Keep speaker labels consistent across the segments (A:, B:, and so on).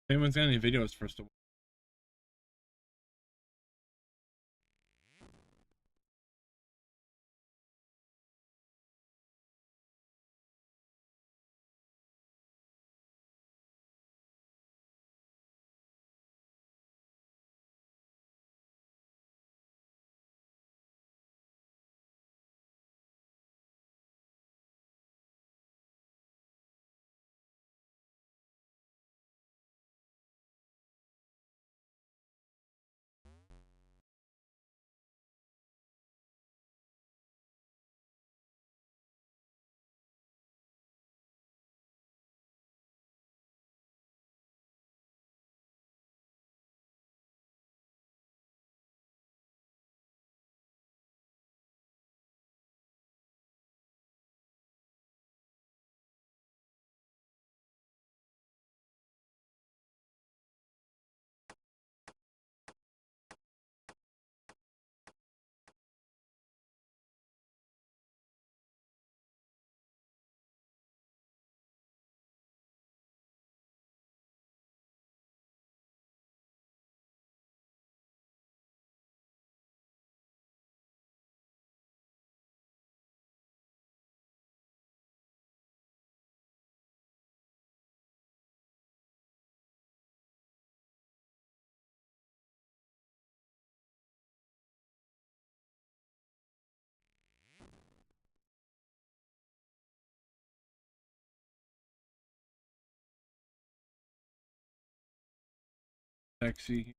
A: Anyone's got any videos for us to watch? Sexy.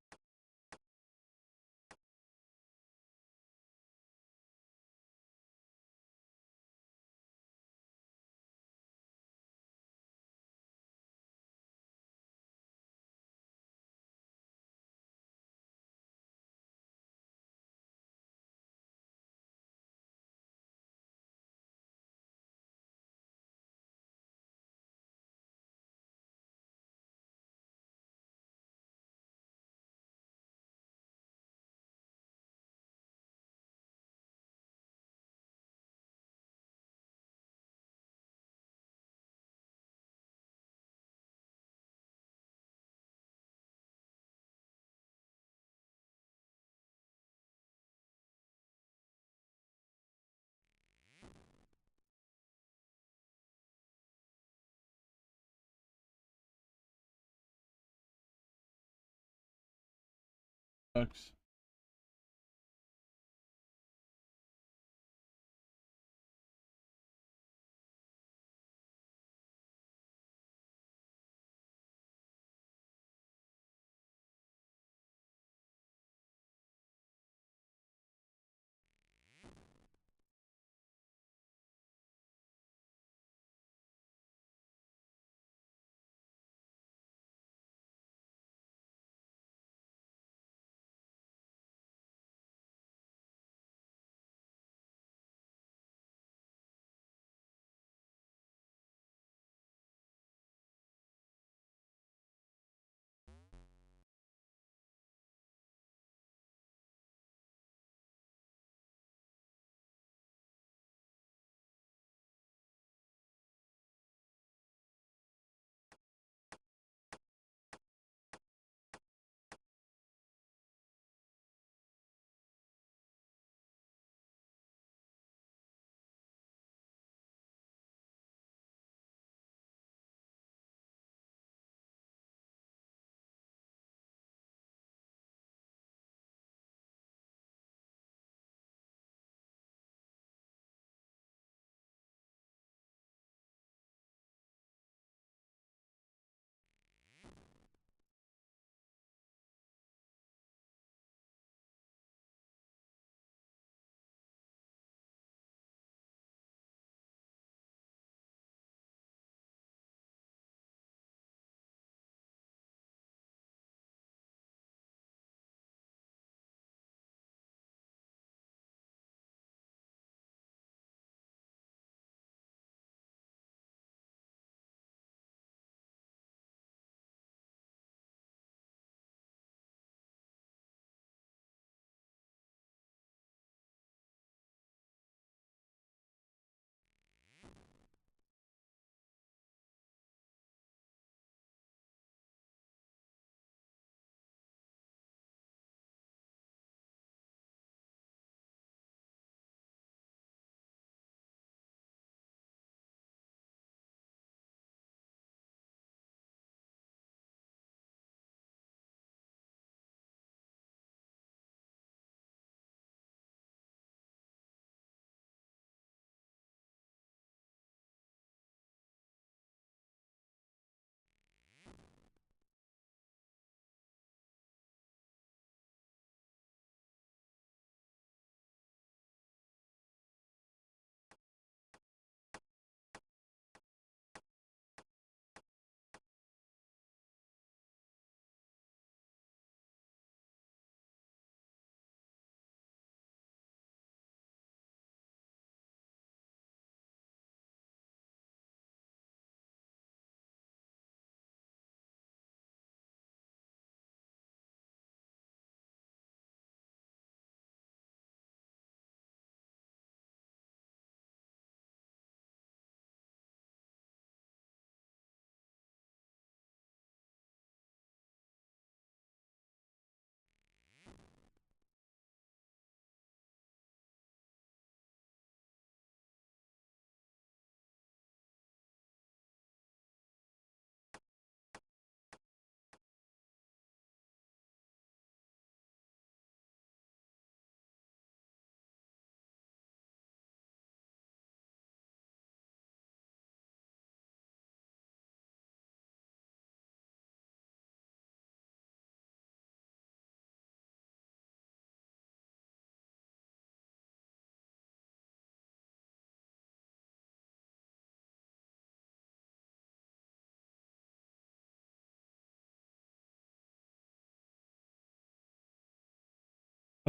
A: Sucks.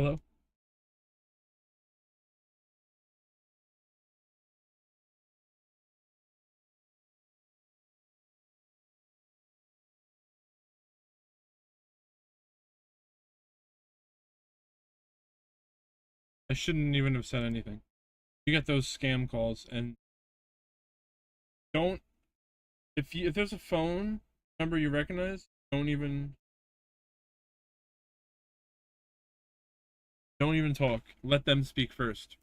A: Hello? I shouldn't even have said anything. You get those scam calls, and don't, if there's a phone number you recognize, don't even talk. Let them speak first.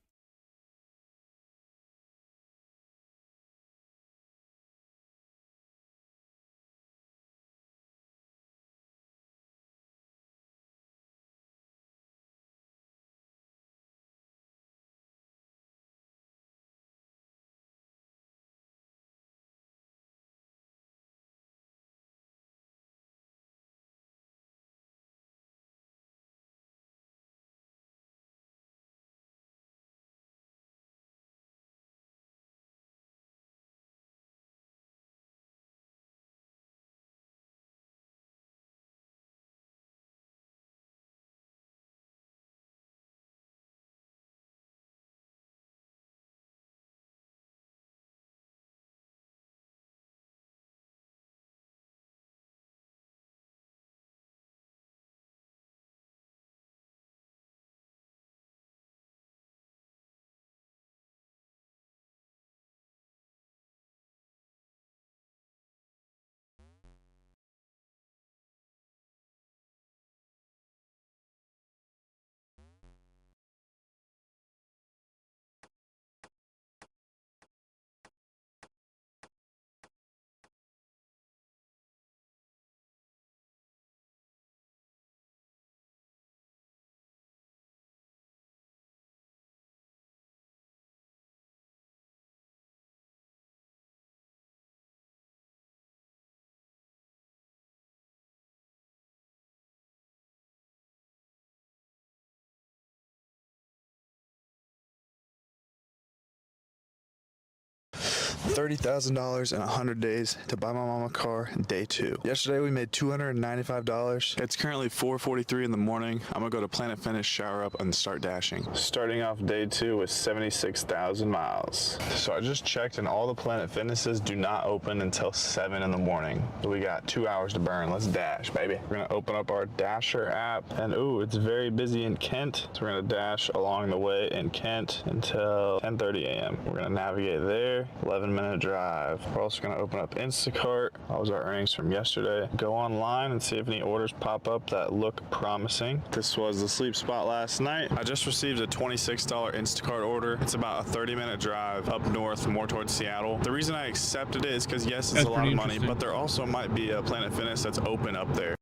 B: $30,000 in 100 days to buy my mom a car, day 2. Yesterday we made $295. It's currently 4:43 in the morning. I'm gonna go to Planet Fitness, shower up, and start dashing. Starting off day 2 with 76,000 miles. So I just checked, and all the Planet Fitnesses do not open until 7 in the morning. So we got 2 hours to burn. Let's dash, baby. We're gonna open up our Dasher app, and ooh, it's very busy in Kent. So we're gonna dash along the way in Kent until 10:30 a.m. We're gonna navigate there. 11-minute drive. We're also going to open up Instacart. That was our earnings from yesterday. Go online and see if any orders pop up that look promising. This was the sleep spot last night. I just received a $26 Instacart order. It's about a 30-minute drive up north, more towards Seattle. The reason I accepted it is because yes, it's a lot of money, but there also might be a Planet Fitness that's open up there.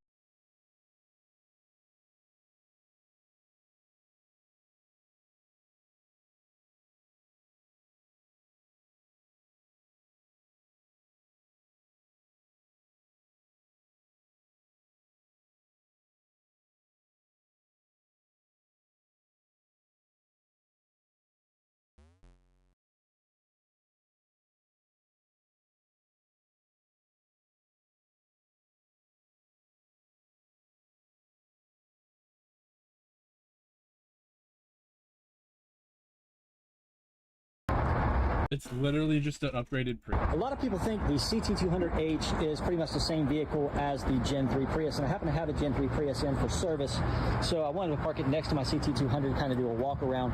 A: It's literally just an upgraded Prius.
C: A lot of people think the CT200H is pretty much the same vehicle as the Gen 3 Prius, and I happen to have a Gen 3 Prius in for service, so I wanted to park it next to my CT200 to kind of do a walk around.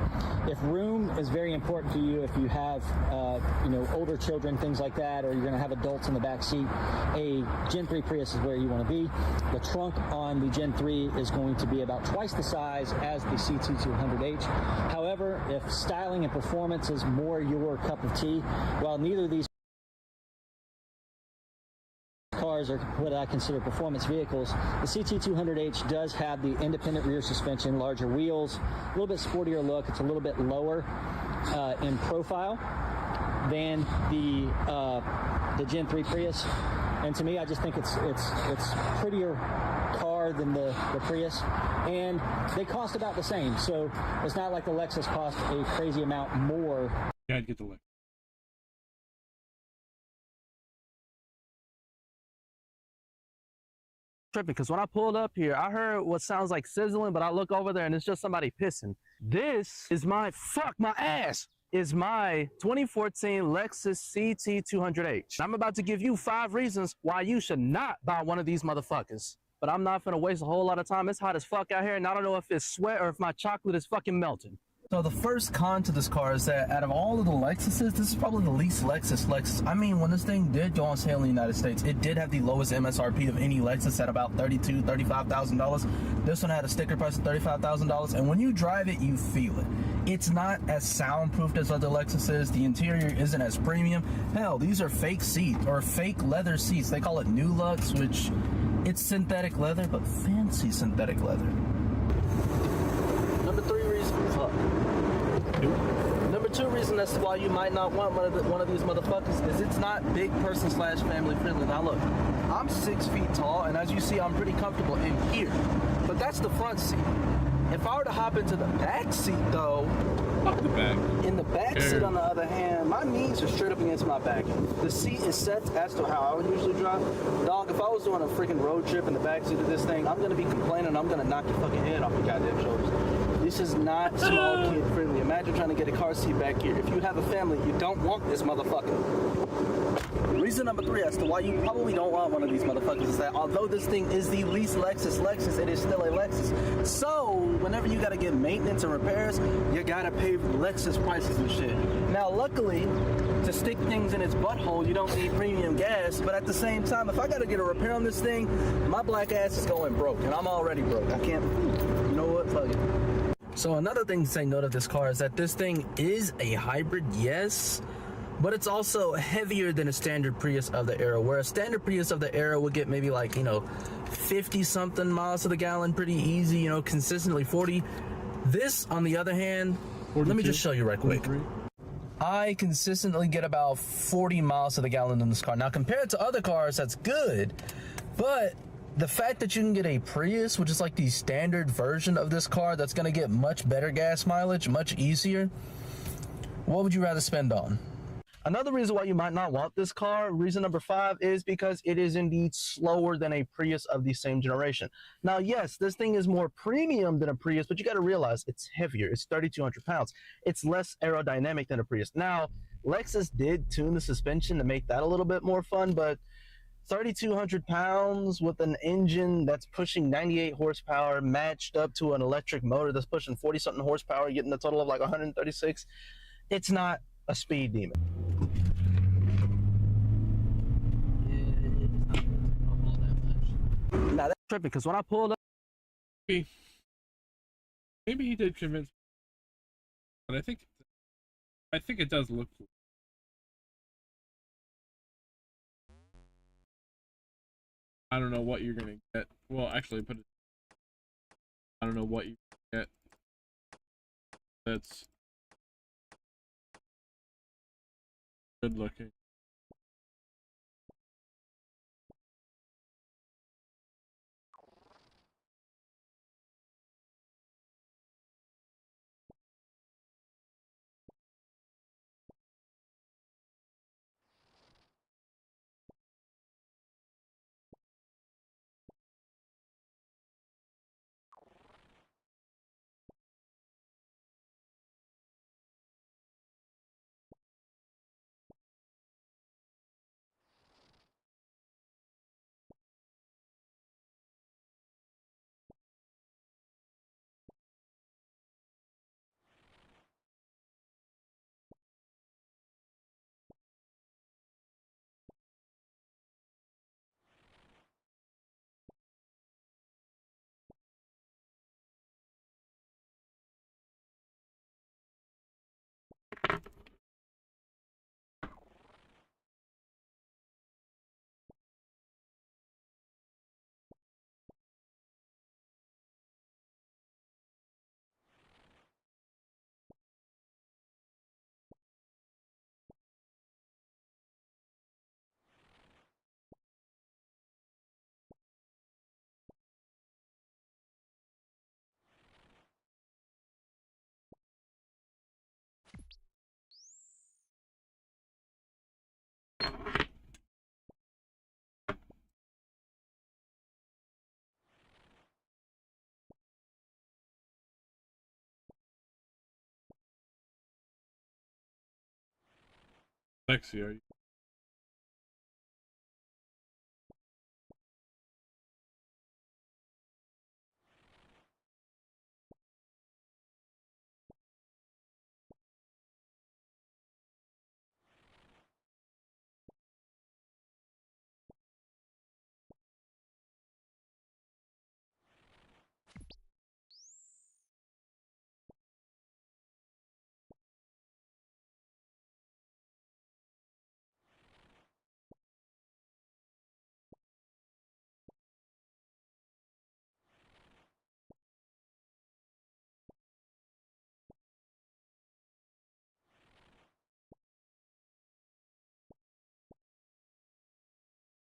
C: If room is very important to you, if you have older children, things like that, or you're going to have adults in the back seat, a Gen 3 Prius is where you want to be. The trunk on the Gen 3 is going to be about twice the size as the CT200H. However, if styling and performance is more your cup of tea, while neither of these cars are what I consider performance vehicles, the CT200H does have the independent rear suspension, larger wheels, a little bit sportier look. It's a little bit lower in profile than the Gen 3 Prius, and to me, I just think it's prettier car than the Prius, and they cost about the same. So it's not like the Lexus cost a crazy amount more.
A: Yeah, I'd get the Lexus.
D: tripping because when I pulled up here, I heard what sounds like sizzling, but I look over there and it's just somebody pissing. This is my 2014 Lexus CT200H. I'm about to give you 5 reasons why you should not buy one of these motherfuckers. But I'm not gonna waste a whole lot of time. It's hot as fuck out here, and I don't know if it's sweat or if my chocolate is fucking melting. So the first con to this car is that out of all of the Lexuses, this is probably the least Lexus. I mean, when this thing did go on sale in the United States, it did have the lowest MSRP of any Lexus at about $32,000, $35,000. This one had a sticker price of $35,000, and when you drive it, you feel it. It's not as soundproofed as other Lexuses. The interior isn't as premium. Hell, these are fake seats, or fake leather seats. They call it New Lux, which it's synthetic leather, but fancy synthetic leather. Number 3 reason. Number 2 reason as to why you might not want one of these motherfuckers is it's not big person / family friendly. Now look, I'm 6 feet tall, and as you see, I'm pretty comfortable in here. But that's the front seat. If I were to hop into the back seat, though,
A: Fuck the back.
D: in the back seat, on the other hand, my knees are straight up against my back. The seat is set as to how I would usually drive. Dog, if I was doing a freaking road trip in the back seat of this thing, I'm gonna be complaining. I'm gonna knock your fucking head off your goddamn shoulders. This is not small kid friendly. Imagine trying to get a car seat back here. If you have a family, you don't want this motherfucker. Reason number 3 as to why you probably don't want one of these motherfuckers is that although this thing is the least Lexus, it is still a Lexus. So whenever you gotta get maintenance and repairs, you gotta pay Lexus prices and shit. Now luckily, to stick things in its butthole, you don't need premium gas, but at the same time, if I gotta get a repair on this thing, my black ass is going broke, and I'm already broke. I can't, you know what, fuck it. So another thing to take note of this car is that this thing is a hybrid, yes, but it's also heavier than a standard Prius of the era, where a standard Prius of the era would get maybe like, 50 something miles to the gallon pretty easy, consistently 40. This, on the other hand, 42? Let me just show you right quick. 43? I consistently get about 40 miles to the gallon in this car. Now, compared to other cars, that's good, but the fact that you can get a Prius, which is like the standard version of this car, that's gonna get much better gas mileage, much easier, what would you rather spend on? Another reason why you might not want this car, reason number 5, is because it is indeed slower than a Prius of the same generation. Now, yes, this thing is more premium than a Prius, but you got to realize it's heavier. It's 3,200 pounds. It's less aerodynamic than a Prius. Now, Lexus did tune the suspension to make that a little bit more fun, but 3,200 pounds with an engine that's pushing 98 horsepower matched up to an electric motor that's pushing 40-something horsepower, getting a total of like 136, it's not a speed demon. Now that's tripping because when I pulled up,
A: Maybe he did convince me, but I think it does look cool. I don't know what you're gonna get. Well, actually, I don't know what you get. That's good looking. Lexi, are you?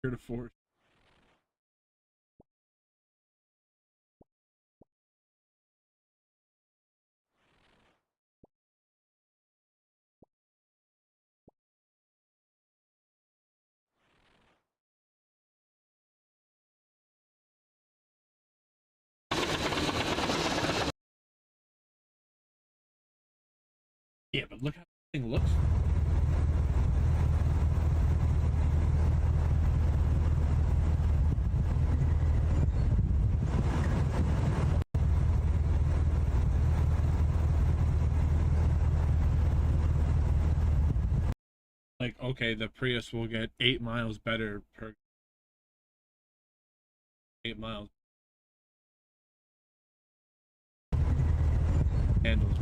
A: Here to force. Yeah, but look how the thing looks. Like, okay, the Prius will get 8 miles better per 8 miles. Handles.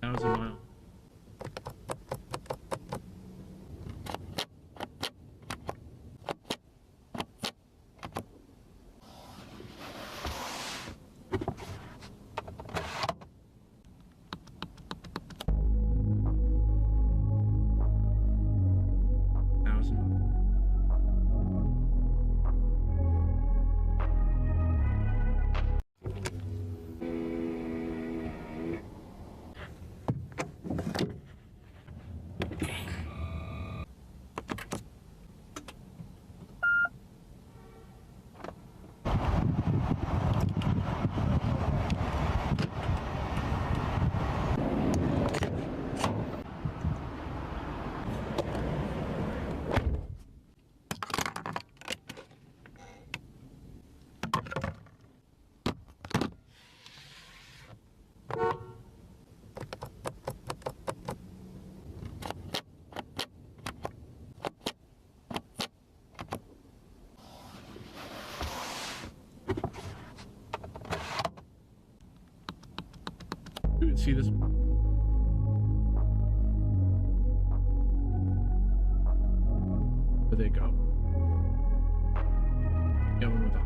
A: That was a mile. You can see this. Where they go. Yeah, one with that.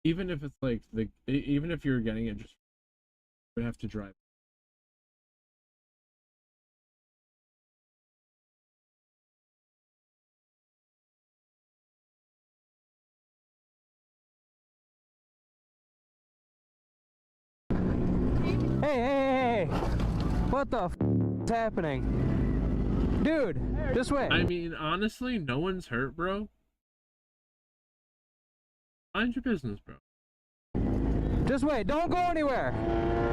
A: even if it's like even if you're getting it, just you would have to drive.
E: Hey, what the f is happening? Dude, this way.
A: I mean, honestly, no one's hurt, bro. Mind your business, bro.
E: This way, don't go anywhere.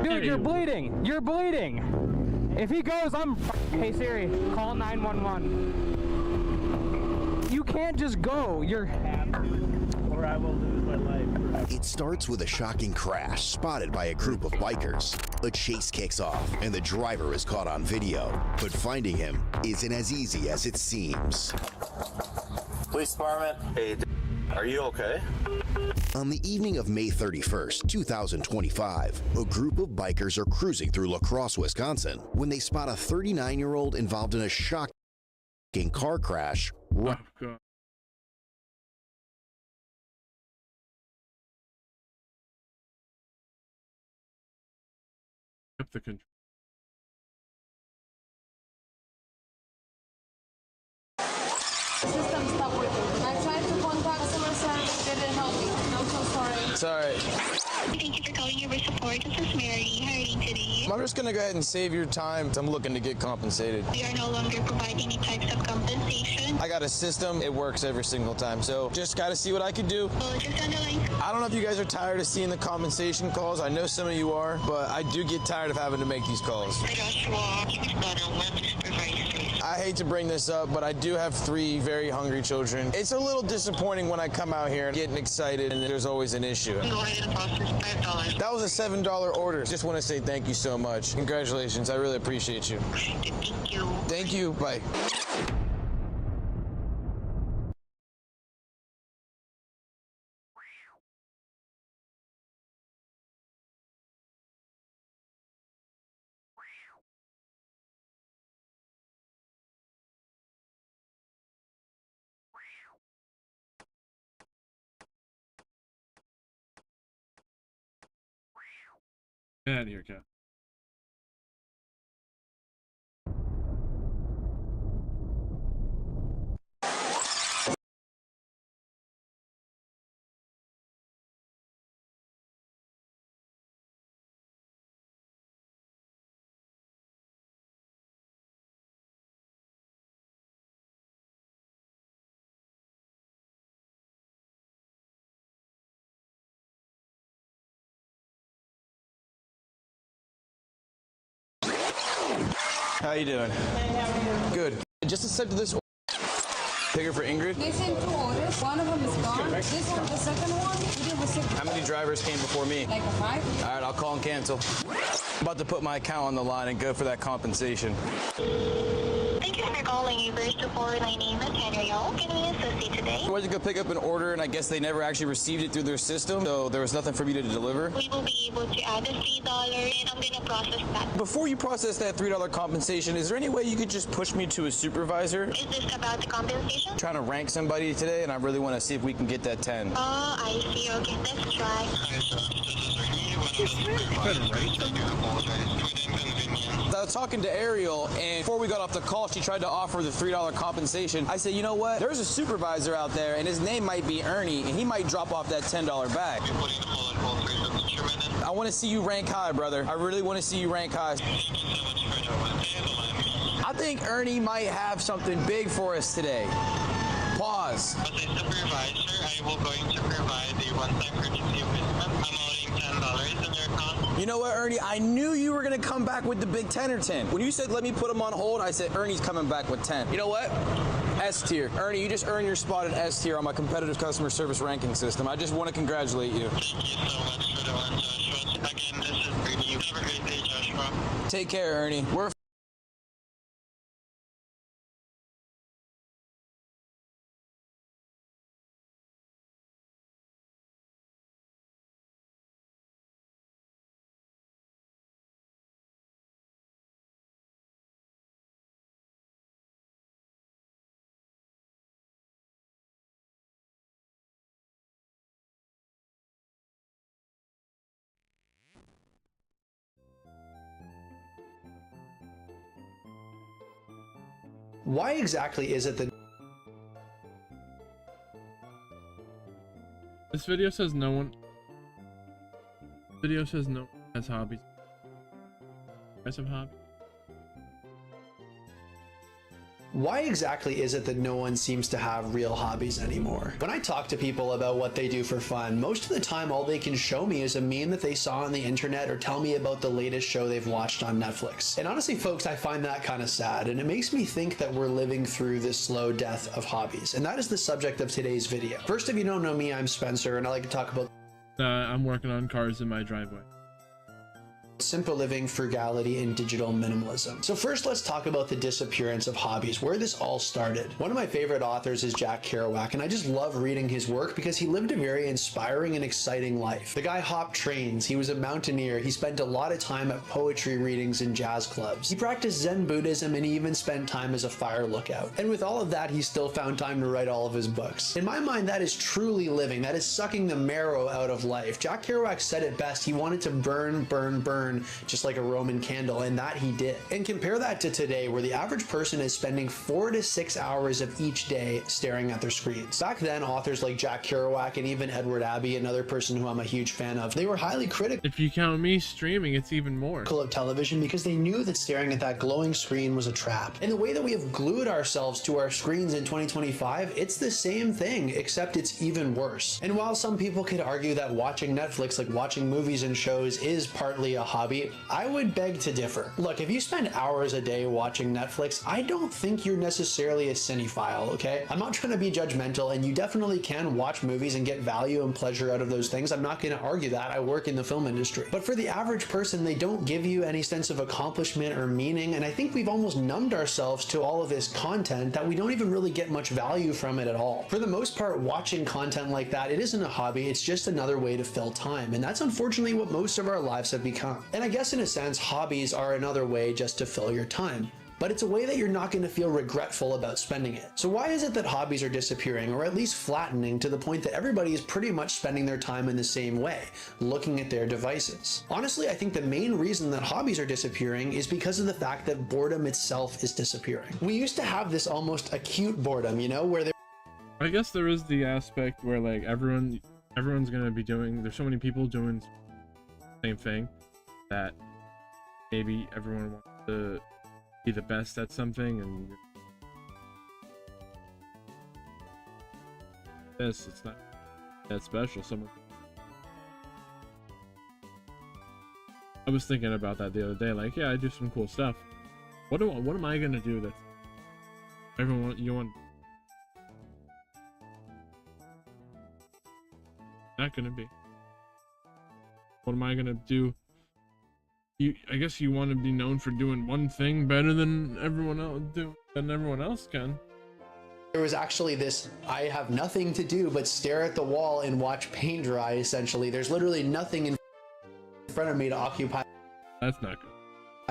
E: Dude,
A: Hey.
E: you're bleeding. You're bleeding. If he goes, I'm Hey Siri, call 911. You can't just go. You're
D: Or I will lose my life.
F: It starts with a shocking crash spotted by a group of bikers. A chase kicks off and the driver is caught on video. But finding him isn't as easy as it seems.
G: Police department, hey, are you okay?
F: On the evening of May 31st, 2025, a group of bikers are cruising through La Crosse, Wisconsin, when they spot a 39-year-old involved in a shocking car crash.
A: Oh god. Up the control.
H: System stopped working. I tried to contact customer service, they didn't help me. I'm so sorry.
I: It's alright.
J: Thank you for calling your support. This is Mary. How are you today?
I: I'm just gonna go ahead and save your time. I'm looking to get compensated.
J: We are no longer providing any types of compensation.
I: I got a system. It works every single time. So just gotta see what I can do.
J: Well, just on the line.
I: I don't know if you guys are tired of seeing the compensation calls. I know some of you are, but I do get tired of having to make these calls.
J: Joshua,
I: I hate to bring this up, but I do have 3 very hungry children. It's a little disappointing when I come out here and getting excited and there's always an issue.
J: Go ahead and process $5.
I: That was a $7 order. Just want to say thank you so much. Congratulations. I really appreciate you.
J: Thank you.
I: Thank you. Bye.
A: Get out of here, cat.
I: How you doing?
H: Hey, how are you?
I: Good. Just accepted this Picker for Ingrid.
H: They sent 2 orders. One of them is gone. This one, the second one, we didn't receive.
I: How many drivers came before me?
H: Like a 5.
I: All right, I'll call and cancel. I'm about to put my account on the line and go for that compensation.
J: Thank you for calling Uber Support. My name is Henrielle. Can we assist you today?
I: I went to go pick up an order, and I guess they never actually received it through their system, so there was nothing for me to deliver.
J: We will be able to add the $3, and I'm going to process that.
I: Before you process that $3 compensation, is there any way you could just push me to a supervisor?
J: Is this about the compensation?
I: I'm trying to rank somebody today, and I really want to see if we can get that 10.
J: Oh, I see. Okay, let's try.
I: I was talking to Ariel, and before we got off the call, she tried to offer the $3 compensation. I said, you know what? There's a supervisor out there, and his name might be Ernie, and he might drop off that $10 bag. I want to see you rank high, brother. I really want to see you rank high. I think Ernie might have something big for us today. Pause.
G: As a supervisor, I will going to provide the one-time courtesy equipment amounting $10 in your account.
I: You know what, Ernie? I knew you were going to come back with the big 10 or 10. When you said, let me put him on hold, I said, Ernie's coming back with 10. You know what? S tier. Ernie, you just earned your spot in S tier on my competitive customer service ranking system. I just want to congratulate you.
G: Thank you so much for the one, Joshua. Again, this is Ernie. Have a great day, Joshua.
I: Take care, Ernie. We're
K: Why exactly is it that
A: This video says no one. Video says no one has hobbies. You guys have hobbies?
K: Why exactly is it that no one seems to have real hobbies anymore? When I talk to people about what they do for fun, most of the time all they can show me is a meme that they saw on the internet or tell me about the latest show they've watched on Netflix. And honestly, folks, I find that kind of sad, and it makes me think that we're living through this slow death of hobbies. And that is the subject of today's video. First, if you don't know me, I'm Spencer, and I like to talk about
A: I'm working on cars in my driveway.
K: simple living, frugality, and digital minimalism. So first, let's talk about the disappearance of hobbies, where this all started. One of my favorite authors is Jack Kerouac, and I just love reading his work because he lived a very inspiring and exciting life. The guy hopped trains, he was a mountaineer, he spent a lot of time at poetry readings and jazz clubs. He practiced Zen Buddhism, and he even spent time as a fire lookout. And with all of that, he still found time to write all of his books. In my mind, that is truly living. That is sucking the marrow out of life. Jack Kerouac said it best. He wanted to burn, burn, burn, just like a Roman candle, and that he did. And compare that to today, where the average person is spending 4 to 6 hours of each day staring at their screens. Back then, authors like Jack Kerouac and even Edward Abbey, another person who I'm a huge fan of, they were highly critical.
A: If you count me streaming, it's even more.
K: Of television because they knew that staring at that glowing screen was a trap. And the way that we have glued ourselves to our screens in 2025, it's the same thing, except it's even worse. And while some people could argue that watching Netflix, like watching movies and shows, is partly a hobby, I would beg to differ. Look, if you spend hours a day watching Netflix, I don't think you're necessarily a cinephile, okay? I'm not trying to be judgmental, and you definitely can watch movies and get value and pleasure out of those things. I'm not going to argue that. I work in the film industry. But for the average person, they don't give you any sense of accomplishment or meaning, and I think we've almost numbed ourselves to all of this content that we don't even really get much value from it at all. For the most part, watching content like that, it isn't a hobby, it's just another way to fill time, and that's unfortunately what most of our lives have become. And I guess in a sense, hobbies are another way just to fill your time. But it's a way that you're not going to feel regretful about spending it. So why is it that hobbies are disappearing, or at least flattening, to the point that everybody is pretty much spending their time in the same way, looking at their devices? Honestly, I think the main reason that hobbies are disappearing is because of the fact that boredom itself is disappearing. We used to have this almost acute boredom, you know, where
A: I guess there is the aspect where like everyone's going to be doing, there's so many people doing the same thing that maybe everyone wants to be the best at something, and this, it's not that special. I was thinking about that the other day, like, yeah, I do some cool stuff. What am I gonna do that everyone you want? Not gonna be. What am I gonna do? I guess you want to be known for doing one thing better than everyone else can.
K: there was actually this, I have nothing to do but stare at the wall and watch paint dry, essentially. There's literally nothing in front of me to occupy.
A: That's not good.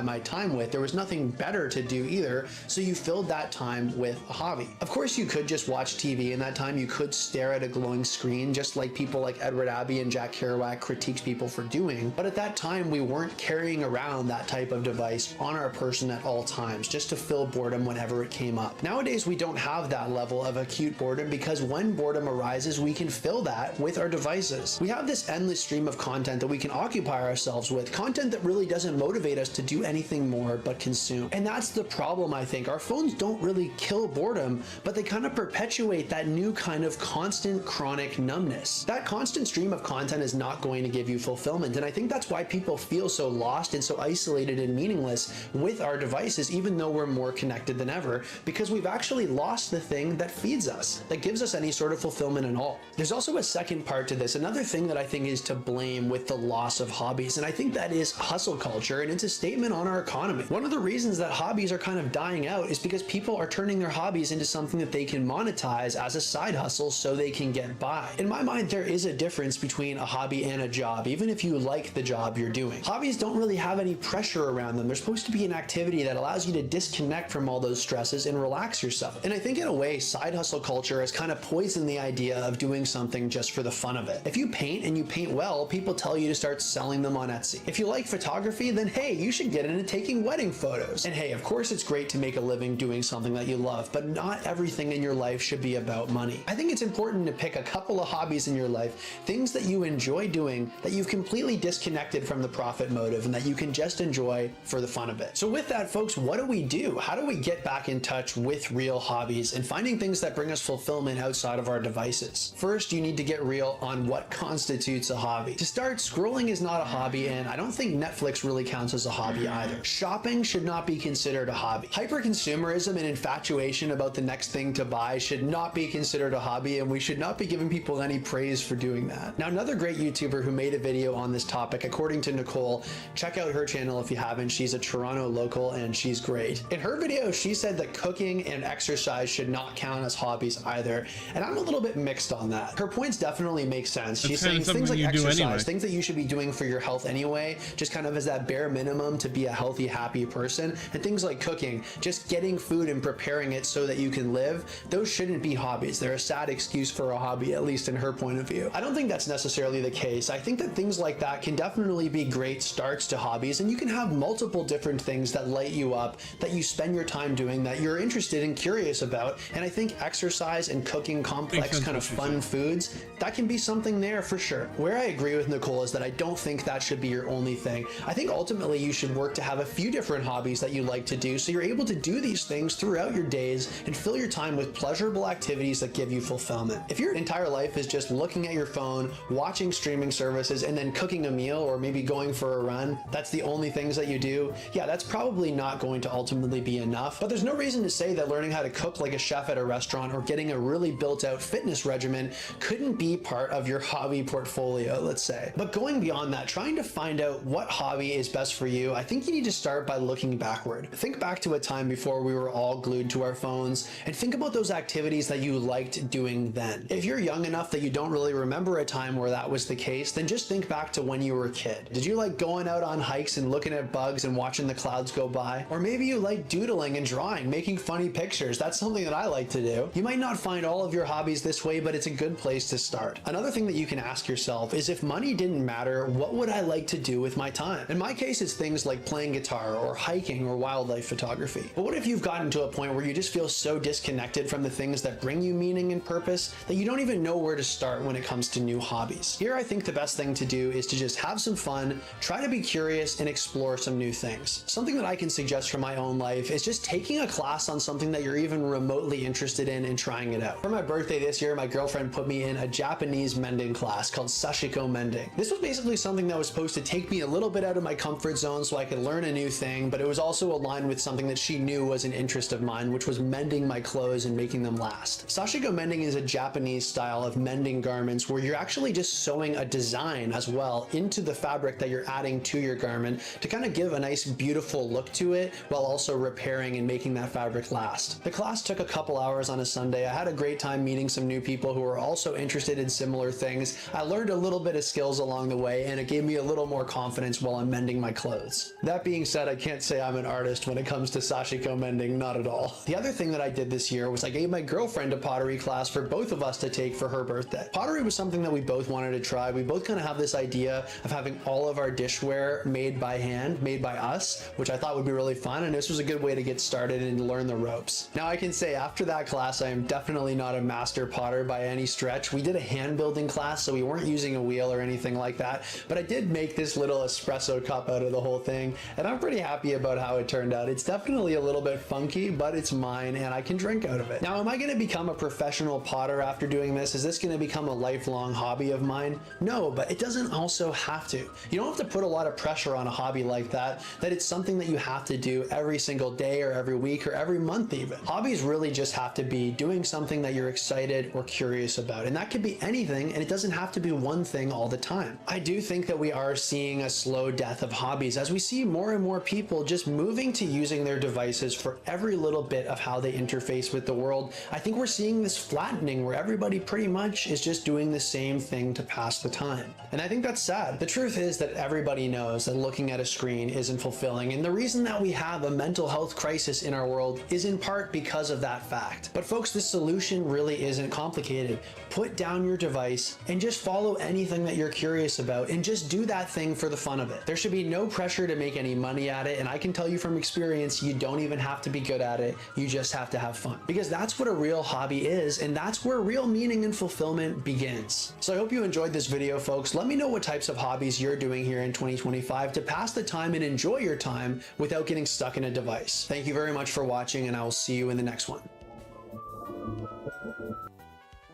K: My time with. There was nothing better to do either, so you filled that time with a hobby. Of course, you could just watch TV in that time. You could stare at a glowing screen, just like people like Edward Abbey and Jack Kerouac critiques people for doing. But at that time, we weren't carrying around that type of device on our person at all times, just to fill boredom whenever it came up. Nowadays, we don't have that level of acute boredom, because when boredom arises, we can fill that with our devices. We have this endless stream of content that we can occupy ourselves with, content that really doesn't motivate us to do anything more but consume. And that's the problem, I think. Our phones don't really kill boredom, but they kind of perpetuate that new kind of constant chronic numbness. That constant stream of content is not going to give you fulfillment, and I think that's why people feel so lost and so isolated and meaningless with our devices, even though we're more connected than ever, because we've actually lost the thing that feeds us, that gives us any sort of fulfillment at all. There's also a second part to this, another thing that I think is to blame with the loss of hobbies, and I think that is hustle culture, and it's a statement on our economy. One of the reasons that hobbies are kind of dying out is because people are turning their hobbies into something that they can monetize as a side hustle so they can get by. In my mind, there is a difference between a hobby and a job, even if you like the job you're doing. Hobbies don't really have any pressure around them. They're supposed to be an activity that allows you to disconnect from all those stresses and relax yourself. And I think in a way, side hustle culture has kind of poisoned the idea of doing something just for the fun of it. If you paint and you paint well, people tell you to start selling them on Etsy. If you like photography, then hey, you should get get into taking wedding photos. And hey, of course it's great to make a living doing something that you love, but not everything in your life should be about money. I think it's important to pick a couple of hobbies in your life, things that you enjoy doing that you've completely disconnected from the profit motive and that you can just enjoy for the fun of it. So with that, folks, what do we do? How do we get back in touch with real hobbies and finding things that bring us fulfillment outside of our devices? First, you need to get real on what constitutes a hobby. To start, scrolling is not a hobby, and I don't think Netflix really counts as a hobby either. Shopping should not be considered a hobby. Hyper-consumerism and infatuation about the next thing to buy should not be considered a hobby, and we should not be giving people any praise for doing that. Now, another great YouTuber who made a video on this topic, according to Nicole, check out her channel if you haven't. She's a Toronto local and she's great. In her video, she said that cooking and exercise should not count as hobbies either, and I'm a little bit mixed on that. Her points definitely make sense. She's saying things like exercise, things that you should be doing for your health anyway, just kind of as that bare minimum to be a healthy, happy person, and things like cooking, just getting food and preparing it so that you can live, those shouldn't be hobbies. They're a sad excuse for a hobby, at least in her point of view. I don't think that's necessarily the case. I think that things like that can definitely be great starts to hobbies, and you can have multiple different things that light you up, that you spend your time doing, that you're interested and curious about, and I think exercise and cooking complex kind of fun foods, that can be something there for sure. Where I agree with Nicole is that I don't think that should be your only thing. I think ultimately you should work to have a few different hobbies that you like to do, so you're able to do these things throughout your days and fill your time with pleasurable activities that give you fulfillment. If your entire life is just looking at your phone, watching streaming services, and then cooking a meal or maybe going for a run, that's the only things that you do, yeah, that's probably not going to ultimately be enough. But there's no reason to say that learning how to cook like a chef at a restaurant or getting a really built out fitness regimen couldn't be part of your hobby portfolio, let's say. But going beyond that, trying to find out what hobby is best for you, I think you need to start by looking backward. Think back to a time before we were all glued to our phones and think about those activities that you liked doing then. If you're young enough that you don't really remember a time where that was the case, then just think back to when you were a kid. Did you like going out on hikes and looking at bugs and watching the clouds go by? Or maybe you like doodling and drawing, making funny pictures. That's something that I like to do. You might not find all of your hobbies this way, but it's a good place to start. Another thing that you can ask yourself is, if money didn't matter, what would I like to do with my time? In my case, it's things like playing guitar or hiking or wildlife photography. But what if you've gotten to a point where you just feel so disconnected from the things that bring you meaning and purpose that you don't even know where to start when it comes to new hobbies? Here, I think the best thing to do is to just have some fun, try to be curious, and explore some new things. Something that I can suggest from my own life is just taking a class on something that you're even remotely interested in and trying it out. For my birthday this year, my girlfriend put me in a Japanese mending class called sashiko mending. This was basically something that was supposed to take me a little bit out of my comfort zone so I could learn a new thing, but it was also aligned with something that she knew was an interest of mine, which was mending my clothes and making them last. Sashiko mending is a Japanese style of mending garments where you're actually just sewing a design as well into the fabric that you're adding to your garment to kind of give a nice beautiful look to it while also repairing and making that fabric last. The class took a couple hours on a Sunday. I had a great time meeting some new people who were also interested in similar things. I learned a little bit of skills along the way, and it gave me a little more confidence while I'm mending my clothes. That being said, I can't say I'm an artist when it comes to sashiko mending, not at all. The other thing that I did this year was I gave my girlfriend a pottery class for both of us to take for her birthday. Pottery was something that we both wanted to try. We both kind of have this idea of having all of our dishware made by hand, made by us, which I thought would be really fun, and this was a good way to get started and learn the ropes. Now I can say after that class, I am definitely not a master potter by any stretch. We did a hand building class, so we weren't using a wheel or anything like that, but I did make this little espresso cup out of the whole thing, and I'm pretty happy about how it turned out. It's definitely a little bit funky, but it's mine and I can drink out of it. Now, am I going to become a professional potter after doing this? Is this going to become a lifelong hobby of mine? No, but it doesn't also have to. You don't have to put a lot of pressure on a hobby like that it's something that you have to do every single day or every week or every month even. Hobbies really just have to be doing something that you're excited or curious about, and that could be anything, and it doesn't have to be one thing all the time. I do think that we are seeing a slow death of hobbies as we see more and more people just moving to using their devices for every little bit of how they interface with the world. I think we're seeing this flattening where everybody pretty much is just doing the same thing to pass the time. And I think that's sad. The truth is that everybody knows that looking at a screen isn't fulfilling, and the reason that we have a mental health crisis in our world is in part because of that fact. But folks, the solution really isn't complicated. Put down your device and just follow anything that you're curious about and just do that thing for the fun of it. There should be no pressure to make make any money at it. And I can tell you from experience, you don't even have to be good at it. You just have to have fun, because that's what a real hobby is. And that's where real meaning and fulfillment begins. So I hope you enjoyed this video, folks. Let me know what types of hobbies you're doing here in 2025 to pass the time and enjoy your time without getting stuck in a device. Thank you very much for watching, and I will see you in the next one.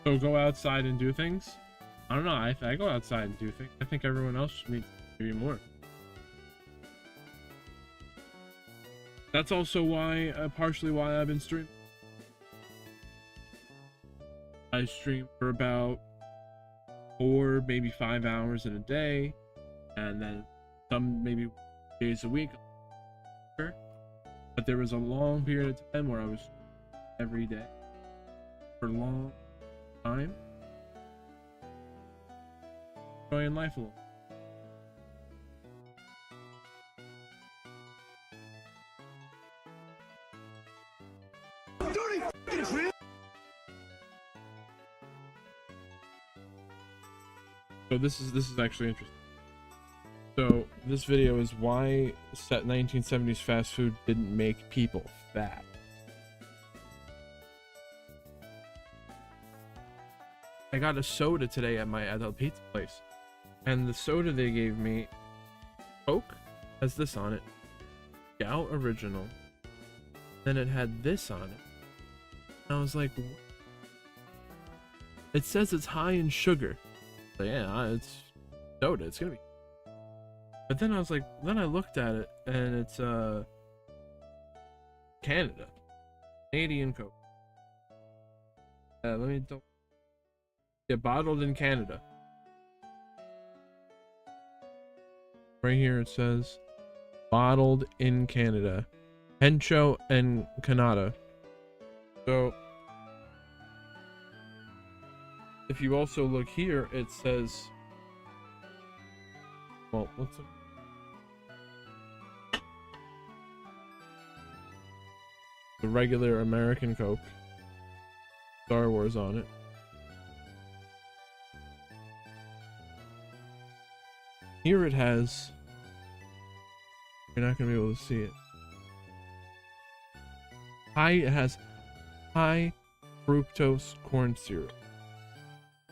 A: So go outside and do things? I don't know. I go outside and do things. I think everyone else needs to do more. That's also why, partially why I've been streaming. I stream for about 4, maybe 5 hours in a day, and then some maybe days a week. But there was a long period of time where I was every day for a long time, enjoying life a little. So this is actually interesting. So this video is why 1970s fast food didn't make people fat. I got a soda today at the pizza place, and the soda they gave me, Coke, has this on it, Scout Original. Then it had this on it. And I was like, what? It says it's high in sugar. So yeah, it's soda. It's gonna be. But then I was like, then I looked at it, and it's Canada, Canadian Coke. Let me don't. Yeah, bottled in Canada. Right here it says, bottled in Canada, Hencho and Canada. So if you also look here, it says, well, let's look. The regular American Coke, Star Wars on it. Here it has, you're not gonna be able to see it. It has high fructose corn syrup.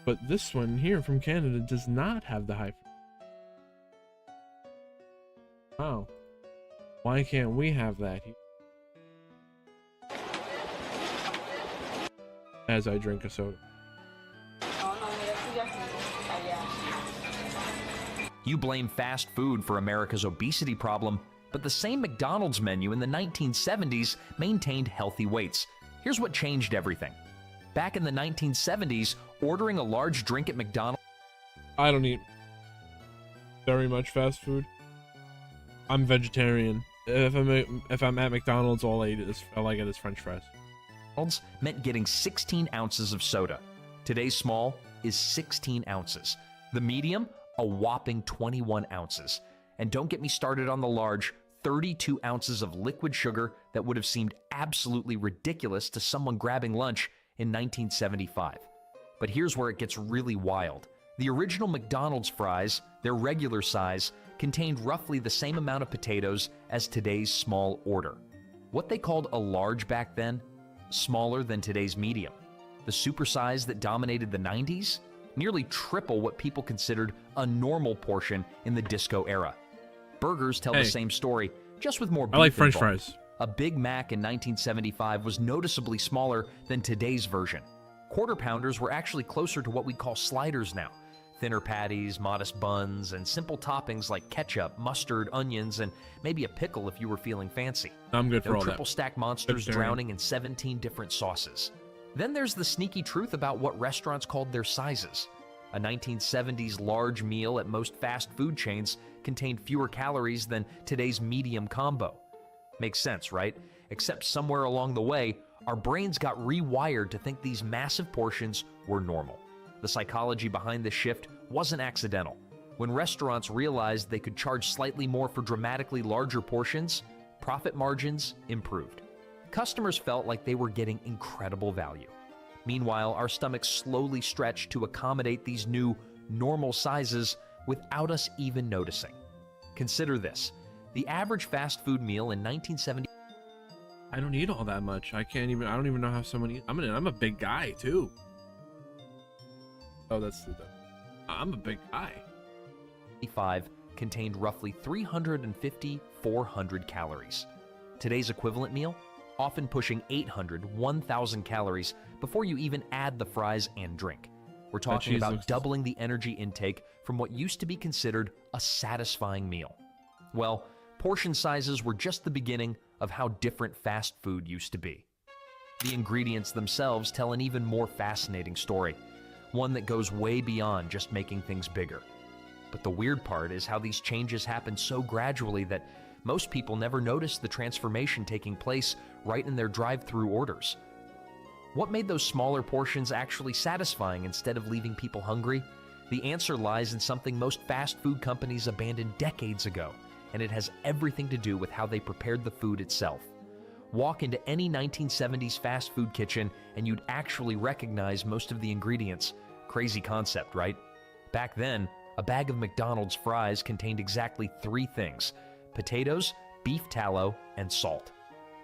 A: But this one here from Canada does not have the high. Wow. Why can't we have that here? As I drink a soda.
L: You blame fast food for America's obesity problem, but the same McDonald's menu in the 1970s maintained healthy weights. Here's what changed everything. Back in the 1970s, ordering a large drink at McDonald's...
A: I don't eat very much fast food. I'm vegetarian. If I'm at McDonald's, all I get is French fries.
L: Meant getting 16 ounces of soda. Today's small is 16 ounces. The medium, a whopping 21 ounces. And don't get me started on the large, 32 ounces of liquid sugar that would have seemed absolutely ridiculous to someone grabbing lunch in 1975. But here's where it gets really wild. The original McDonald's fries, their regular size, contained roughly the same amount of potatoes as today's small order. What they called a large back then, smaller than today's medium. The supersize that dominated the 90s, nearly triple what people considered a normal portion in the disco era. Burgers tell the same story, just with more beef.
A: I like French
L: involved.
A: fries.
L: A Big Mac in 1975 was noticeably smaller than today's version. Quarter Pounders were actually closer to what we call sliders now. Thinner patties, modest buns, and simple toppings like ketchup, mustard, onions, and maybe a pickle if you were feeling fancy.
A: I'm good for all that.
L: Triple stack monsters drowning in 17 different sauces. Then there's the sneaky truth about what restaurants called their sizes. A 1970s large meal at most fast food chains contained fewer calories than today's medium combo. Makes sense, right? Except somewhere along the way, our brains got rewired to think these massive portions were normal. The psychology behind this shift wasn't accidental. When restaurants realized they could charge slightly more for dramatically larger portions, profit margins improved. Customers felt like they were getting incredible value. Meanwhile, our stomachs slowly stretched to accommodate these new, normal sizes without us even noticing. Consider this. The average fast food meal in 1970.
A: I don't eat all that much. I don't even know how someone eat. I'm a big guy too. Oh, I'm a big guy.
L: 5 contained roughly 400 calories. Today's equivalent meal, often pushing 1,000 calories before you even add the fries and drink. We're talking about doubling the energy intake from what used to be considered a satisfying meal. Well, portion sizes were just the beginning of how different fast food used to be. The ingredients themselves tell an even more fascinating story, one that goes way beyond just making things bigger. But the weird part is how these changes happen so gradually that most people never notice the transformation taking place right in their drive-through orders. What made those smaller portions actually satisfying instead of leaving people hungry? The answer lies in something most fast food companies abandoned decades ago, and it has everything to do with how they prepared the food itself. Walk into any 1970s fast food kitchen and you'd actually recognize most of the ingredients. Crazy concept, right? Back then, a bag of McDonald's fries contained exactly 3 things: potatoes, beef tallow, and salt.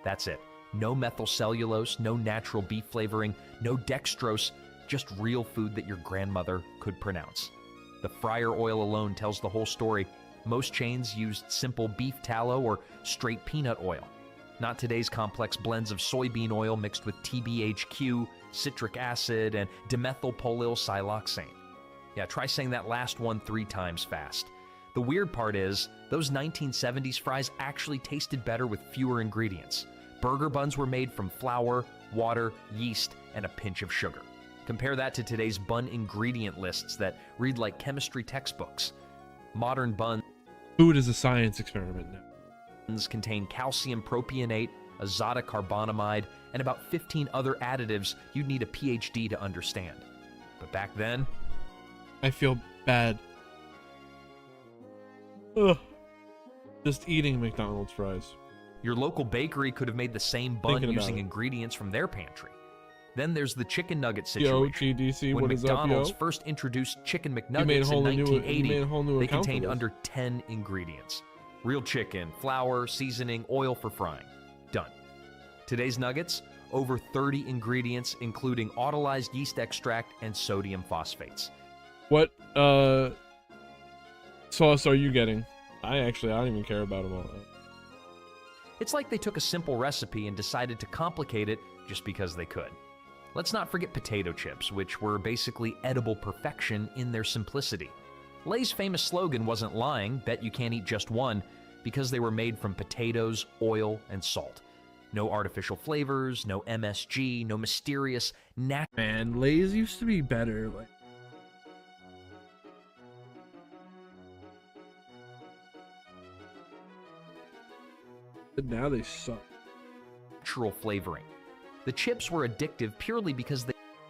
L: That's it. No methyl cellulose, no natural beef flavoring, no dextrose, just real food that your grandmother could pronounce. The fryer oil alone tells the whole story. Most chains used simple beef tallow or straight peanut oil, not today's complex blends of soybean oil mixed with TBHQ, citric acid, and dimethylpolyl siloxane. Yeah, try saying that last one 3 times fast. The weird part is, those 1970s fries actually tasted better with fewer ingredients. Burger buns were made from flour, water, yeast, and a pinch of sugar. Compare that to today's bun ingredient lists that read like chemistry textbooks. Modern buns
A: Food is a science experiment now.
L: Contain calcium propionate, azotic carbonamide, and about 15 other additives you'd need a PhD to understand. But back then,
A: I feel bad. Ugh. Just eating McDonald's fries.
L: Your local bakery could have made the same bun using ingredients from their pantry. Then there's the chicken nugget situation.
A: Yo, GDC,
L: when
A: what is up,
L: McDonald's
A: yo?
L: first introduced chicken McNuggets in 1980, they contained under 10 ingredients. Real chicken, flour, seasoning, oil for frying. Done. Today's nuggets, over 30 ingredients, including autolyzed yeast extract and sodium phosphates.
A: What sauce are you getting? I don't even care about them all.
L: It's like they took a simple recipe and decided to complicate it just because they could. Let's not forget potato chips, which were basically edible perfection in their simplicity. Lay's famous slogan wasn't lying, bet you can't eat just one, because they were made from potatoes, oil, and salt. No artificial flavors, no MSG, no mysterious
A: Man, Lay's used to be better. But now they suck.
L: Natural flavoring. The chips were addictive purely because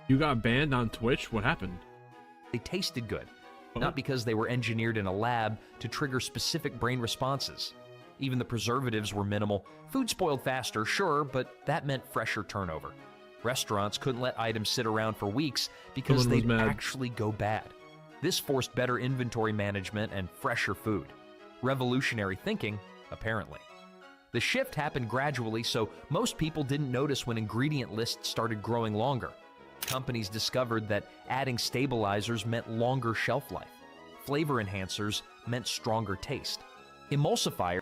A: You got banned on Twitch? What happened?
L: They tasted good, not because they were engineered in a lab to trigger specific brain responses. Even the preservatives were minimal. Food spoiled faster, sure, but that meant fresher turnover. Restaurants couldn't let items sit around for weeks because they'd actually go bad. This forced better inventory management and fresher food. Revolutionary thinking, apparently. The shift happened gradually, so most people didn't notice when ingredient lists started growing longer. Companies discovered that adding stabilizers meant longer shelf life. Flavor enhancers meant stronger taste. Emulsifiers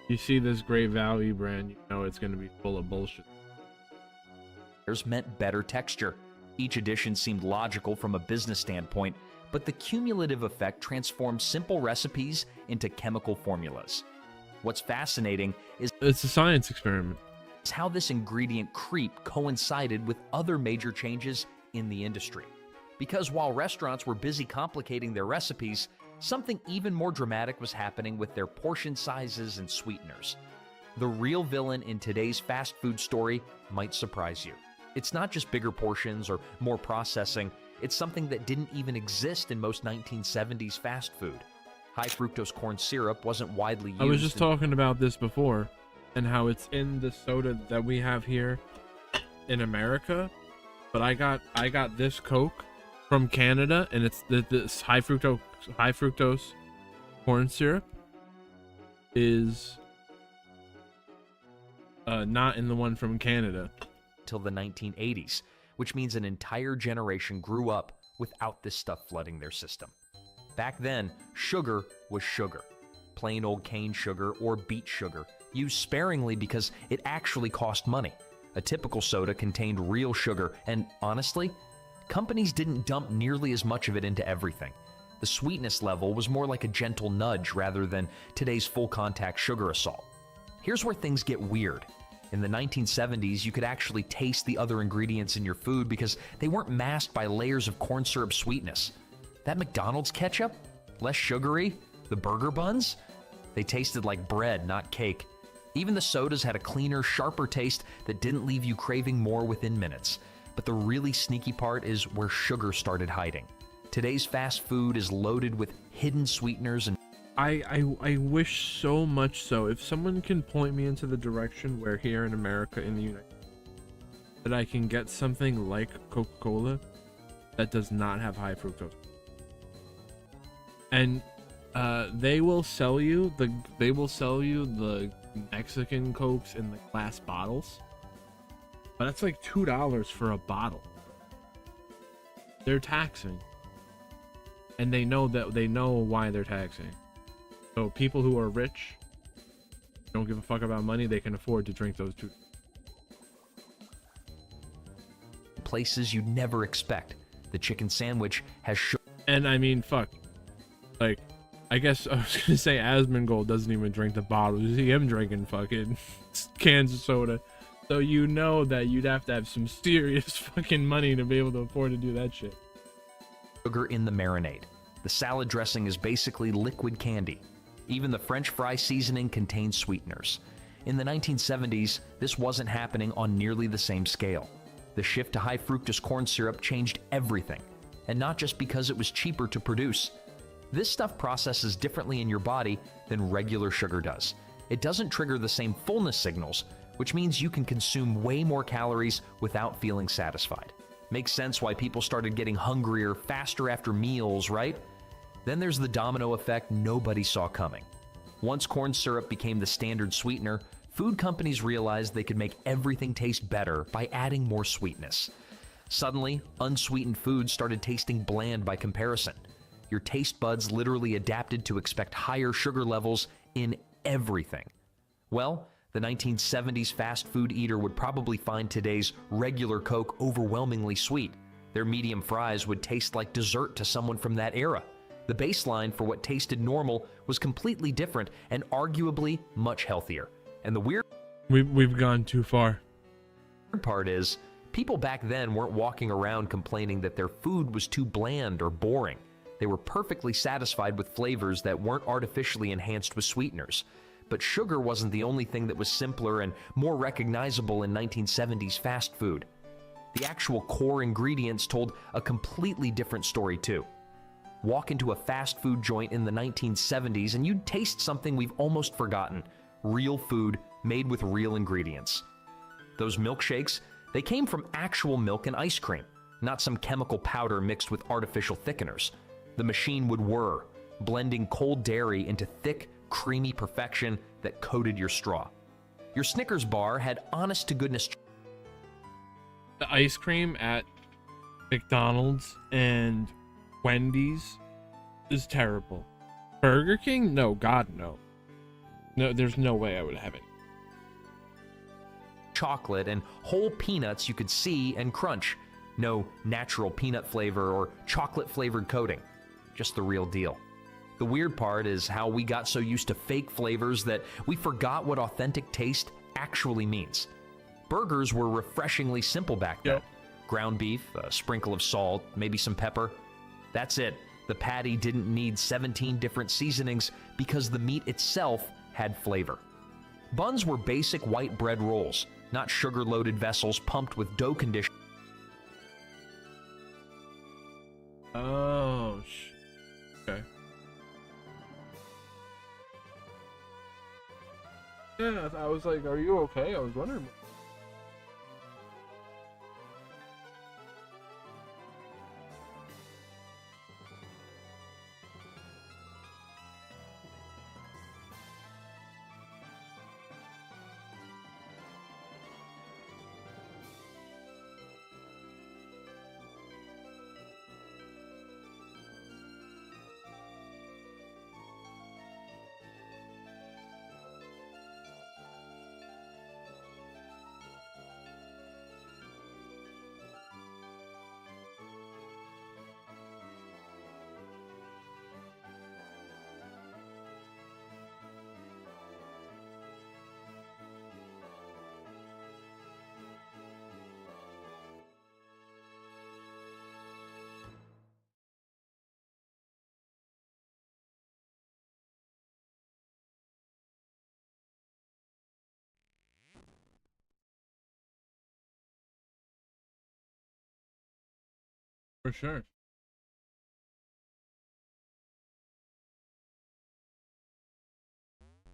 A: You see this Great Value brand, you know it's going to be full of bullshit.
L: meant better texture. Each addition seemed logical from a business standpoint, but the cumulative effect transformed simple recipes into chemical formulas. What's fascinating is
A: it's a science experiment.
L: It's how this ingredient creep coincided with other major changes in the industry. Because while restaurants were busy complicating their recipes, something even more dramatic was happening with their portion sizes and sweeteners. The real villain in today's fast food story might surprise you. It's not just bigger portions or more processing, it's something that didn't even exist in most 1970s fast food. High fructose corn syrup wasn't widely used.
A: I was just talking about this before, and how it's in the soda that we have here in America, but I got this Coke from Canada, and it's this high fructose corn syrup, is not in the one from Canada.
L: Till the 1980s, which means an entire generation grew up without this stuff flooding their system. Back then, sugar was sugar. Plain old cane sugar or beet sugar, used sparingly because it actually cost money. A typical soda contained real sugar, and honestly, companies didn't dump nearly as much of it into everything. The sweetness level was more like a gentle nudge rather than today's full-contact sugar assault. Here's where things get weird. In the 1970s, you could actually taste the other ingredients in your food because they weren't masked by layers of corn syrup sweetness. That McDonald's ketchup? Less sugary? The burger buns? They tasted like bread, not cake. Even the sodas had a cleaner, sharper taste that didn't leave you craving more within minutes. But the really sneaky part is where sugar started hiding. Today's fast food is loaded with hidden sweeteners and
A: I wish so much so, if someone can point me into the direction where here in America, in the United States, that I can get something like Coca-Cola that does not have high fructose. And they will sell you the Mexican Cokes in the glass bottles, but that's like $2 for a bottle. They're taxing, and they know why they're taxing. So people who are rich, don't give a fuck about money, they can afford to drink those two.
L: places you'd never expect. The chicken sandwich has sugar.
A: And I mean, fuck. Like, I guess I was gonna say Asmongold doesn't even drink the bottles. You see him drinking fucking cans of soda. So you know that you'd have to have some serious fucking money to be able to afford to do that shit.
L: Sugar in the marinade. The salad dressing is basically liquid candy. Even the French fry seasoning contains sweeteners. In the 1970s, this wasn't happening on nearly the same scale. The shift to high fructose corn syrup changed everything, and not just because it was cheaper to produce. This stuff processes differently in your body than regular sugar does. It doesn't trigger the same fullness signals, which means you can consume way more calories without feeling satisfied. Makes sense why people started getting hungrier faster after meals, right? Then there's the domino effect nobody saw coming. Once corn syrup became the standard sweetener, food companies realized they could make everything taste better by adding more sweetness. Suddenly, unsweetened foods started tasting bland by comparison. Your taste buds literally adapted to expect higher sugar levels in everything. Well, the 1970s fast food eater would probably find today's regular Coke overwhelmingly sweet. Their medium fries would taste like dessert to someone from that era. The baseline for what tasted normal was completely different and arguably much healthier. And the weird
A: We've gone too far.
L: part is, people back then weren't walking around complaining that their food was too bland or boring. They were perfectly satisfied with flavors that weren't artificially enhanced with sweeteners. But sugar wasn't the only thing that was simpler and more recognizable in 1970s fast food. The actual core ingredients told a completely different story too. Walk into a fast food joint in the 1970s and you'd taste something we've almost forgotten: real food made with real ingredients. Those milkshakes, they came from actual milk and ice cream, not some chemical powder mixed with artificial thickeners. The machine would whir, blending cold dairy into thick, creamy perfection that coated your straw. Your Snickers bar had honest-to-goodness.
A: The ice cream at McDonald's and Wendy's is terrible. Burger King? No, God, no. No, there's no way I would have it.
L: Chocolate and whole peanuts you could see and crunch. No natural peanut flavor or chocolate-flavored coating. Just the real deal. The weird part is how we got so used to fake flavors that we forgot what authentic taste actually means. Burgers were refreshingly simple back then.
A: Yep.
L: Ground beef, a sprinkle of salt, maybe some pepper. That's it. The patty didn't need 17 different seasonings because the meat itself had flavor. Buns were basic white bread rolls, not sugar-loaded vessels pumped with dough condition.
A: Oh, okay. Yeah, I was like, are you okay? I was wondering. For sure.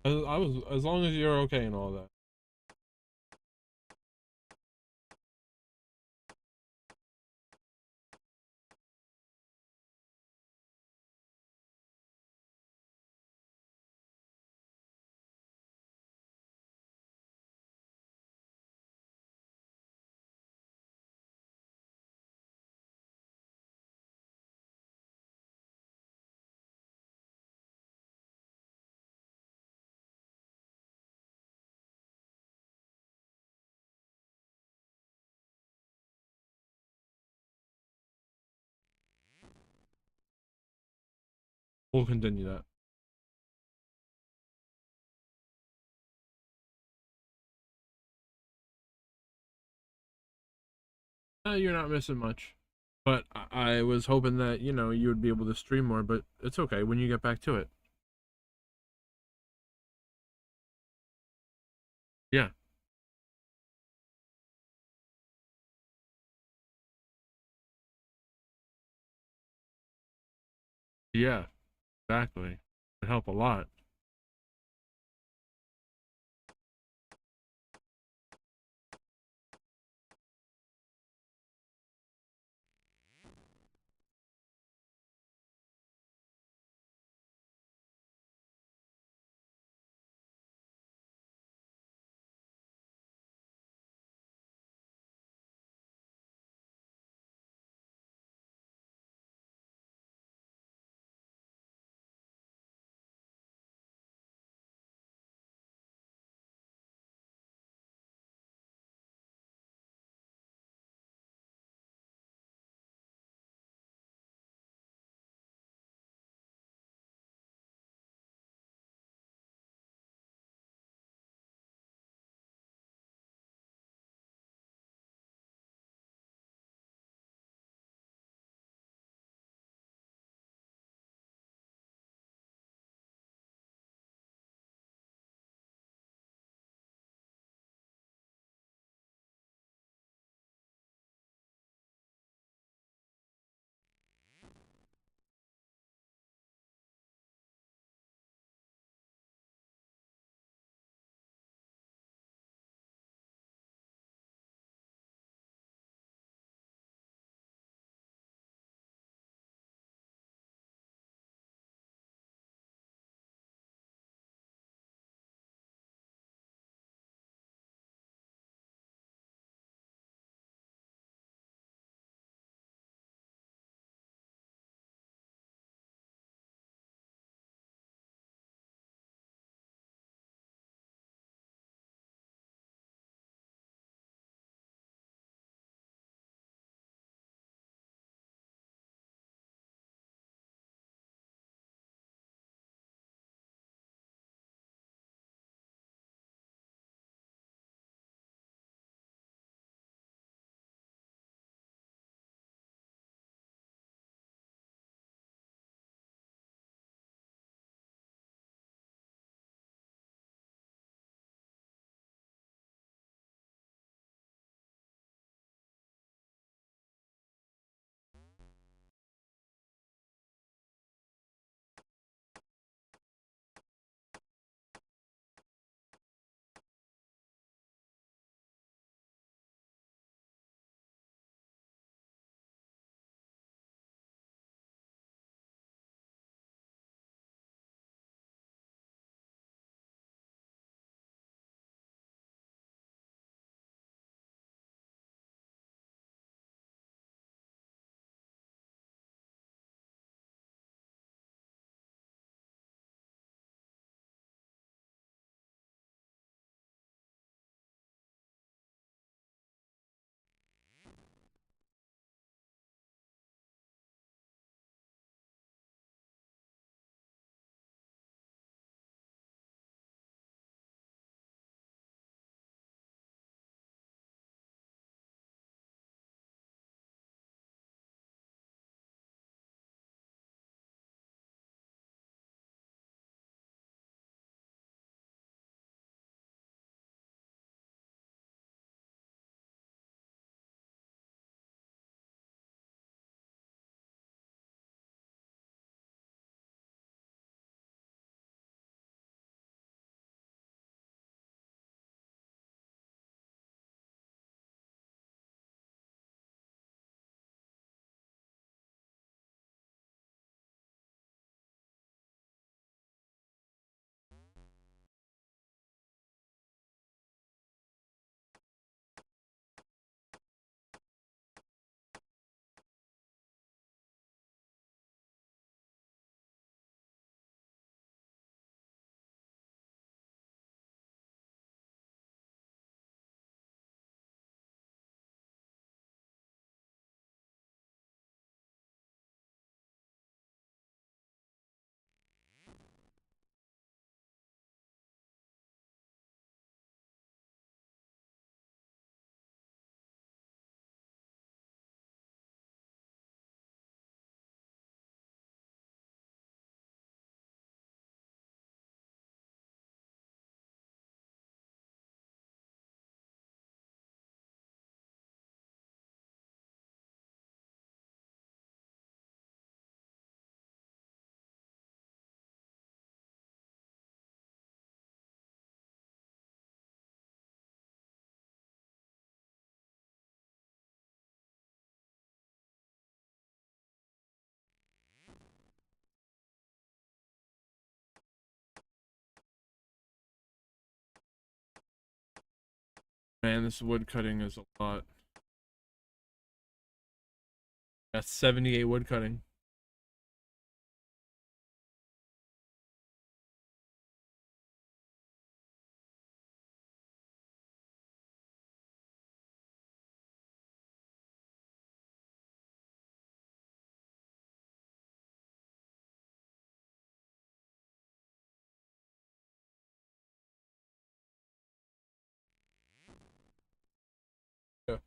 A: I was, as long as you're okay and all that. We'll continue that. You're not missing much. But I was hoping that, you know, you would be able to stream more, but it's okay when you get back to it. Yeah. Yeah, exactly. It'd help a lot. Man, this wood cutting is a lot. That's 78 wood cutting. Yeah.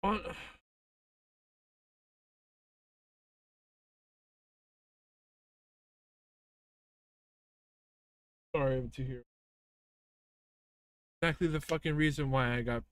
A: What? Sorry to hear. Exactly the fucking reason why I got.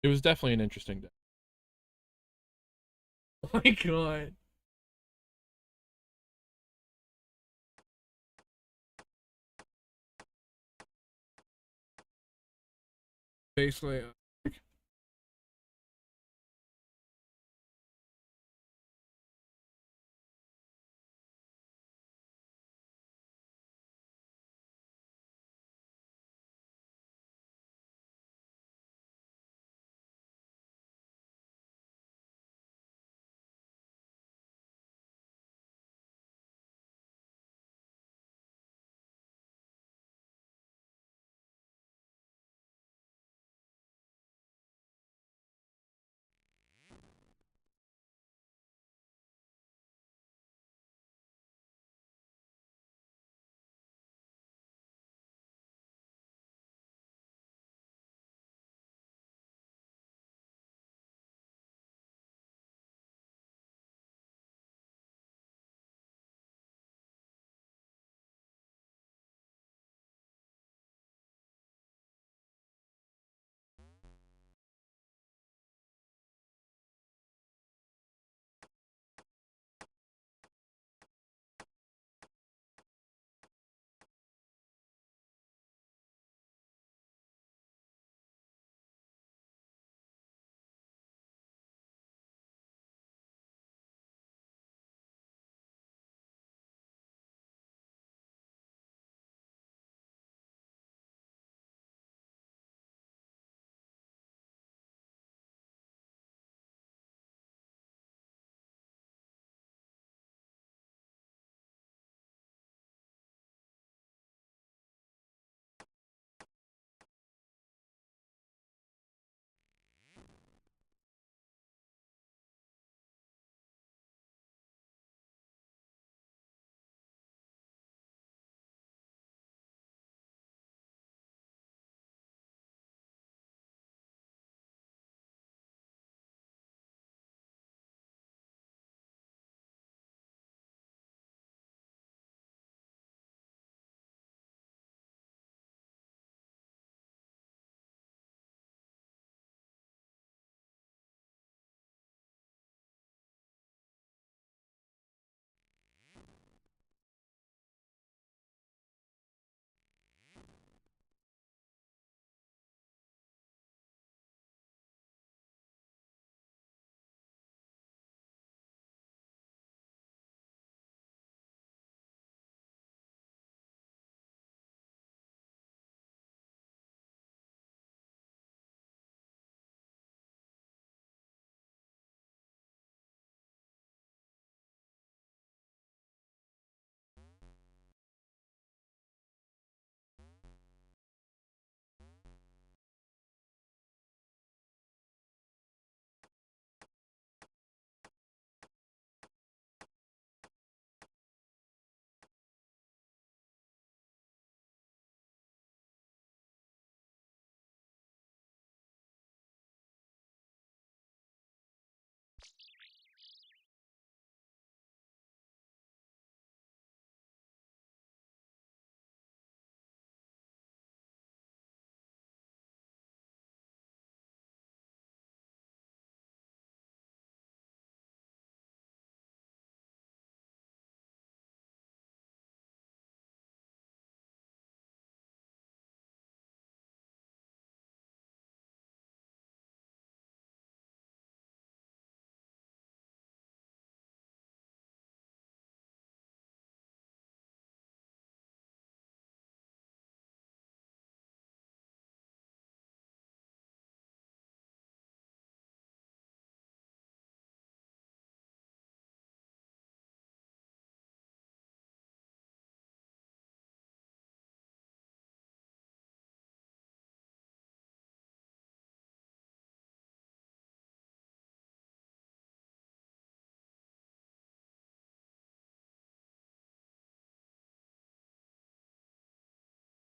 A: It was definitely an interesting day. Oh my god. Basically,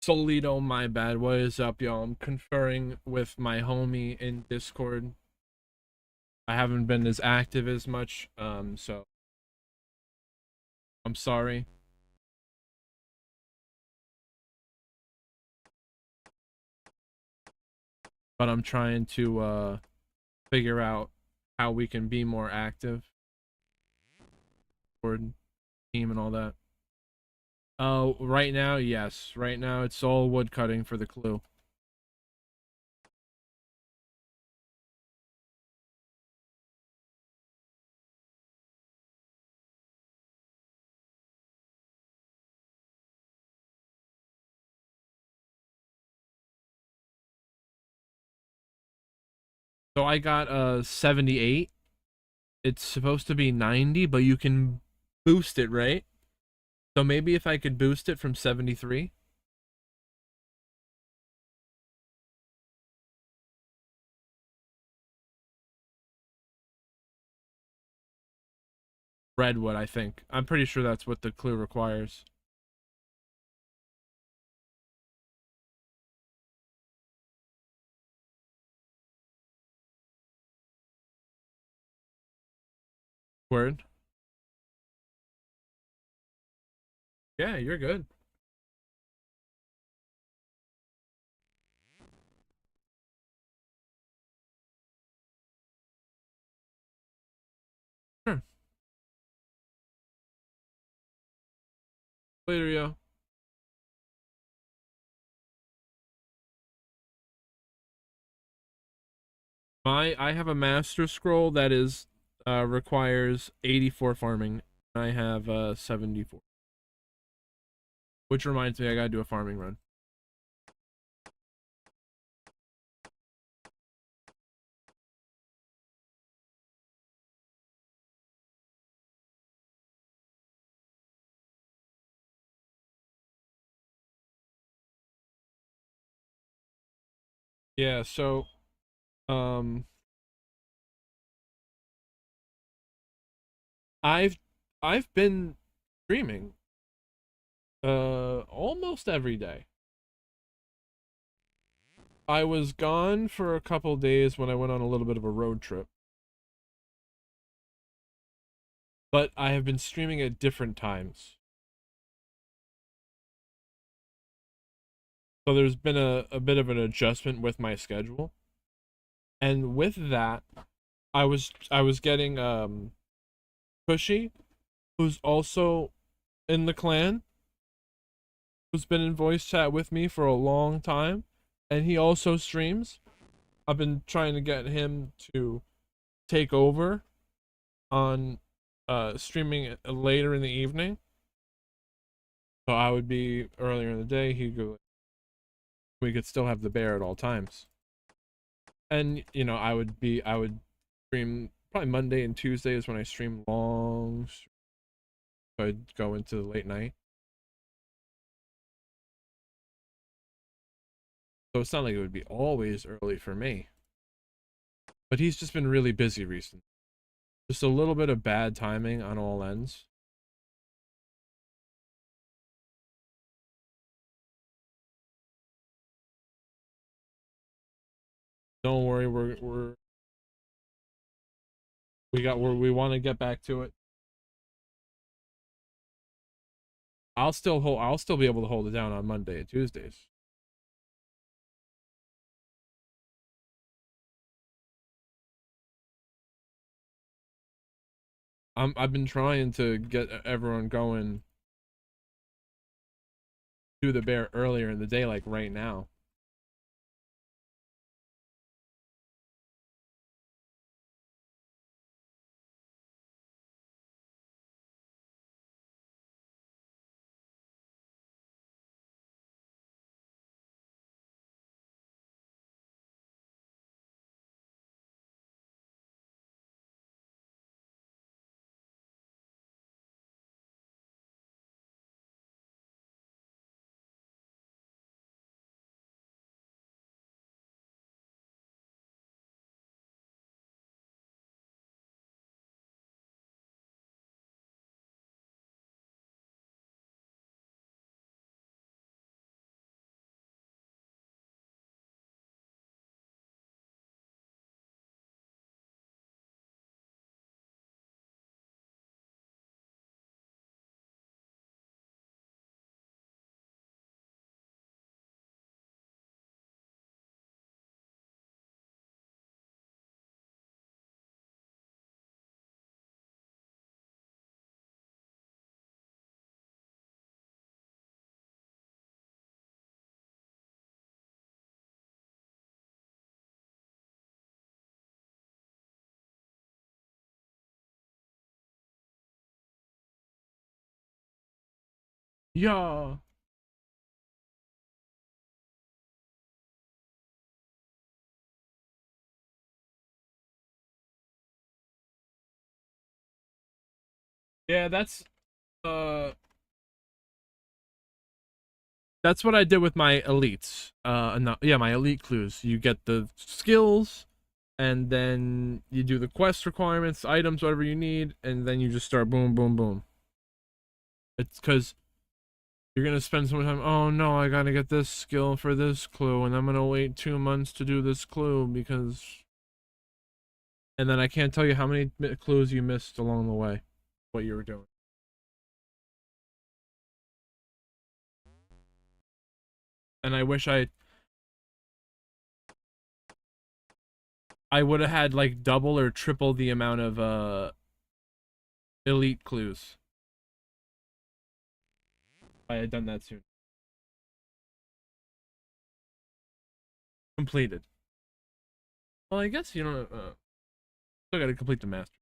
A: Solito, my bad. What is up, y'all? I'm conferring with my homie in Discord. I haven't been as active as much, so I'm sorry. But I'm trying to figure out how we can be more active. Discord team and all that. Oh, right now, yes. Right now, it's all wood cutting for the clue. So I got 78. It's supposed to be 90, but you can boost it, right? So maybe if I could boost it from 73. Redwood, I think. I'm pretty sure that's what the clue requires. Word. Yeah, you're good. Sure. Later, yo. I have a master scroll that is requires 84 farming. I have 74. Which reminds me, I gotta do a farming run. Yeah, so um I've I've been streaming almost every day. I was gone for a couple days when I went on a little bit of a road trip. But I have been streaming at different times. So there's been a bit of an adjustment with my schedule. And with that, I was getting Pushy, who's also in the clan, who's been in voice chat with me for a long time, and he also streams. I've been trying to get him to take over on streaming later in the evening. So I would be earlier in the day, he'd go, we could still have the bear at all times. And you know, I would stream probably Monday and Tuesday is when I stream long, so I'd go into the late night. So it's not like it would be always early for me. But he's just been really busy recently. Just a little bit of bad timing on all ends. Don't worry, we want to get back to it. I'll still be able to hold it down on Monday and Tuesdays. I've been trying to get everyone going to the bear earlier in the day, like right now. Yeah. Yeah, uh that's what I did with my elites. No, yeah, my elite clues. You get the skills, and then you do the quest requirements, items, whatever you need, and then you just start boom, boom, boom. It's because you're gonna spend some time. Oh no, I gotta get this skill for this clue, and I'm gonna wait 2 months to do this clue because. And then I can't tell you how many clues you missed along the way, what you were doing. And I wish I would have had like double or triple the amount of elite clues. If I had done that soon. Completed. Well, I guess you know. Still got to complete the master.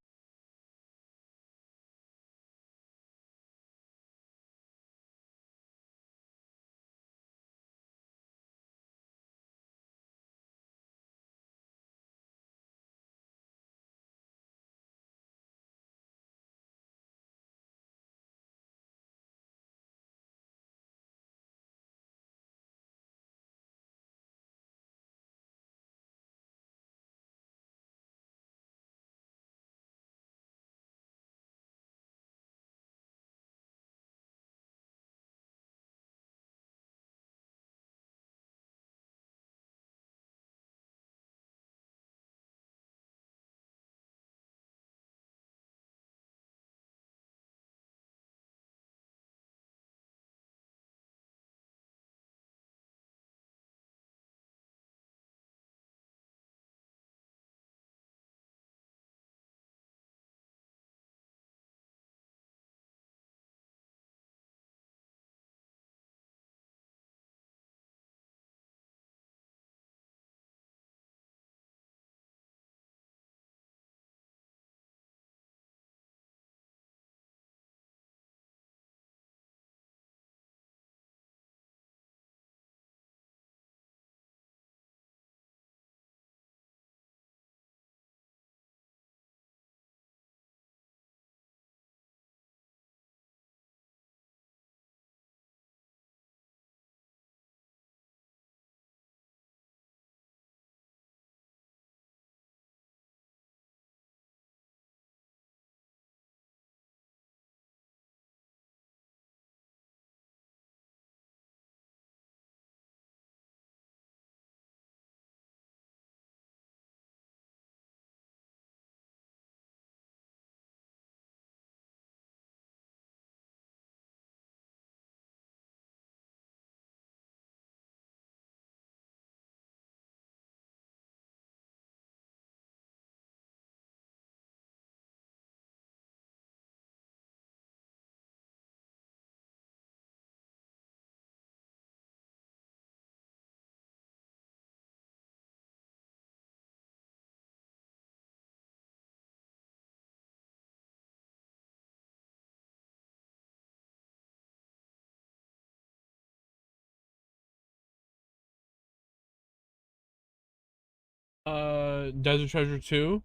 A: Desert Treasure 2?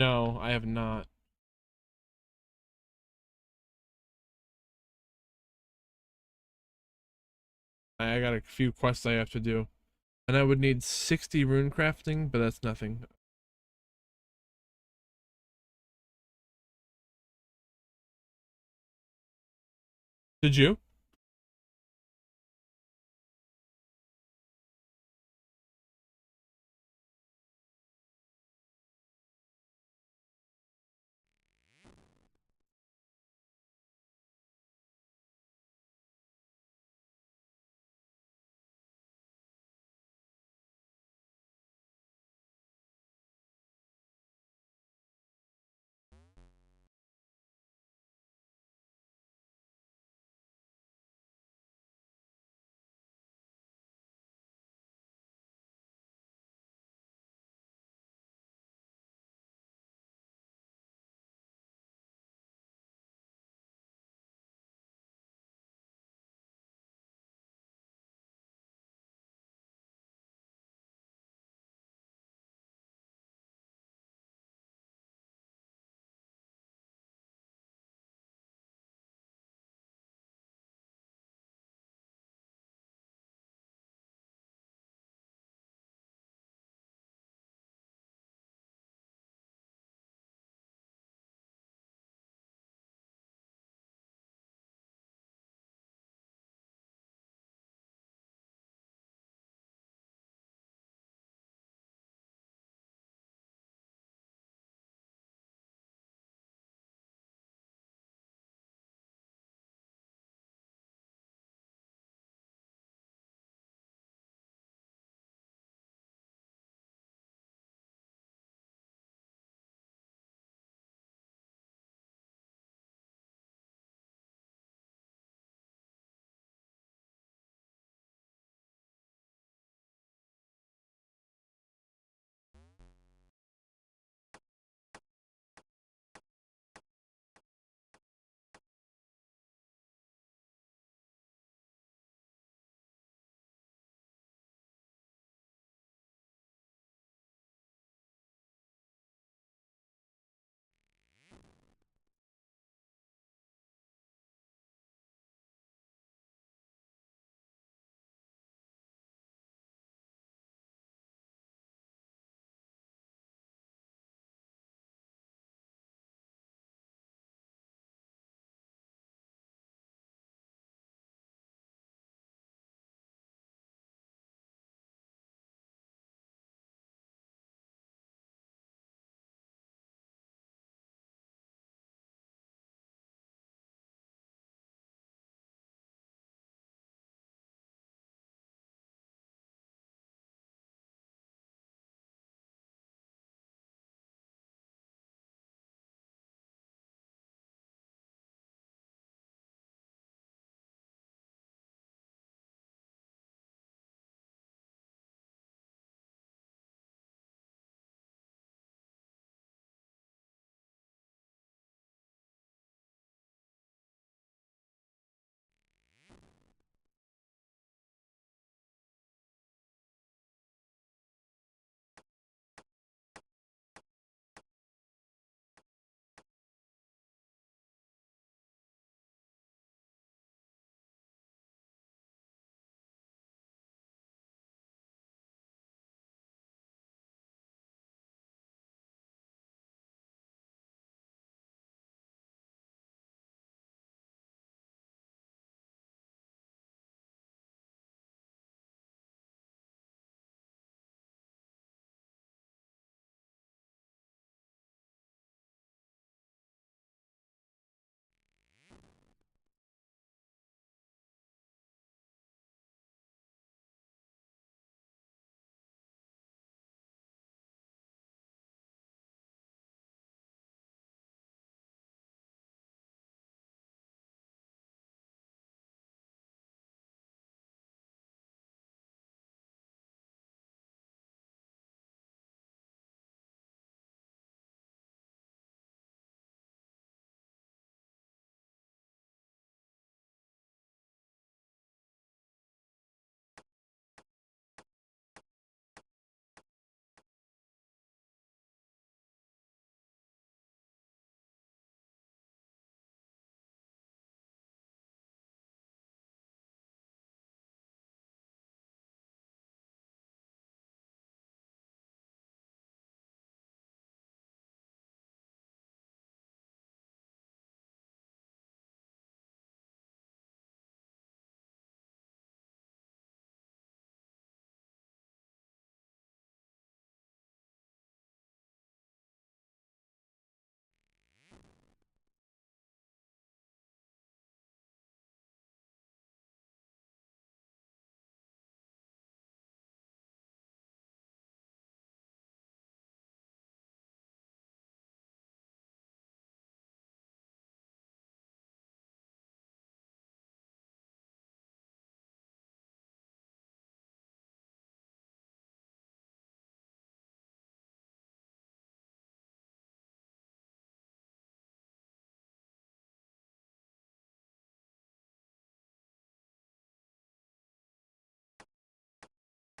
A: No, I have not. I got a few quests I have to do. And I would need 60 rune crafting, but that's nothing. Did you?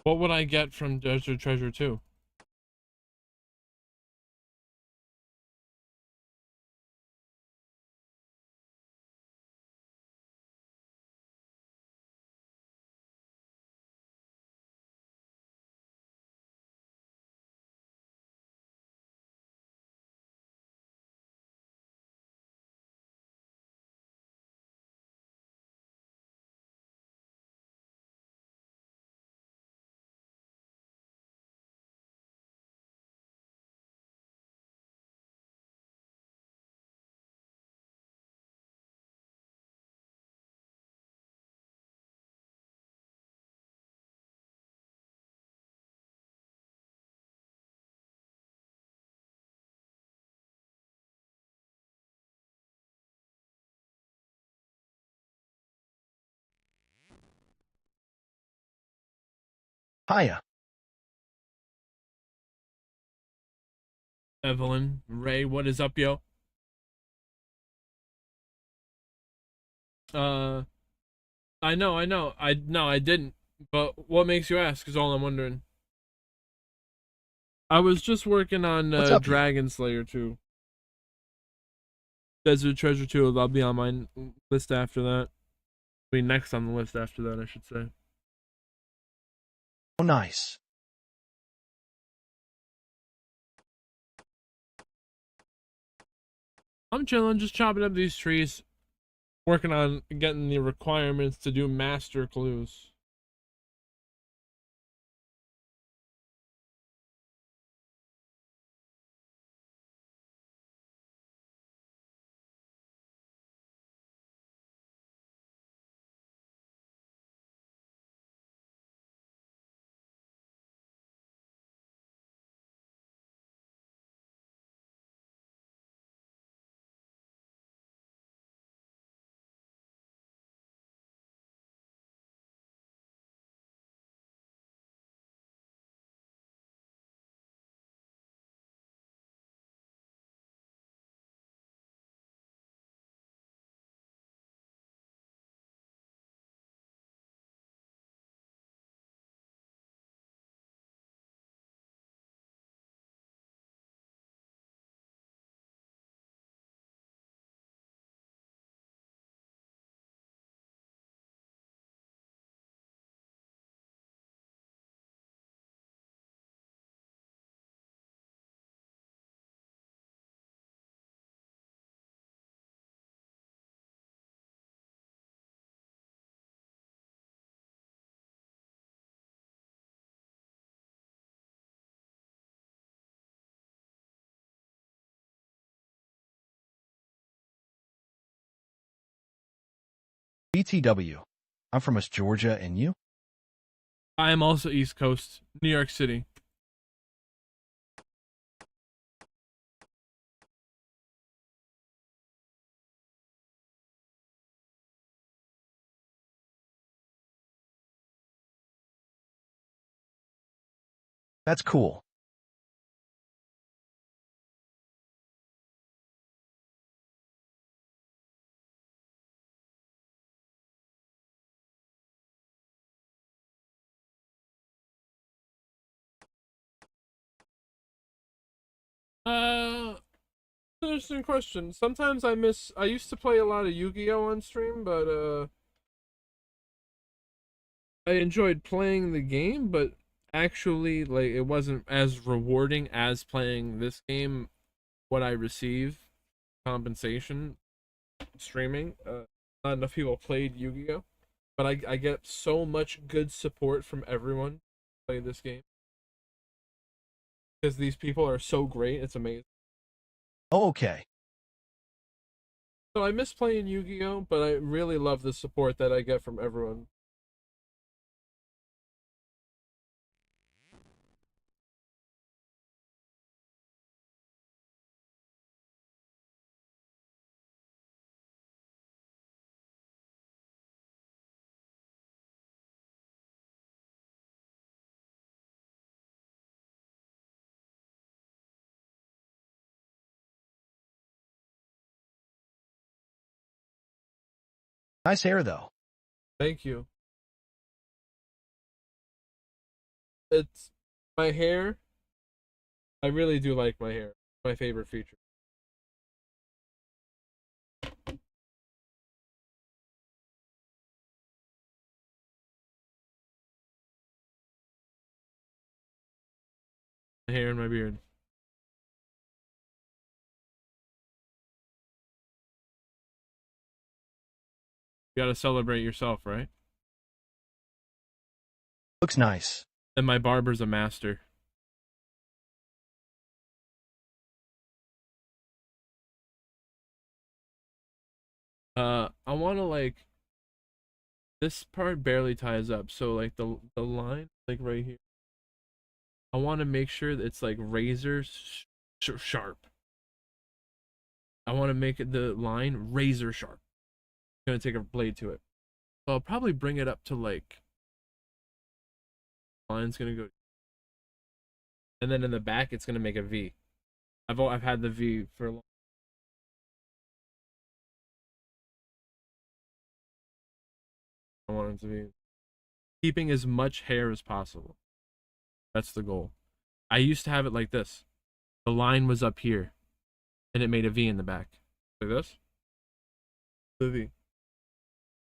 A: What would I get from Desert Treasure 2?
M: Hiya.
A: Evelyn, Ray, what is up, yo? I know. I didn't. But what makes you ask is all I'm wondering. I was just working on
M: What's up, yo?
A: Dragon Slayer 2. Desert Treasure 2, that'll be on my list after that. Be next on the list after that, I should say.
M: Oh, nice.
A: I'm chilling, just chopping up these trees, working on getting the requirements to do master clues.
M: BTW. I'm from West Georgia, and you?
A: I am also East Coast, New York City.
M: That's cool.
A: Interesting question. Sometimes I used to play a lot of Yu-Gi-Oh on stream, but I enjoyed playing the game, but actually, like, it wasn't as rewarding as playing this game. What I receive compensation streaming. Not enough people played Yu-Gi-Oh, but I get so much good support from everyone to play this game because these people are so great. It's amazing.
M: Oh, okay.
A: So I miss playing Yu-Gi-Oh, but I really love the support that I get from everyone.
M: Nice hair, though.
A: Thank you. It's my hair. I really do like my hair. My favorite feature. My hair and my beard. You gotta celebrate yourself, right?
M: Looks nice.
A: And my barber's a master. I wanna like this part barely ties up, so like the line like right here. I want to make sure that it's like razor sharp. I want to make it the line razor sharp. I'm gonna take a blade to it. So I'll probably bring it up to like line's gonna go, and then in the back it's gonna make a V. I've had the V for a long. I want it to be keeping as much hair as possible. That's the goal. I used to have it like this. The line was up here, and it made a V in the back, like this. The V.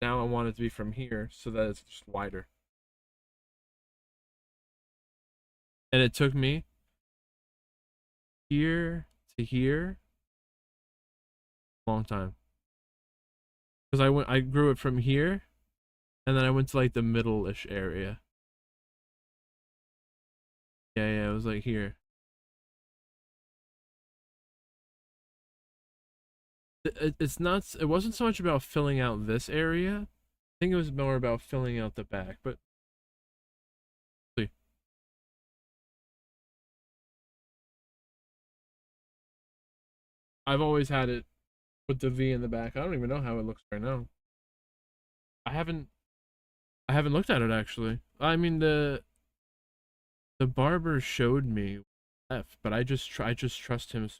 A: Now I want it to be from here so that it's just wider. And it took me here to here a long time. Because I grew it from here, and then I went to like the middle-ish area. Yeah, it was like here. It's not, it wasn't so much about filling out this area. I think it was more about filling out the back, but see. I've always had it with the V in the back. I don't even know how it looks right now. I haven't looked at it actually. I mean the barber showed me left, but I just trust him.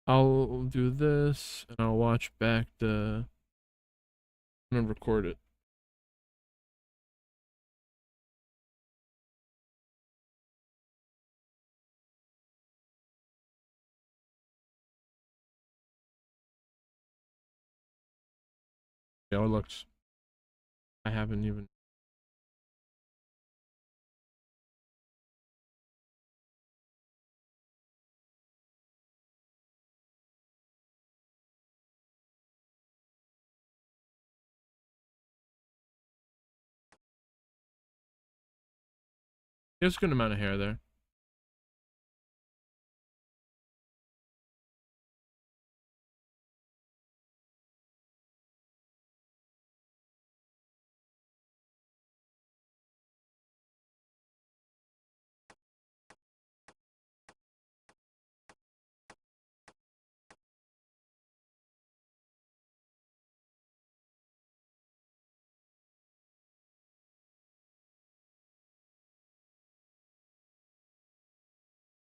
A: I'll do this and I'll watch back the. I'm gonna record it. Yeah, it looks. I haven't even. There's a good amount of hair there.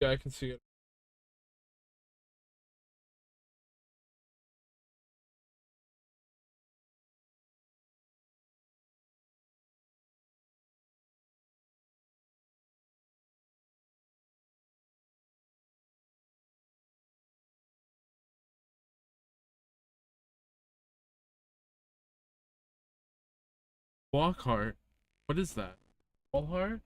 A: Yeah, I can see it. Walk heart. What is that? Wall heart?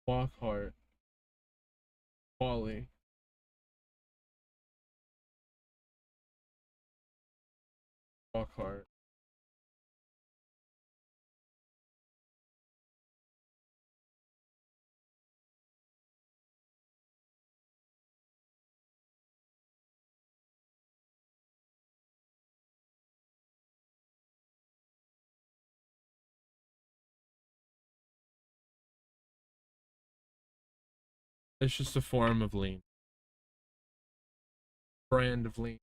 A: Walk heart. Wally. Walk heart. It's just a form of lean. brand of lean.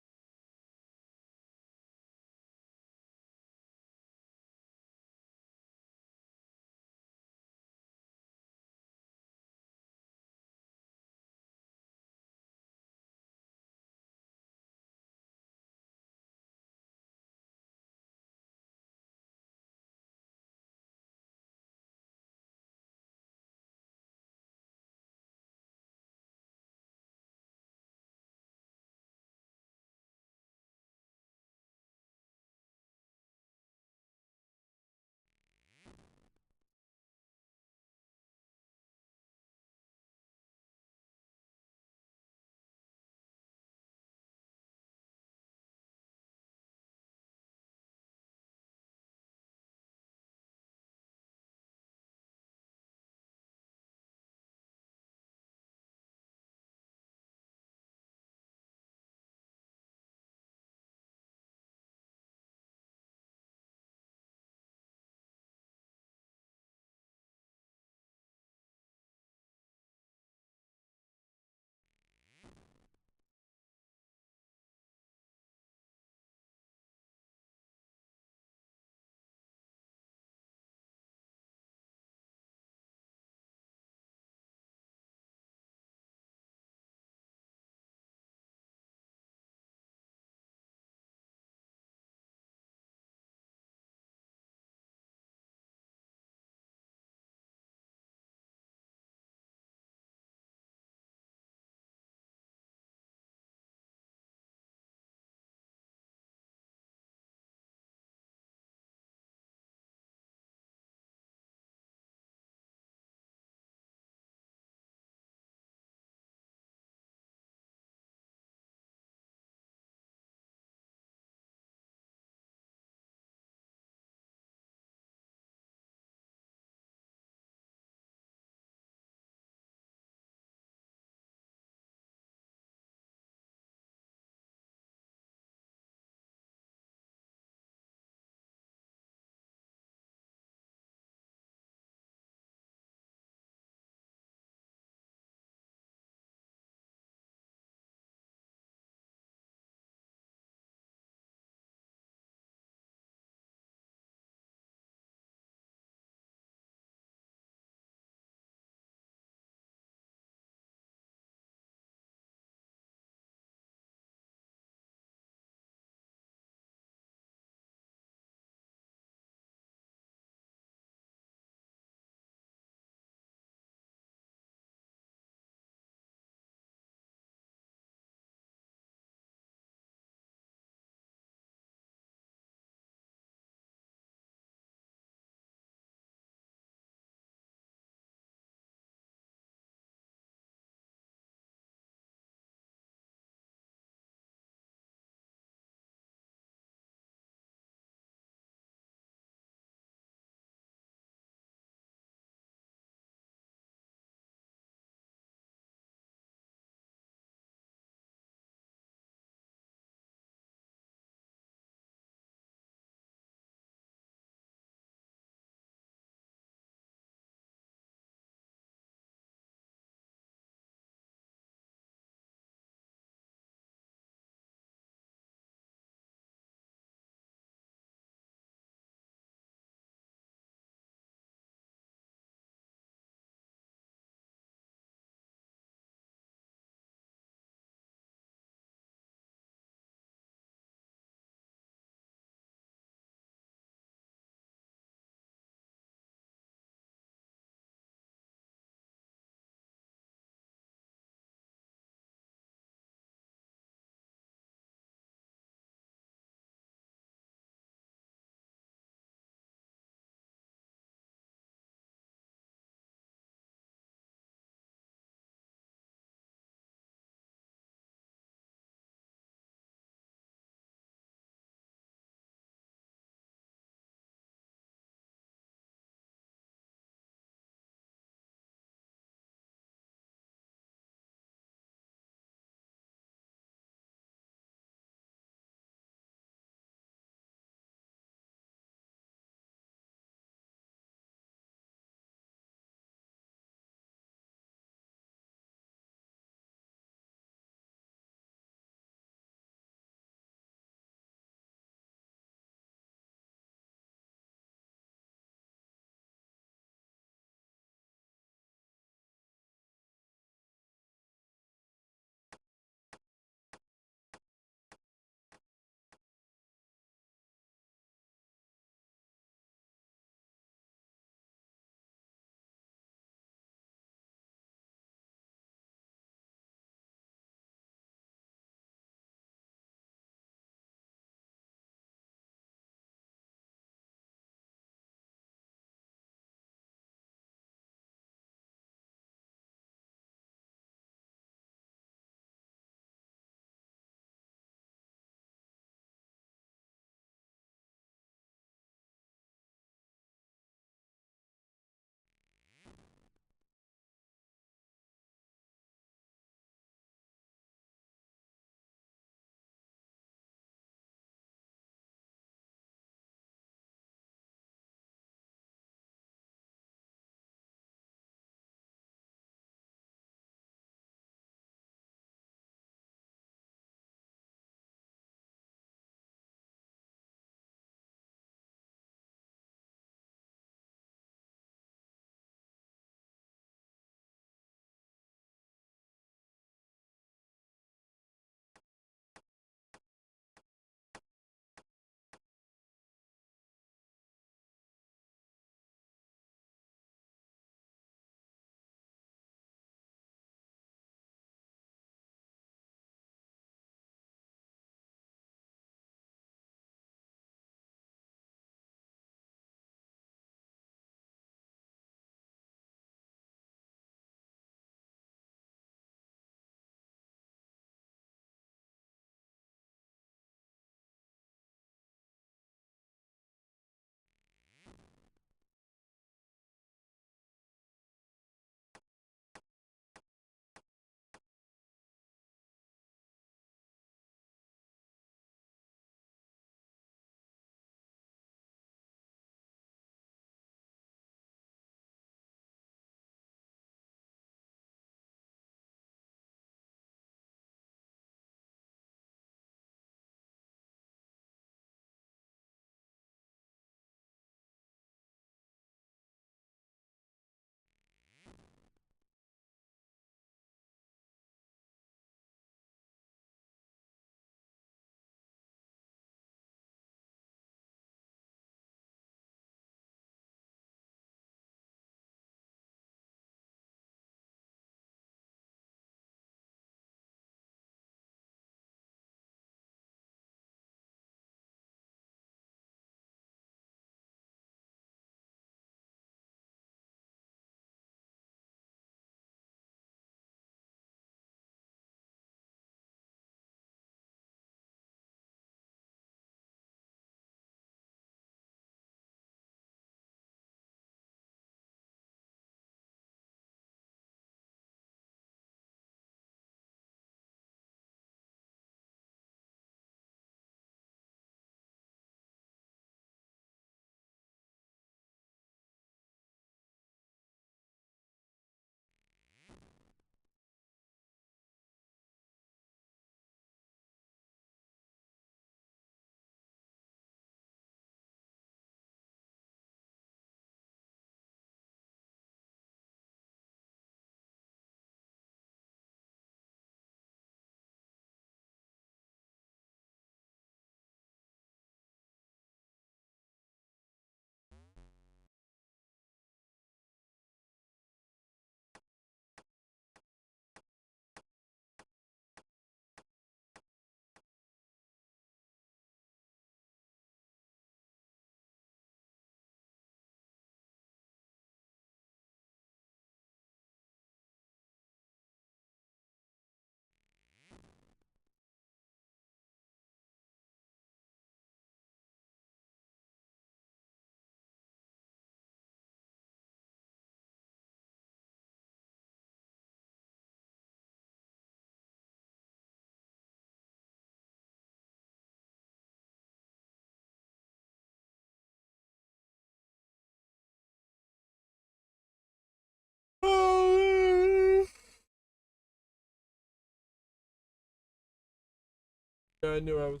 A: Yeah, I knew I was.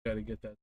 A: Got to get that.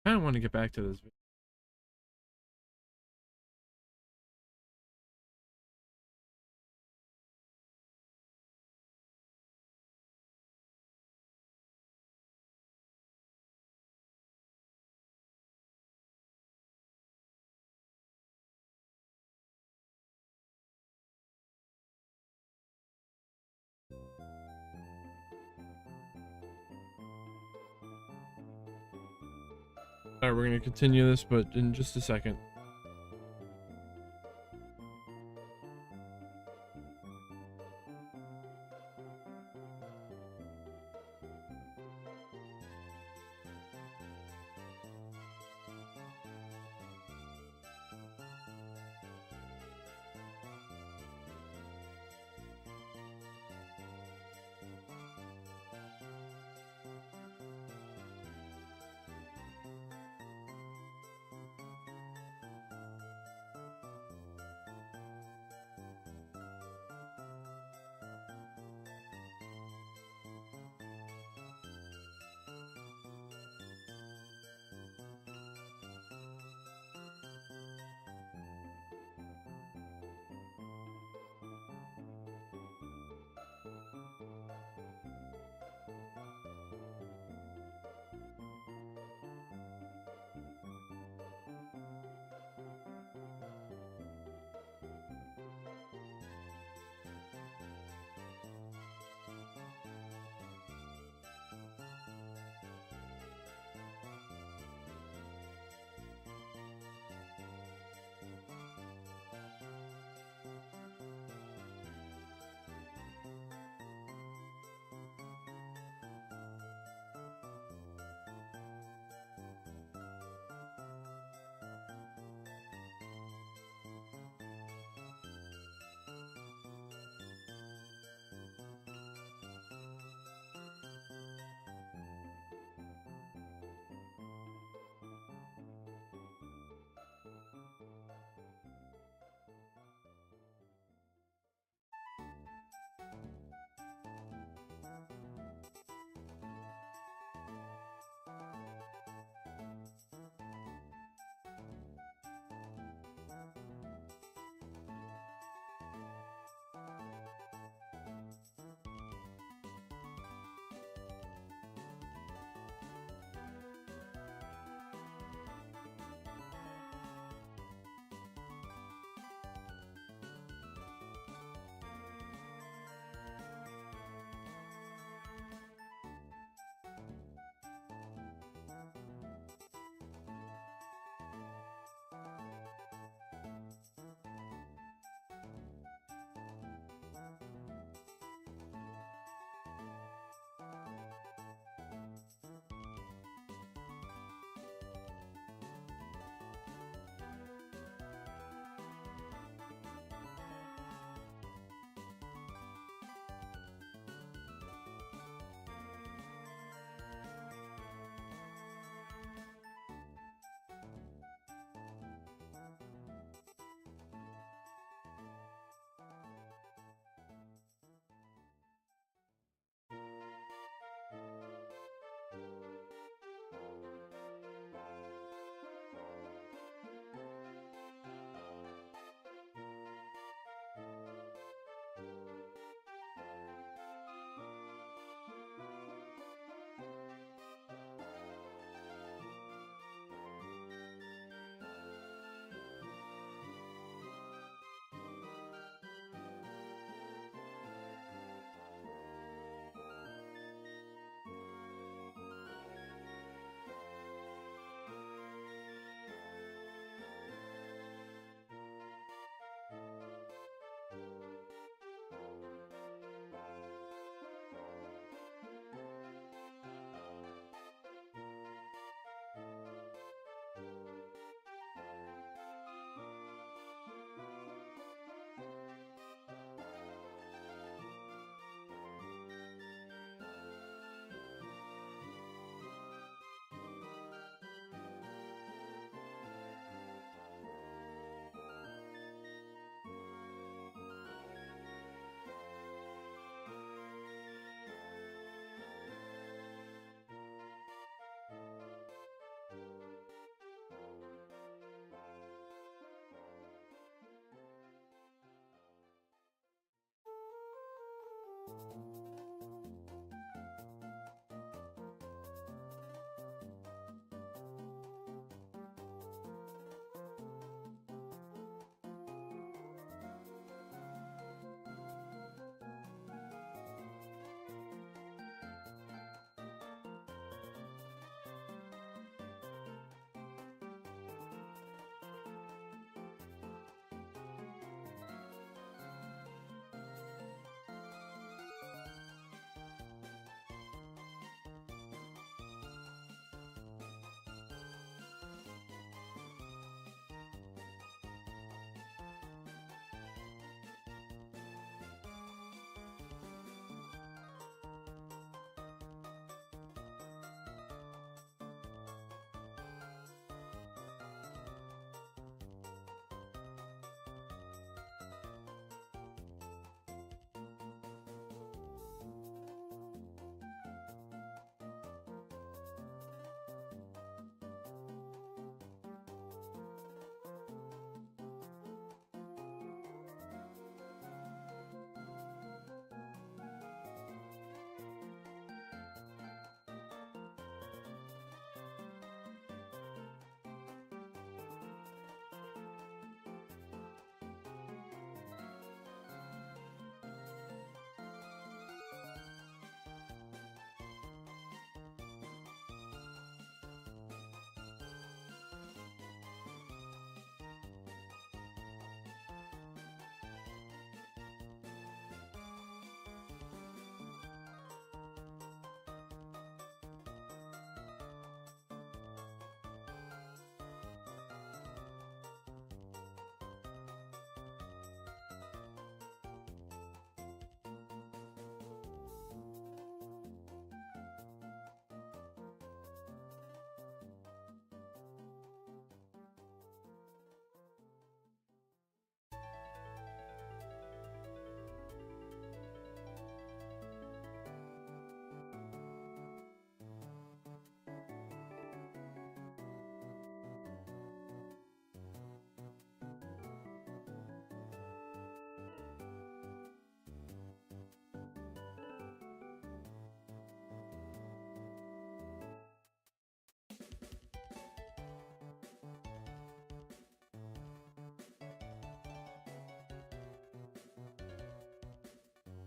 A: I kind of want to get back to this. All right, we're going to continue this, but in just a second.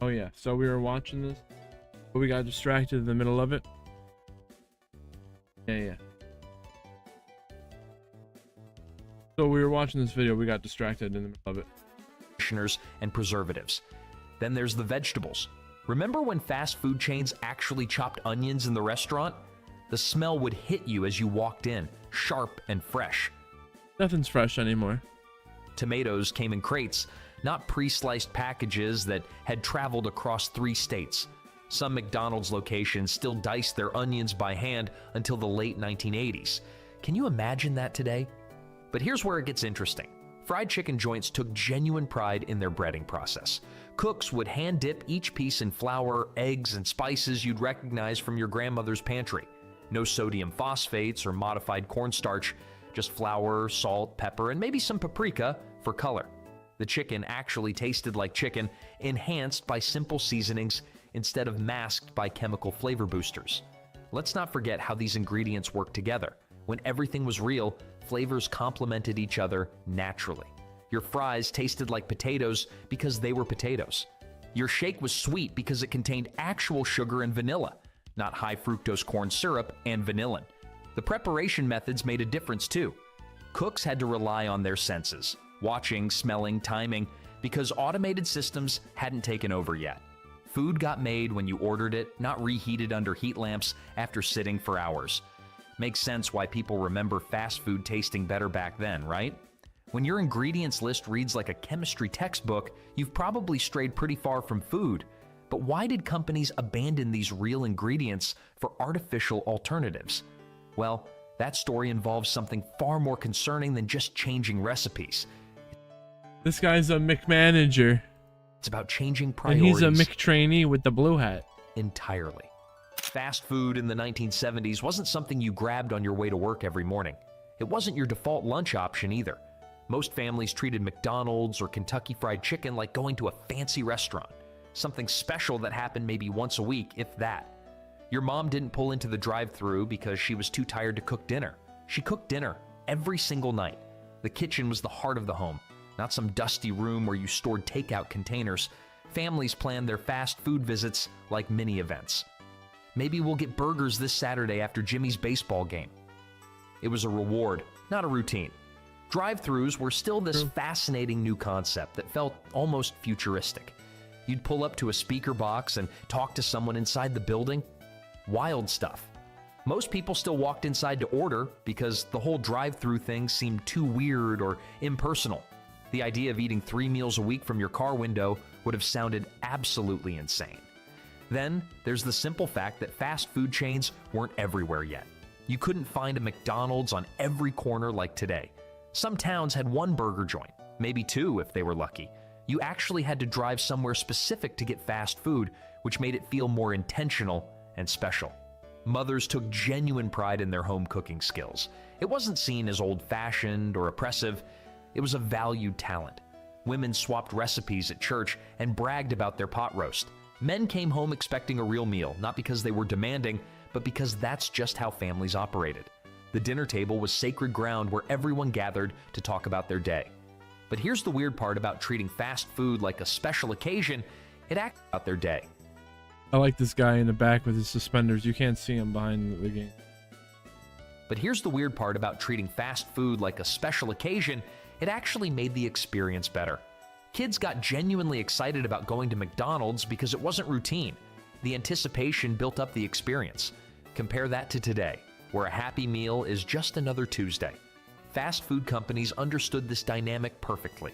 A: Oh yeah, so we were watching this, but we got distracted in the middle of it. Yeah. So we were watching this video, we got distracted in the middle of it.
L: Conditioners and preservatives. Then there's the vegetables. Remember when fast food chains actually chopped onions in the restaurant? The smell would hit you as you walked in, sharp and fresh.
A: Nothing's fresh anymore.
L: Tomatoes came in crates, not pre-sliced packages that had traveled across 3 states. Some McDonald's locations still diced their onions by hand until the late 1980s. Can you imagine that today? But here's where it gets interesting. Fried chicken joints took genuine pride in their breading process. Cooks would hand dip each piece in flour, eggs, and spices you'd recognize from your grandmother's pantry. No sodium phosphates or modified cornstarch, just flour, salt, pepper, and maybe some paprika for color. The chicken actually tasted like chicken, enhanced by simple seasonings instead of masked by chemical flavor boosters. Let's not forget how these ingredients work together. When everything was real, flavors complemented each other naturally. Your fries tasted like potatoes because they were potatoes. Your shake was sweet because it contained actual sugar and vanilla, not high fructose corn syrup and vanillin. The preparation methods made a difference too. Cooks had to rely on their senses, watching, smelling, timing, because automated systems hadn't taken over yet. Food got made when you ordered it, not reheated under heat lamps after sitting for hours. Makes sense why people remember fast food tasting better back then, right? When your ingredients list reads like a chemistry textbook, you've probably strayed pretty far from food. But why did companies abandon these real ingredients for artificial alternatives? Well, that story involves something far more concerning than just changing recipes.
A: This guy's a McManager.
L: It's about changing priorities.
A: And he's a McTrainee with the blue hat.
L: Entirely. Fast food in the 1970s wasn't something you grabbed on your way to work every morning. It wasn't your default lunch option either. Most families treated McDonald's or Kentucky Fried Chicken like going to a fancy restaurant. something special that happened maybe once a week, if that. Your mom didn't pull into the drive-thru because she was too tired to cook dinner. She cooked dinner every single night. The kitchen was the heart of the home, not some dusty room where you stored takeout containers. Families planned their fast food visits like mini events. Maybe we'll get burgers this Saturday after Jimmy's baseball game. It was a reward, not a routine. Drive-thrus were still this fascinating new concept that felt almost futuristic. You'd pull up to a speaker box and talk to someone inside the building. Wild stuff. Most people still walked inside to order because the whole drive-thru thing seemed too weird or impersonal. The idea of eating 3 meals a week from your car window would have sounded absolutely insane. Then, there's the simple fact that fast food chains weren't everywhere yet. You couldn't find a McDonald's on every corner like today. Some towns had 1 burger joint, maybe 2 if they were lucky. You actually had to drive somewhere specific to get fast food, which made it feel more intentional and special. Mothers took genuine pride in their home cooking skills. It wasn't seen as old-fashioned or oppressive. It was a valued talent. Women swapped recipes at church and bragged about their pot roast. Men came home expecting a real meal, not because they were demanding, but because that's just how families operated. The dinner table was sacred ground where everyone gathered to talk about their day. But here's the weird part about treating fast food like a special occasion: it acted about their day.
A: I like this guy in the back with his suspenders. You can't see him behind the game.
L: But here's the weird part about treating fast food like a special occasion: it actually made the experience better. Kids got genuinely excited about going to McDonald's because it wasn't routine. The anticipation built up the experience. Compare that to today, where a Happy Meal is just another Tuesday. Fast food companies understood this dynamic perfectly.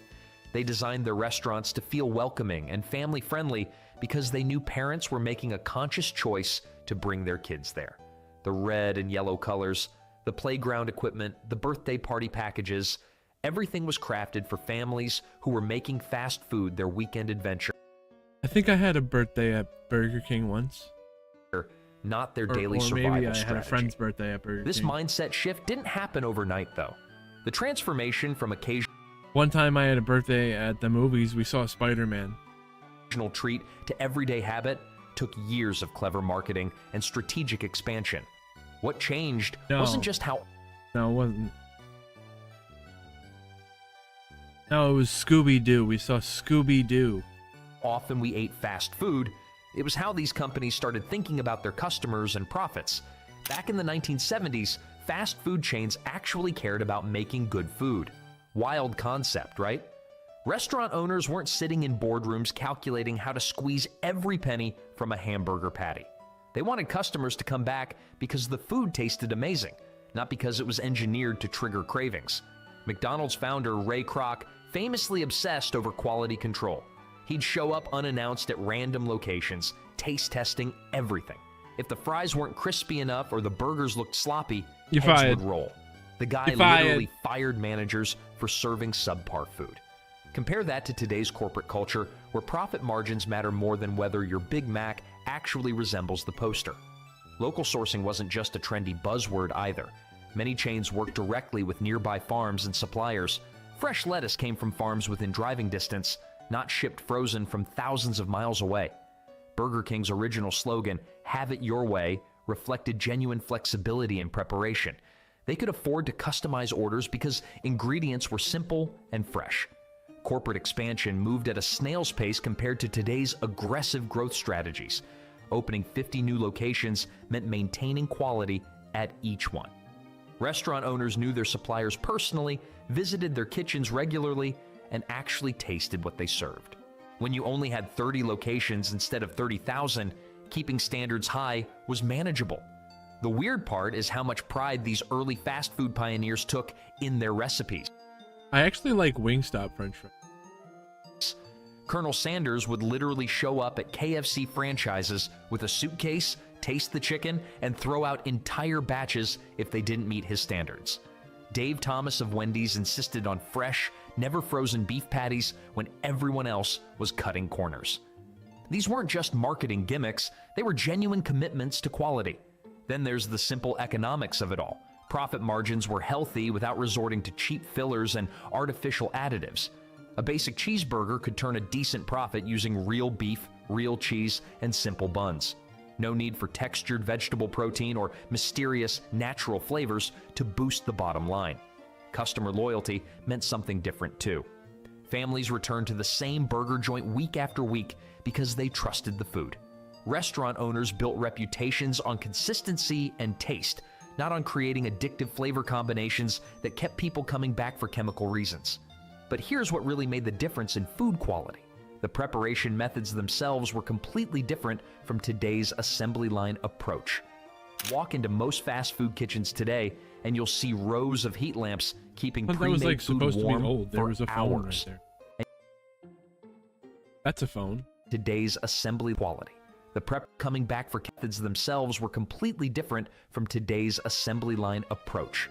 L: They designed their restaurants to feel welcoming and family-friendly because they knew parents were making a conscious choice to bring their kids there. The red and yellow colors, the playground equipment, the birthday party packages, everything was crafted for families who were making fast food their weekend adventure.
A: I think I had a birthday at Burger King once.
L: Not their daily
A: or
L: survival
A: maybe I
L: strategy.
A: had a friend's birthday at Burger
L: This
A: King.
L: mindset shift didn't happen overnight, though. The transformation from occasional
A: One time I had a birthday at the movies. We saw Spider-Man.
L: treat to everyday habit took years of clever marketing and strategic expansion. What changed wasn't just how...
A: No, it wasn't. No, it was Scooby-Doo. We saw Scooby-Doo.
L: Often we ate fast food. It was how these companies started thinking about their customers and profits. Back in the 1970s, fast food chains actually cared about making good food. Wild concept, right? Restaurant owners weren't sitting in boardrooms calculating how to squeeze every penny from a hamburger patty. They wanted customers to come back because the food tasted amazing, not because it was engineered to trigger cravings. McDonald's founder Ray Kroc famously obsessed over quality control. He'd show up unannounced at random locations, taste testing everything. If the fries weren't crispy enough or the burgers looked sloppy, heads would roll. The guy literally fired managers for serving subpar food. Compare that to today's corporate culture, where profit margins matter more than whether your Big Mac actually resembles the poster. Local sourcing wasn't just a trendy buzzword either. Many chains worked directly with nearby farms and suppliers. Fresh lettuce came from farms within driving distance, not shipped frozen from thousands of miles away. Burger King's original slogan, "Have it your way," reflected genuine flexibility in preparation. They could afford to customize orders because ingredients were simple and fresh. Corporate expansion moved at a snail's pace compared to today's aggressive growth strategies. Opening 50 new locations meant maintaining quality at each one. Restaurant owners knew their suppliers personally, visited their kitchens regularly, and actually tasted what they served. When you only had 30 locations instead of 30,000, keeping standards high was manageable. The weird part is how much pride these early fast food pioneers took in their recipes.
A: I actually like Wingstop French fries.
L: Colonel Sanders would literally show up at KFC franchises with a suitcase, taste the chicken, and throw out entire batches if they didn't meet his standards. Dave Thomas of Wendy's insisted on fresh, never frozen beef patties when everyone else was cutting corners. These weren't just marketing gimmicks, they were genuine commitments to quality. Then there's the simple economics of it all. Profit margins were healthy without resorting to cheap fillers and artificial additives. A basic cheeseburger could turn a decent profit using real beef, real cheese, and simple buns. No need for textured vegetable protein or mysterious natural flavors to boost the bottom line. Customer loyalty meant something different too. Families returned to the same burger joint week after week because they trusted the food. Restaurant owners built reputations on consistency and taste, not on creating addictive flavor combinations that kept people coming back for chemical reasons. But here's what really made the difference in food quality. The preparation methods themselves were completely different from today's assembly line approach. Walk into most fast food kitchens today and you'll see rows of heat lamps keeping pre-made food warm
A: There
L: for
A: was a phone
L: hours.
A: right there. That's a phone.
L: Today's assembly quality. The prep coming back for methods themselves were completely different from today's assembly line approach.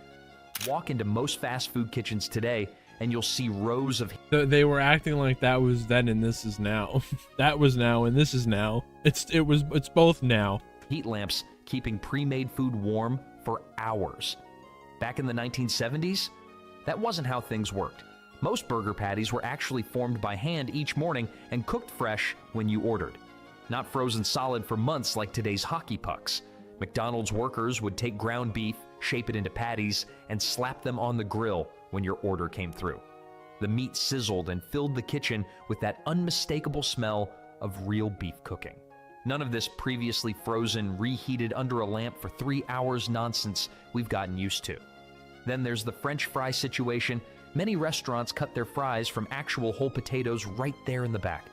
L: Walk into most fast food kitchens today and you'll see rows of...
A: They were acting like that was then and this is now. That was now and this is now. It's both now.
L: Heat lamps keeping pre-made food warm for hours. Back in the 1970s, that wasn't how things worked. Most burger patties were actually formed by hand each morning and cooked fresh when you ordered. Not frozen solid for months like today's hockey pucks. McDonald's workers would take ground beef, shape it into patties, and slap them on the grill when your order came through. The meat sizzled and filled the kitchen with that unmistakable smell of real beef cooking. None of this previously frozen, reheated under a lamp for 3 hours nonsense we've gotten used to. Then there's the French fry situation. Many restaurants cut their fries from actual whole potatoes right there in the back.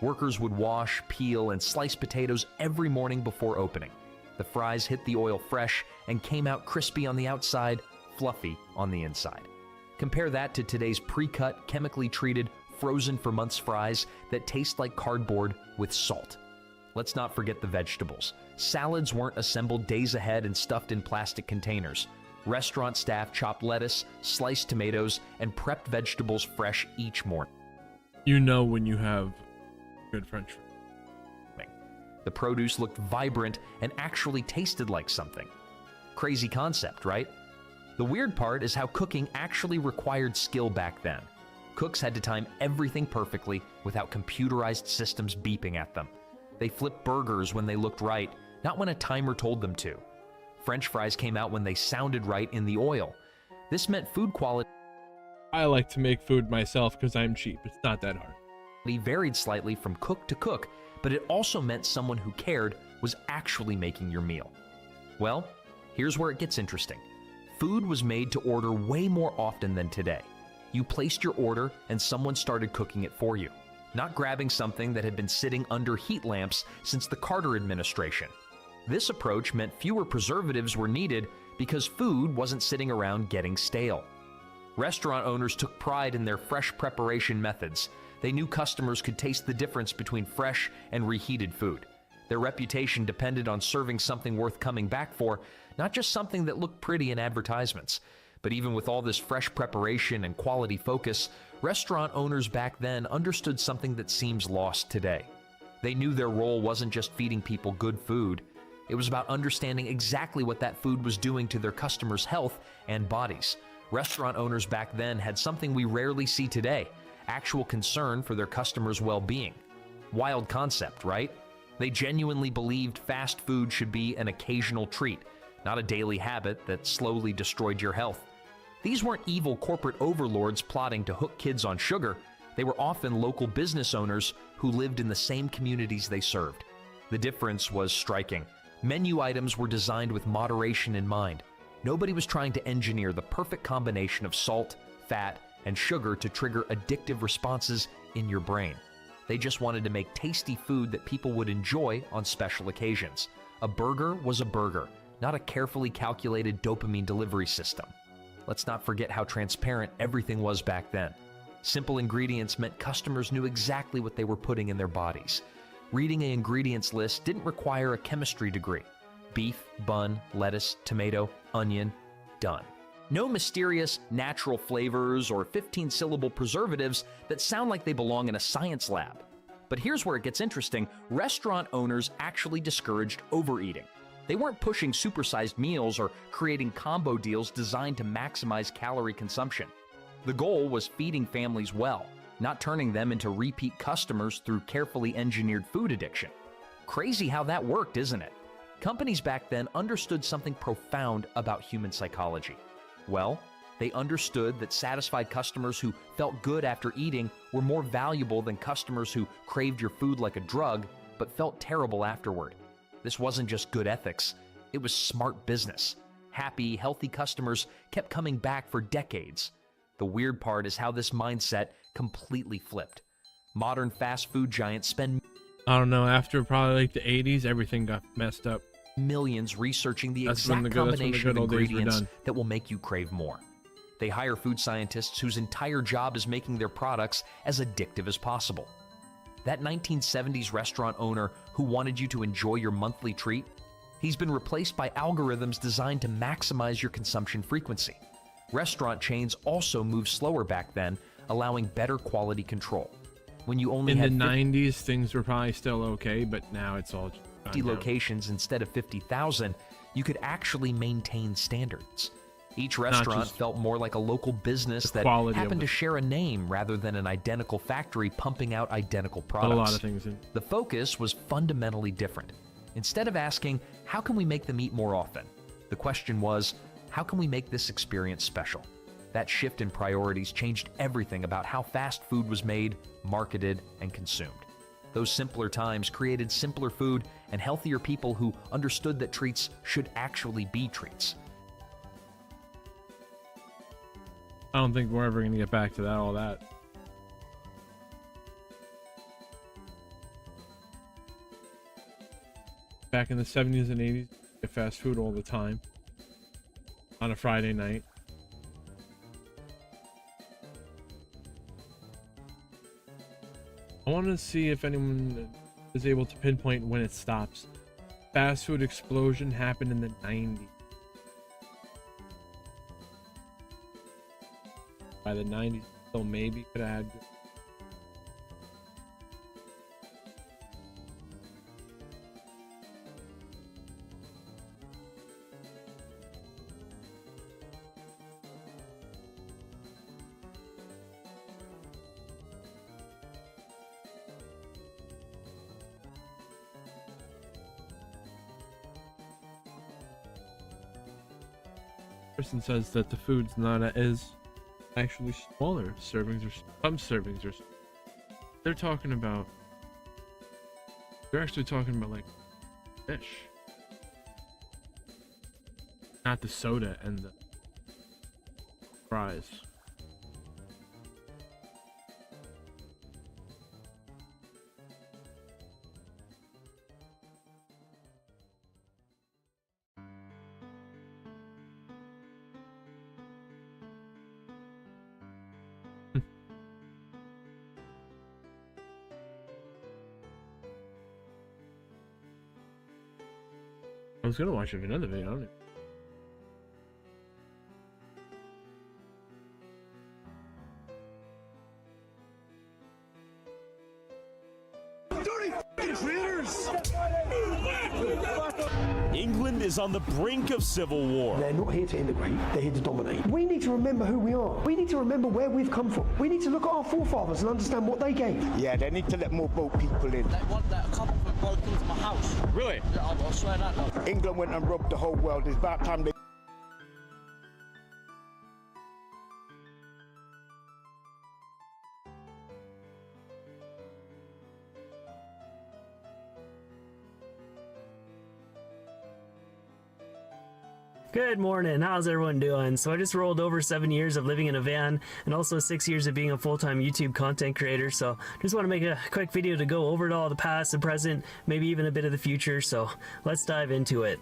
L: Workers would wash, peel, and slice potatoes every morning before opening. The fries hit the oil fresh and came out crispy on the outside, fluffy on the inside. Compare that to today's pre-cut, chemically treated, frozen for months fries that taste like cardboard with salt. Let's not forget the vegetables. Salads weren't assembled days ahead and stuffed in plastic containers. Restaurant staff chopped lettuce, sliced tomatoes, and prepped vegetables fresh each morning.
A: You know when you have good French fries.
L: The produce looked vibrant and actually tasted like something. Crazy concept, right? The weird part is how cooking actually required skill back then. Cooks had to time everything perfectly without computerized systems beeping at them. They flipped burgers when they looked right, not when a timer told them to. French fries came out when they sounded right in the oil. This meant food quality.
A: I like to make food myself because I'm cheap. It's not that hard.
L: Varied slightly from cook to cook, but it also meant someone who cared was actually making your meal. Well, here's where it gets interesting. Food was made to order way more often than today. You placed your order and someone started cooking it for you, not grabbing something that had been sitting under heat lamps since the Carter administration. This approach meant fewer preservatives were needed because food wasn't sitting around getting stale. Restaurant owners took pride in their fresh preparation methods. They knew customers could taste the difference between fresh and reheated food. Their reputation depended on serving something worth coming back for, not just something that looked pretty in advertisements. But even with all this fresh preparation and quality focus, restaurant owners back then understood something that seems lost today. They knew their role wasn't just feeding people good food. It was about understanding exactly what that food was doing to their customers' health and bodies. Restaurant owners back then had something we rarely see today: actual concern for their customers' well-being. Wild concept, right? They genuinely believed fast food should be an occasional treat, not a daily habit that slowly destroyed your health. These weren't evil corporate overlords plotting to hook kids on sugar. They were often local business owners who lived in the same communities they served. The difference was striking. Menu items were designed with moderation in mind. Nobody was trying to engineer the perfect combination of salt, fat, and sugar to trigger addictive responses in your brain. They just wanted to make tasty food that people would enjoy on special occasions. A burger was a burger, not a carefully calculated dopamine delivery system. Let's not forget how transparent everything was back then. Simple ingredients meant customers knew exactly what they were putting in their bodies. Reading an ingredients list didn't require a chemistry degree. Beef, bun, lettuce, tomato, onion, done. No mysterious natural flavors or 15-syllable preservatives that sound like they belong in a science lab. But here's where it gets interesting. Restaurant owners actually discouraged overeating. They weren't pushing supersized meals or creating combo deals designed to maximize calorie consumption. The goal was feeding families well, not turning them into repeat customers through carefully engineered food addiction. Crazy how that worked, isn't it? Companies back then understood something profound about human psychology. Well, they understood that satisfied customers who felt good after eating were more valuable than customers who craved your food like a drug but felt terrible afterward. This wasn't just good ethics, it was smart business. Happy, healthy customers kept coming back for decades. The weird part is how this mindset completely flipped. Modern fast food giants spend
A: I don't know, after probably like the 80s, everything got messed up.
L: millions researching the
A: That's when
L: exact
A: the good
L: combination of
A: old days were
L: ingredients
A: done.
L: that will make you crave more. They hire food scientists whose entire job is making their products as addictive as possible. That 1970s restaurant owner who wanted you to enjoy your monthly treat, he's been replaced by algorithms designed to maximize your consumption frequency. Restaurant chains also moved slower back then, allowing better quality control. When you only
A: In
L: had
A: the 90s, things were probably still okay, but now it's all just
L: 50 locations instead of 50,000, you could actually maintain standards. Each restaurant
A: just
L: felt more like a local business that
A: quality of
L: happened
A: the-
L: to share a name rather than an identical factory pumping out identical
A: Put
L: products.
A: a lot of things in.
L: The focus was fundamentally different. Instead of asking, how can we make them eat more often? The question was, how can we make this experience special? That shift in priorities changed everything about how fast food was made, marketed, and consumed. Those simpler times created simpler food and healthier people who understood that treats should actually be treats.
A: I don't think we're ever going to get back to that, all that. Back in the 70s and 80s, get fast food all the time. On a Friday night. I want to see if anyone is able to pinpoint when it stops. Fast food explosion happened in the 90s. By the 90s, so maybe could have had. Person says that the food's not as actually smaller servings, or some servings are. They're talking about. They're actually talking about like fish, not the soda and the fries. I was gonna watch another video on it.
N: England is on the brink of civil war.
O: They're not here to integrate, they're here to dominate. We need to remember who we are. We need to remember where we've come from. We need to look at our forefathers and understand what they gave.
P: Yeah, they need to let more boat people in.
D: They want that a couple of broke into my house.
N: Really?
D: Yeah, I'll swear that. No.
P: England went and robbed the whole world. It's about time they...
Q: Good morning. How's everyone doing? So I just rolled over 7 years of living in a van and also 6 years of being a full-time YouTube content creator. So just want to make a quick video to go over it all, the past, the present, maybe even a bit of the future. So let's dive into it.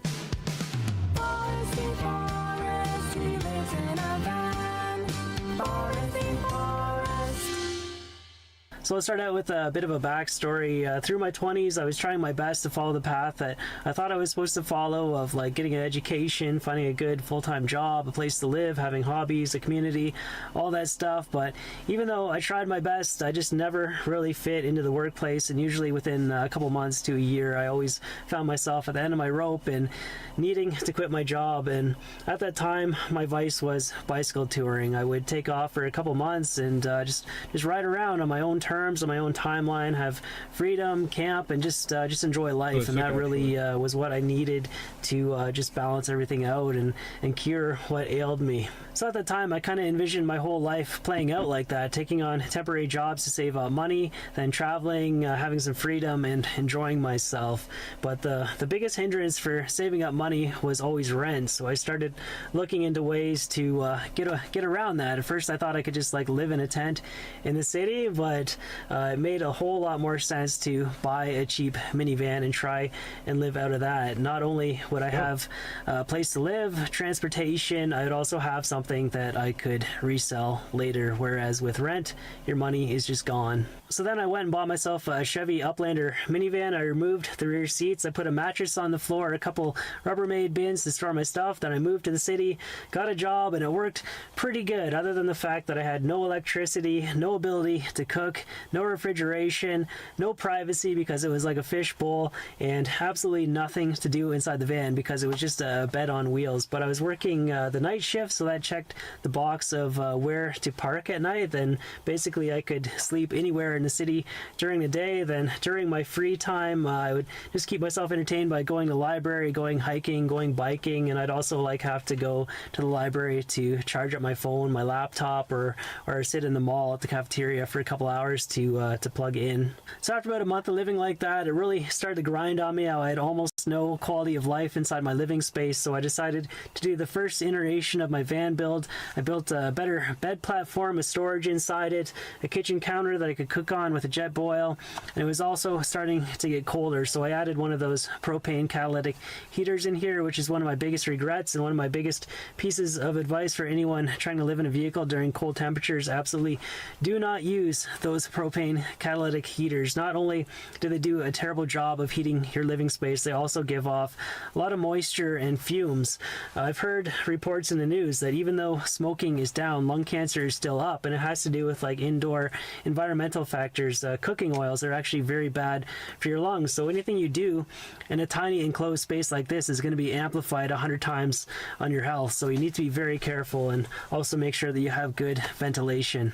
Q: So let's start out with a bit of a backstory. Through my 20s, I was trying my best to follow the path that I thought I was supposed to follow, of like getting an education, finding a good full-time job, a place to live, having hobbies, a community, all that stuff. But even though I tried my best, I just never really fit into the workplace, and usually within a couple months to a year, I always found myself at the end of my rope and needing to quit my job. And at that time, my vice was bicycle touring. I would take off for a couple months and just ride around on my own terms, on my own timeline, have freedom, camp, and just enjoy life. And that really was what I needed to just balance everything out and cure what ailed me. So at the time, I kind of envisioned my whole life playing out like that, taking on temporary jobs to save up money, then traveling, having some freedom, and enjoying myself. But the biggest hindrance for saving up money was always rent. So I started looking into ways to get around that. At first, I thought I could just like live in a tent in the city, but it made a whole lot more sense to buy a cheap minivan and try and live out of that. Not only would I have a place to live, transportation, I would also have something that I could resell later, whereas with rent, your money is just gone. So then I went and bought myself a Chevy Uplander minivan. I removed the rear seats, I put a mattress on the floor, a couple Rubbermaid bins to store my stuff. Then I moved to the city, got a job, and it worked pretty good, other than the fact that I had no electricity, no ability to cook, no refrigeration, no privacy because it was like a fishbowl, and absolutely nothing to do inside the van because it was just a bed on wheels. But I was working the night shift, so that checked the box of where to park at night. Then basically I could sleep anywhere in the city during the day. Then during my free time, I would just keep myself entertained by going to the library, going hiking, going biking, and I'd also like have to go to the library to charge up my phone, my laptop, or sit in the mall at the cafeteria for a couple hours to plug in. So after about a month of living like that, it really started to grind on me. I had almost no quality of life inside my living space, so I decided to do the first iteration of my van build. I built a better bed platform, a storage inside it, a kitchen counter that I could cook on with a jet boil, and it was also starting to get colder, so I added one of those propane catalytic heaters in here, which is one of my biggest regrets and one of my biggest pieces of advice for anyone trying to live in a vehicle during cold temperatures. Absolutely do not use those propane catalytic heaters. Not only do they do a terrible job of heating your living space, they also give off a lot of moisture and fumes. I've heard reports in the news that even though smoking is down, lung cancer is still up, and it has to do with like indoor environmental factors. Cooking oils are actually very bad for your lungs, so anything you do in a tiny enclosed space like this is going to be amplified 100 times on your health. So you need to be very careful and also make sure that you have good ventilation.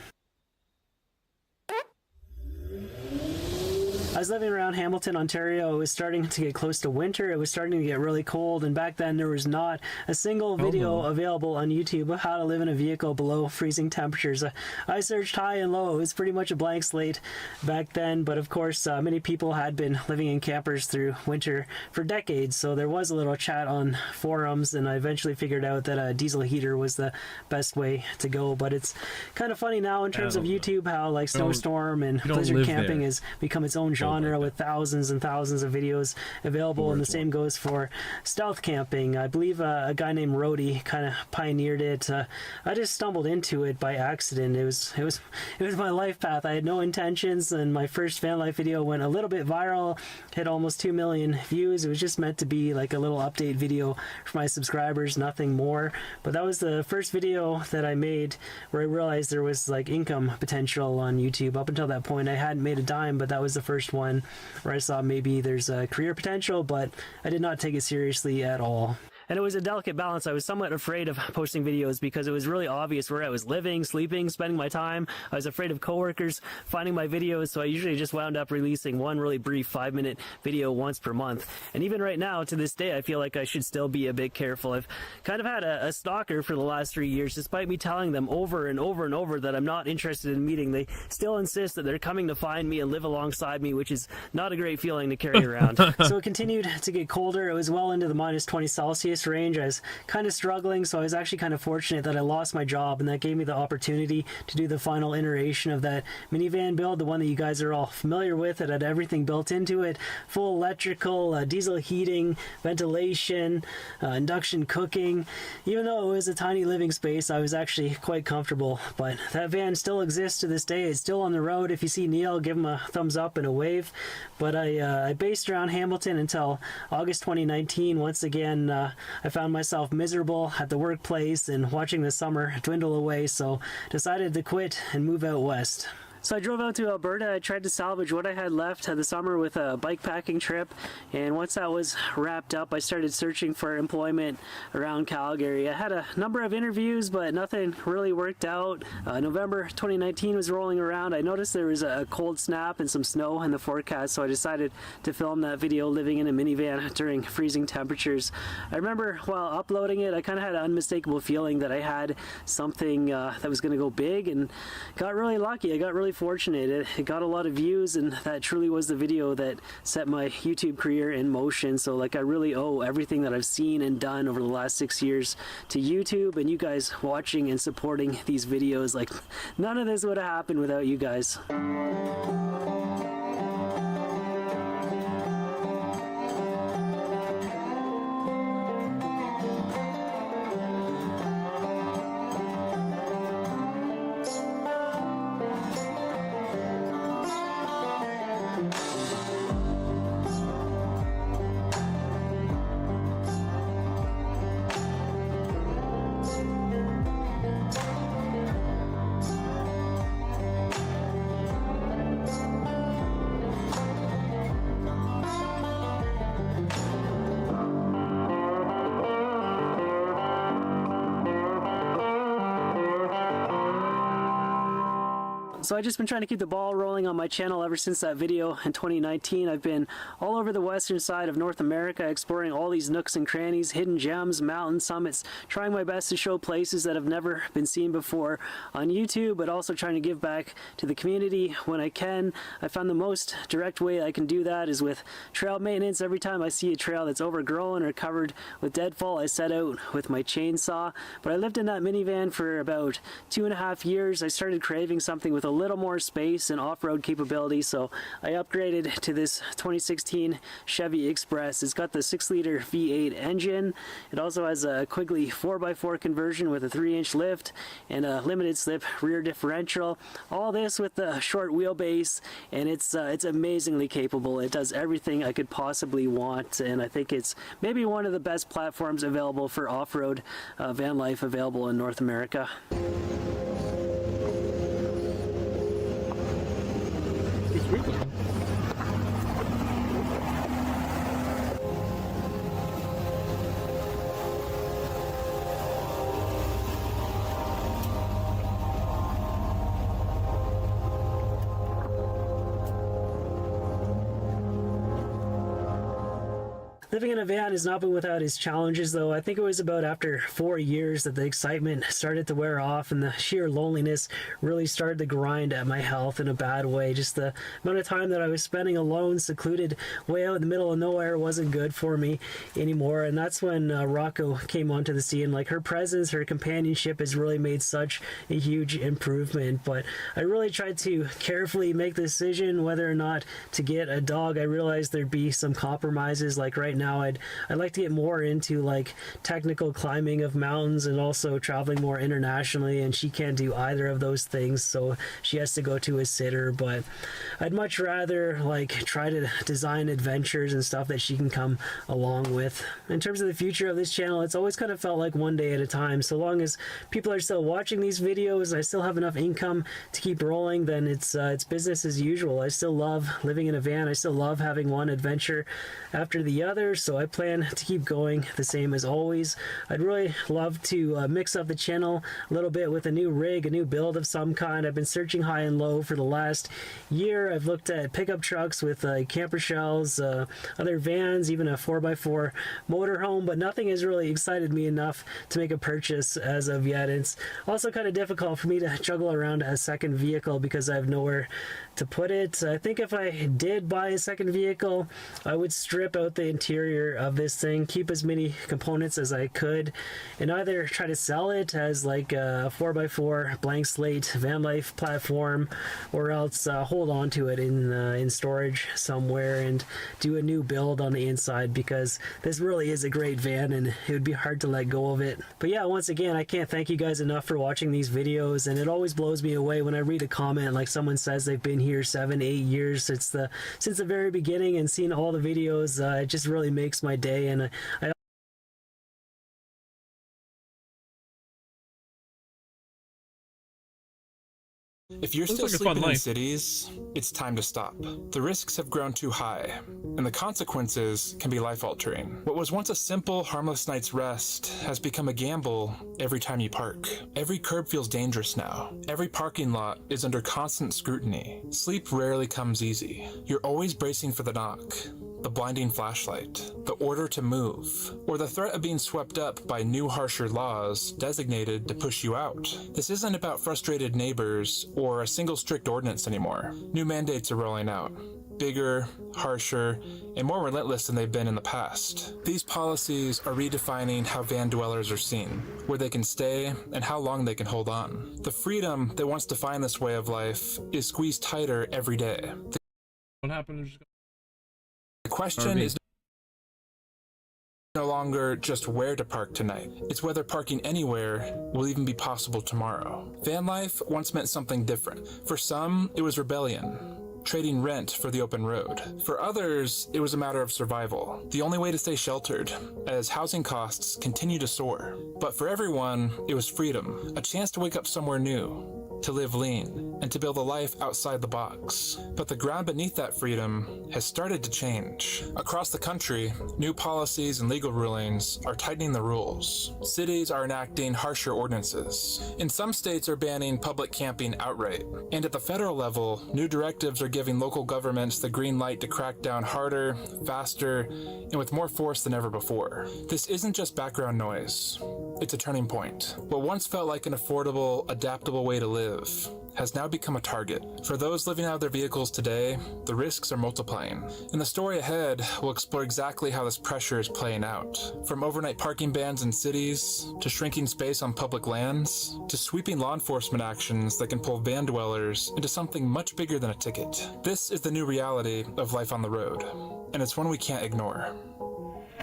Q: I was living around Hamilton, Ontario. It was starting to get close to winter. It was starting to get really cold, and back then there was not a single video available on YouTube of how to live in a vehicle below freezing temperatures. I searched high and low. It was pretty much a blank slate back then, but of course many people had been living in campers through winter for decades, so there was a little chat on forums, and I eventually figured out that a diesel heater was the best way to go. But it's kind of funny now in terms of YouTube how like snowstorm and blizzard camping has become its own genre with thousands and thousands of videos available, and the same goes for stealth camping. I believe a guy named Rody kind of pioneered it. I just stumbled into it by accident. It was my life path. I had no intentions, and my first van life video went a little bit viral, hit almost 2 million views. It was just meant to be like a little update video for my subscribers, nothing more. But that was the first video that I made where I realized there was like income potential on YouTube. Up until that point I hadn't made a dime, but that was the first one where I saw maybe there's a career potential, but I did not take it seriously at all. And it was a delicate balance. I was somewhat afraid of posting videos because it was really obvious where I was living, sleeping, spending my time. I was afraid of coworkers finding my videos, so I usually just wound up releasing one really brief 5-minute video once per month. And even right now, to this day, I feel like I should still be a bit careful. I've kind of had a stalker for the last 3 years. Despite me telling them over and over and over that I'm not interested in meeting, they still insist that they're coming to find me and live alongside me, which is not a great feeling to carry around. So it continued to get colder. It was well into the minus 20 Celsius this range, I was kind of struggling, so I was actually kind of fortunate that I lost my job, and that gave me the opportunity to do the final iteration of that minivan build, the one that you guys are all familiar with. It had everything built into it, full electrical, diesel heating, ventilation, induction cooking. Even though it was a tiny living space, I was actually quite comfortable. But that van still exists to this day. It's still on the road. If you see Neil, give him a thumbs up and a wave. But I based around Hamilton until August 2019. Once again, I found myself miserable at the workplace and watching the summer dwindle away, so decided to quit and move out west. So I drove out to Alberta. I tried to salvage what I had left of the summer with a bike packing trip, and once that was wrapped up, I started searching for employment around Calgary. I had a number of interviews, but nothing really worked out. November 2019 was rolling around. I noticed there was a cold snap and some snow in the forecast, so I decided to film that video living in a minivan during freezing temperatures. I remember while uploading it, I kind of had an unmistakable feeling that I had something that was going to go big, and got really lucky. I got really fortunate. It got a lot of views, and that truly was the video that set my YouTube career in motion. So like, I really owe everything that I've seen and done over the last 6 years to YouTube and you guys watching and supporting these videos. Like, none of this would have happened without you guys. So I've just been trying to keep the ball rolling on my channel ever since that video in 2019. I've been all over the western side of North America, exploring all these nooks and crannies, hidden gems, mountain summits, trying my best to show places that have never been seen before on YouTube, but also trying to give back to the community when I can. I found the most direct way I can do that is with trail maintenance. Every time I see a trail that's overgrown or covered with deadfall, I set out with my chainsaw. But I lived in that minivan for about 2.5 years. I started craving something with a little more space and off-road capability, so I upgraded to this 2016 Chevy Express. It's got the 6-liter V8 engine. It also has a Quigley 4x4 conversion with a 3-inch lift and a limited slip rear differential. All this with the short wheelbase, and it's amazingly capable. It does everything I could possibly want, and I think it's maybe one of the best platforms available for off-road van life available in North America. Living in a van has not been without its challenges, though. I think it was about after 4 years that the excitement started to wear off and the sheer loneliness really started to grind at my health in a bad way. Just the amount of time that I was spending alone, secluded, way out in the middle of nowhere wasn't good for me anymore. And that's when Rocco came onto the scene. Like, her presence, her companionship has really made such a huge improvement. But I really tried to carefully make the decision whether or not to get a dog. I realized there'd be some compromises. Like right now, I'd like to get more into like technical climbing of mountains and also traveling more internationally, and she can't do either of those things, so she has to go to a sitter. But I'd much rather like try to design adventures and stuff that she can come along with. In terms of the future of this channel, it's always kind of felt like one day at a time. So long as people are still watching these videos, I still have enough income to keep rolling, then it's business as usual. I still love living in a van. I still love having one adventure after the other, so I plan to keep going the same as always. I'd really love to mix up the channel a little bit with a new rig, a new build of some kind. I've been searching high and low for the last year. I've looked at pickup trucks with camper shells, other vans, even a 4x4 motorhome, but nothing has really excited me enough to make a purchase as of yet. It's also kind of difficult for me to juggle around a second vehicle because I have nowhere to put it. I think if I did buy a second vehicle, I would strip out the interior interior of this thing, keep as many components as I could, and either try to sell it as like a 4x4 blank slate van life platform, or else hold on to it in storage somewhere and do a new build on the inside, because this really is a great van and it would be hard to let go of it. But yeah, once again, I can't thank you guys enough for watching these videos, and it always blows me away when I read a comment like someone says they've been here 7-8 years since the very beginning and seen all the videos. It just really makes my day, and I
R: If you're still sleeping in cities, it's time to stop. The risks have grown too high, and the consequences can be life-altering. What was once a simple, harmless night's rest has become a gamble every time you park. Every curb feels dangerous now. Every parking lot is under constant scrutiny. Sleep rarely comes easy. You're always bracing for the knock, the blinding flashlight, the order to move, or the threat of being swept up by new harsher laws designated to push you out. This isn't about frustrated neighbors or a single strict ordinance anymore. New mandates are rolling out, bigger, harsher, and more relentless than they've been in the past. These policies are redefining how van dwellers are seen, where they can stay, and how long they can hold on. The freedom that once defined this way of life is squeezed tighter every day.
A: What happened?
R: The question is no longer just where to park tonight. It's whether parking anywhere will even be possible tomorrow. Van life once meant something different. For some, it was rebellion, trading rent for the open road. For others, it was a matter of survival, the only way to stay sheltered, as housing costs continue to soar. But for everyone, it was freedom, a chance to wake up somewhere new, to live lean, and to build a life outside the box. But the ground beneath that freedom has started to change. Across the country, new policies and legal rulings are tightening the rules. Cities are enacting harsher ordinances. In some states are banning public camping outright. And at the federal level, new directives are giving local governments the green light to crack down harder, faster, and with more force than ever before. This isn't just background noise. It's a turning point. What once felt like an affordable, adaptable way to live has now become a target. For those living out of their vehicles today, the risks are multiplying. In the story ahead, we'll explore exactly how this pressure is playing out. From overnight parking bans in cities, to shrinking space on public lands, to sweeping law enforcement actions that can pull van dwellers into something much bigger than a ticket. This is the new reality of life on the road, and it's one we can't ignore.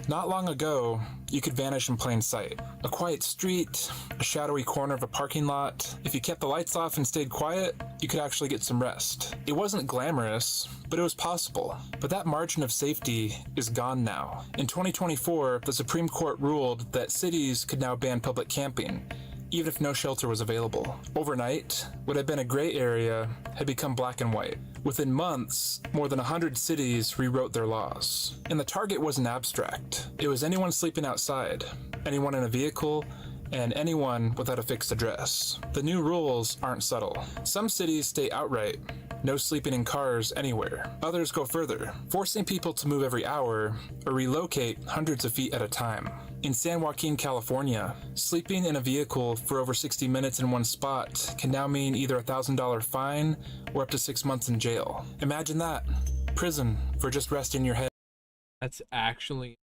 R: Not long ago, you could vanish in plain sight. A quiet street, a shadowy corner of a parking lot. If you kept the lights off and stayed quiet, you could actually get some rest. It wasn't glamorous, but it was possible. But that margin of safety is gone now. In 2024, the Supreme Court ruled that cities could now ban public camping, even if no shelter was available. Overnight, what had been a gray area had become black and white. Within months, more than 100 cities rewrote their laws. And the target wasn't abstract. It was anyone sleeping outside, anyone in a vehicle, and anyone without a fixed address. The new rules aren't subtle. Some cities state outright, no sleeping in cars anywhere. Others go further, forcing people to move every hour or relocate hundreds of feet at a time. In San Joaquin, California, sleeping in a vehicle for over 60 minutes in one spot can now mean either a $1,000 fine or up to 6 months in jail. Imagine that. Prison for just resting your head.
A: That's actually...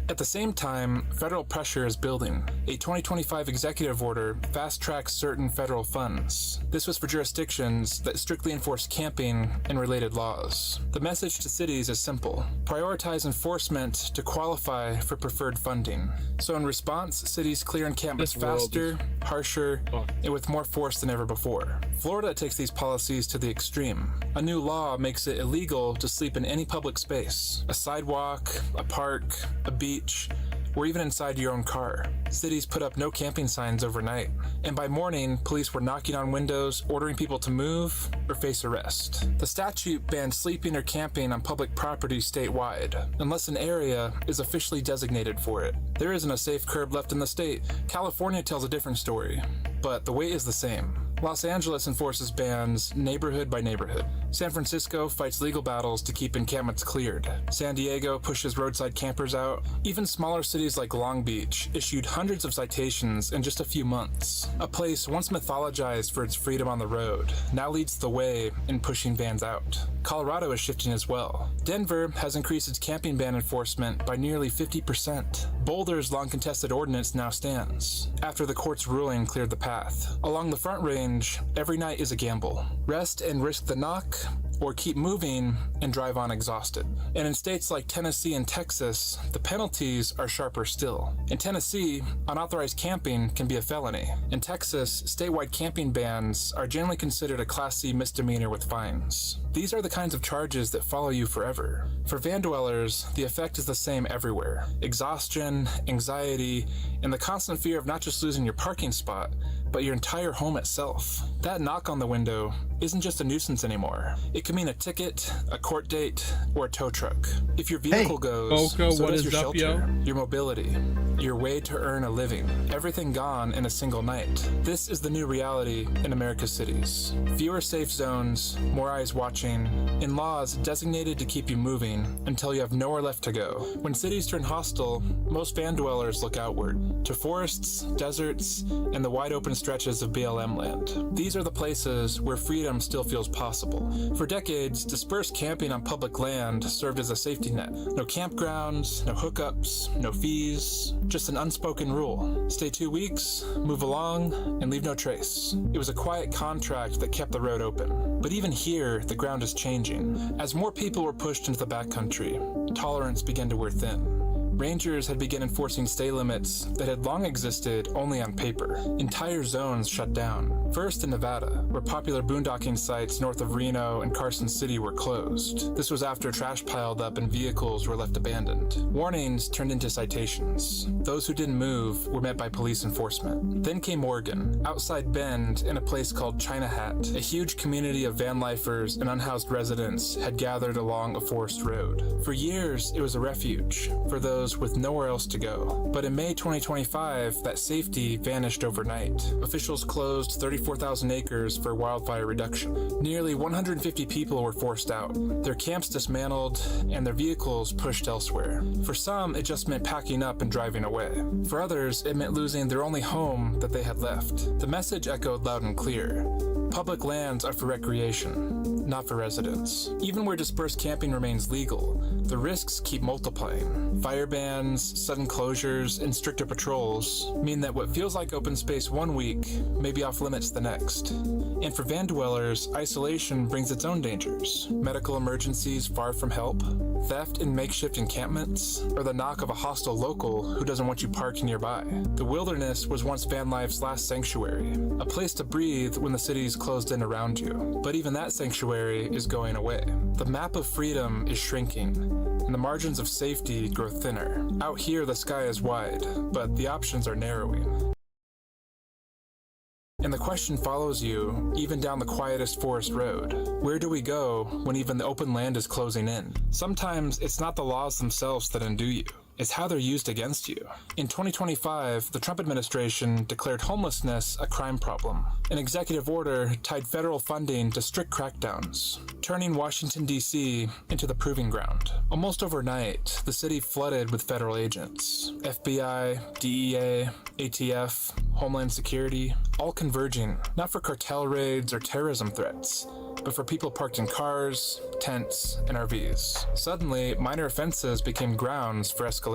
R: At the same time, federal pressure is building. A 2025 executive order fast-tracks certain federal funds. This was for jurisdictions that strictly enforce camping and related laws. The message to cities is simple. Prioritize enforcement to qualify for preferred funding. So in response, cities clear encampments faster, harsher, and with more force than ever before. Florida takes these policies to the extreme. A new law makes it illegal to sleep in any public space. A sidewalk, a park, a beach, or even inside your own car. Cities put up no camping signs overnight, and by morning, police were knocking on windows, ordering people to move or face arrest. The statute bans sleeping or camping on public property statewide, unless an area is officially designated for it. There isn't a safe curb left in the state. California tells a different story, but the weight is the same. Los Angeles enforces bans neighborhood by neighborhood. San Francisco fights legal battles to keep encampments cleared. San Diego pushes roadside campers out. Even smaller cities like Long Beach issued hundreds of citations in just a few months. A place once mythologized for its freedom on the road now leads the way in pushing vans out. Colorado is shifting as well. Denver has increased its camping ban enforcement by nearly 50%. Boulder's long-contested ordinance now stands, after the court's ruling cleared the path. Along the Front Range, every night is a gamble. Rest and risk the knock, or keep moving and drive on exhausted. And in states like Tennessee and Texas, the penalties are sharper still. In Tennessee, unauthorized camping can be a felony. In Texas, statewide camping bans are generally considered a Class C misdemeanor with fines. These are the kinds of charges that follow you forever. For van dwellers, the effect is the same everywhere. Exhaustion, anxiety, and the constant fear of not just losing your parking spot, but your entire home itself. That knock on the window isn't just a nuisance anymore. It can mean a ticket, a court date, or a tow truck. If your vehicle goes,
A: Boko,
R: so
A: what
R: does
A: is
R: your
A: up,
R: shelter,
A: yo?
R: your mobility, your way to earn a living. Everything gone in a single night. This is the new reality in America's cities. Fewer safe zones, more eyes watching, and laws designated to keep you moving until you have nowhere left to go. When cities turn hostile, most van dwellers look outward, to forests, deserts, and the wide open stretches of BLM land. These are the places where freedom still feels possible. For decades, dispersed camping on public land served as a safety net. No campgrounds, no hookups, no fees, just an unspoken rule. Stay 2 weeks, move along, and leave no trace. It was a quiet contract that kept the road open. But even here, the ground is changing. As more people were pushed into the backcountry, tolerance began to wear thin. Rangers had begun enforcing stay limits that had long existed only on paper. Entire zones shut down. First in Nevada, where popular boondocking sites north of Reno and Carson City were closed. This was after trash piled up and vehicles were left abandoned. Warnings turned into citations. Those who didn't move were met by police enforcement. Then came Oregon, outside Bend in a place called China Hat. A huge community of van lifers and unhoused residents had gathered along a forest road. For years, it was a refuge for those with nowhere else to go. But in May 2025, that safety vanished overnight. Officials closed 34,000 acres for wildfire reduction. Nearly 150 people were forced out, their camps dismantled, and their vehicles pushed elsewhere. For some, it just meant packing up and driving away. For others, it meant losing their only home that they had left. The message echoed loud and clear. Public lands are for recreation, not for residents. Even where dispersed camping remains legal, the risks keep multiplying. Fire bans, sudden closures, and stricter patrols mean that what feels like open space one week may be off limits the next. And for van dwellers, isolation brings its own dangers. Medical emergencies far from help, theft in makeshift encampments, or the knock of a hostile local who doesn't want you parked nearby. The wilderness was once van life's last sanctuary, a place to breathe when the city's closed in around you. But even that sanctuary is going away. The map of freedom is shrinking, and the margins of safety grow thinner. Out here, the sky is wide, but the options are narrowing. And the question follows you, even down the quietest forest road. Where do we go when even the open land is closing in? Sometimes it's not the laws themselves that undo you. It's how they're used against you. In 2025, the Trump administration declared homelessness a crime problem. An executive order tied federal funding to strict crackdowns, turning Washington, D.C. into the proving ground. Almost overnight, the city flooded with federal agents. FBI, DEA, ATF, Homeland Security, all converging, not for cartel raids or terrorism threats, but for people parked in cars, tents, and RVs. Suddenly, minor offenses became grounds for escalation.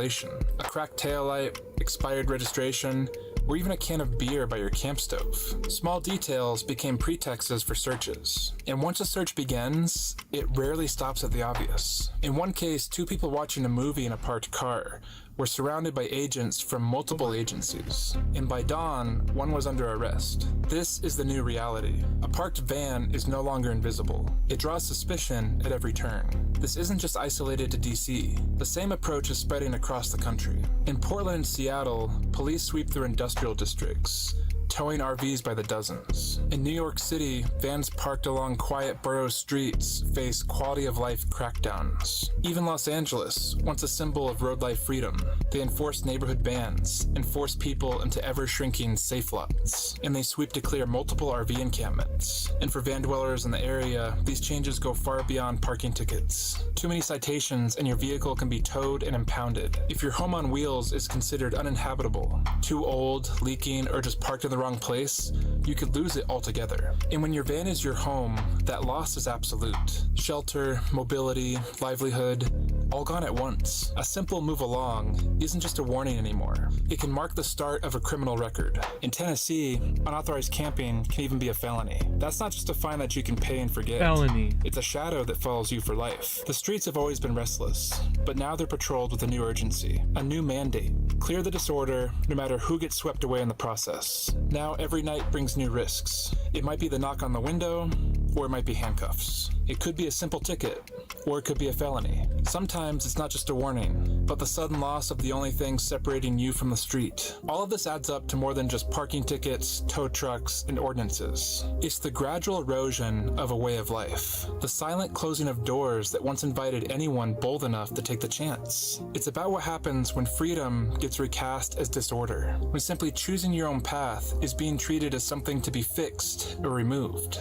R: A cracked taillight, expired registration, or even a can of beer by your camp stove. Small details became pretexts for searches. And once a search begins, it rarely stops at the obvious. In one case, 2 people watching a movie in a parked car were surrounded by agents from multiple agencies, and by dawn, one was under arrest. This is the new reality. A parked van is no longer invisible. It draws suspicion at every turn. This isn't just isolated to DC. The same approach is spreading across the country. In Portland and Seattle, police sweep through industrial districts, towing RVs by the dozens. In New York City, vans parked along quiet borough streets face quality of life crackdowns. Even Los Angeles, once a symbol of road life freedom, they enforce neighborhood bans and force people into ever-shrinking safe lots. And they sweep to clear multiple RV encampments. And for van dwellers in the area, these changes go far beyond parking tickets. Too many citations and your vehicle can be towed and impounded. If your home on wheels is considered uninhabitable, too old, leaking, or just parked in the wrong place, you could lose it altogether. And when your van is your home, that loss is absolute. Shelter, mobility, livelihood, all gone at once. A simple move along isn't just a warning anymore. It can mark the start of a criminal record. In Tennessee, unauthorized camping can even be a felony. That's not just a fine that you can pay and forget.
A: Felony.
R: It's a shadow that follows you for life. The streets have always been restless, but now they're patrolled with a new urgency, a new mandate. Clear the disorder, no matter who gets swept away in the process. Now every night brings new risks. It might be the knock on the window, or it might be handcuffs. It could be a simple ticket, or it could be a felony. Sometimes it's not just a warning, but the sudden loss of the only thing separating you from the street. All of this adds up to more than just parking tickets, tow trucks, and ordinances. It's the gradual erosion of a way of life. The silent closing of doors that once invited anyone bold enough to take the chance. It's about what happens when freedom gets recast as disorder, when simply choosing your own path is being treated as something to be fixed or removed.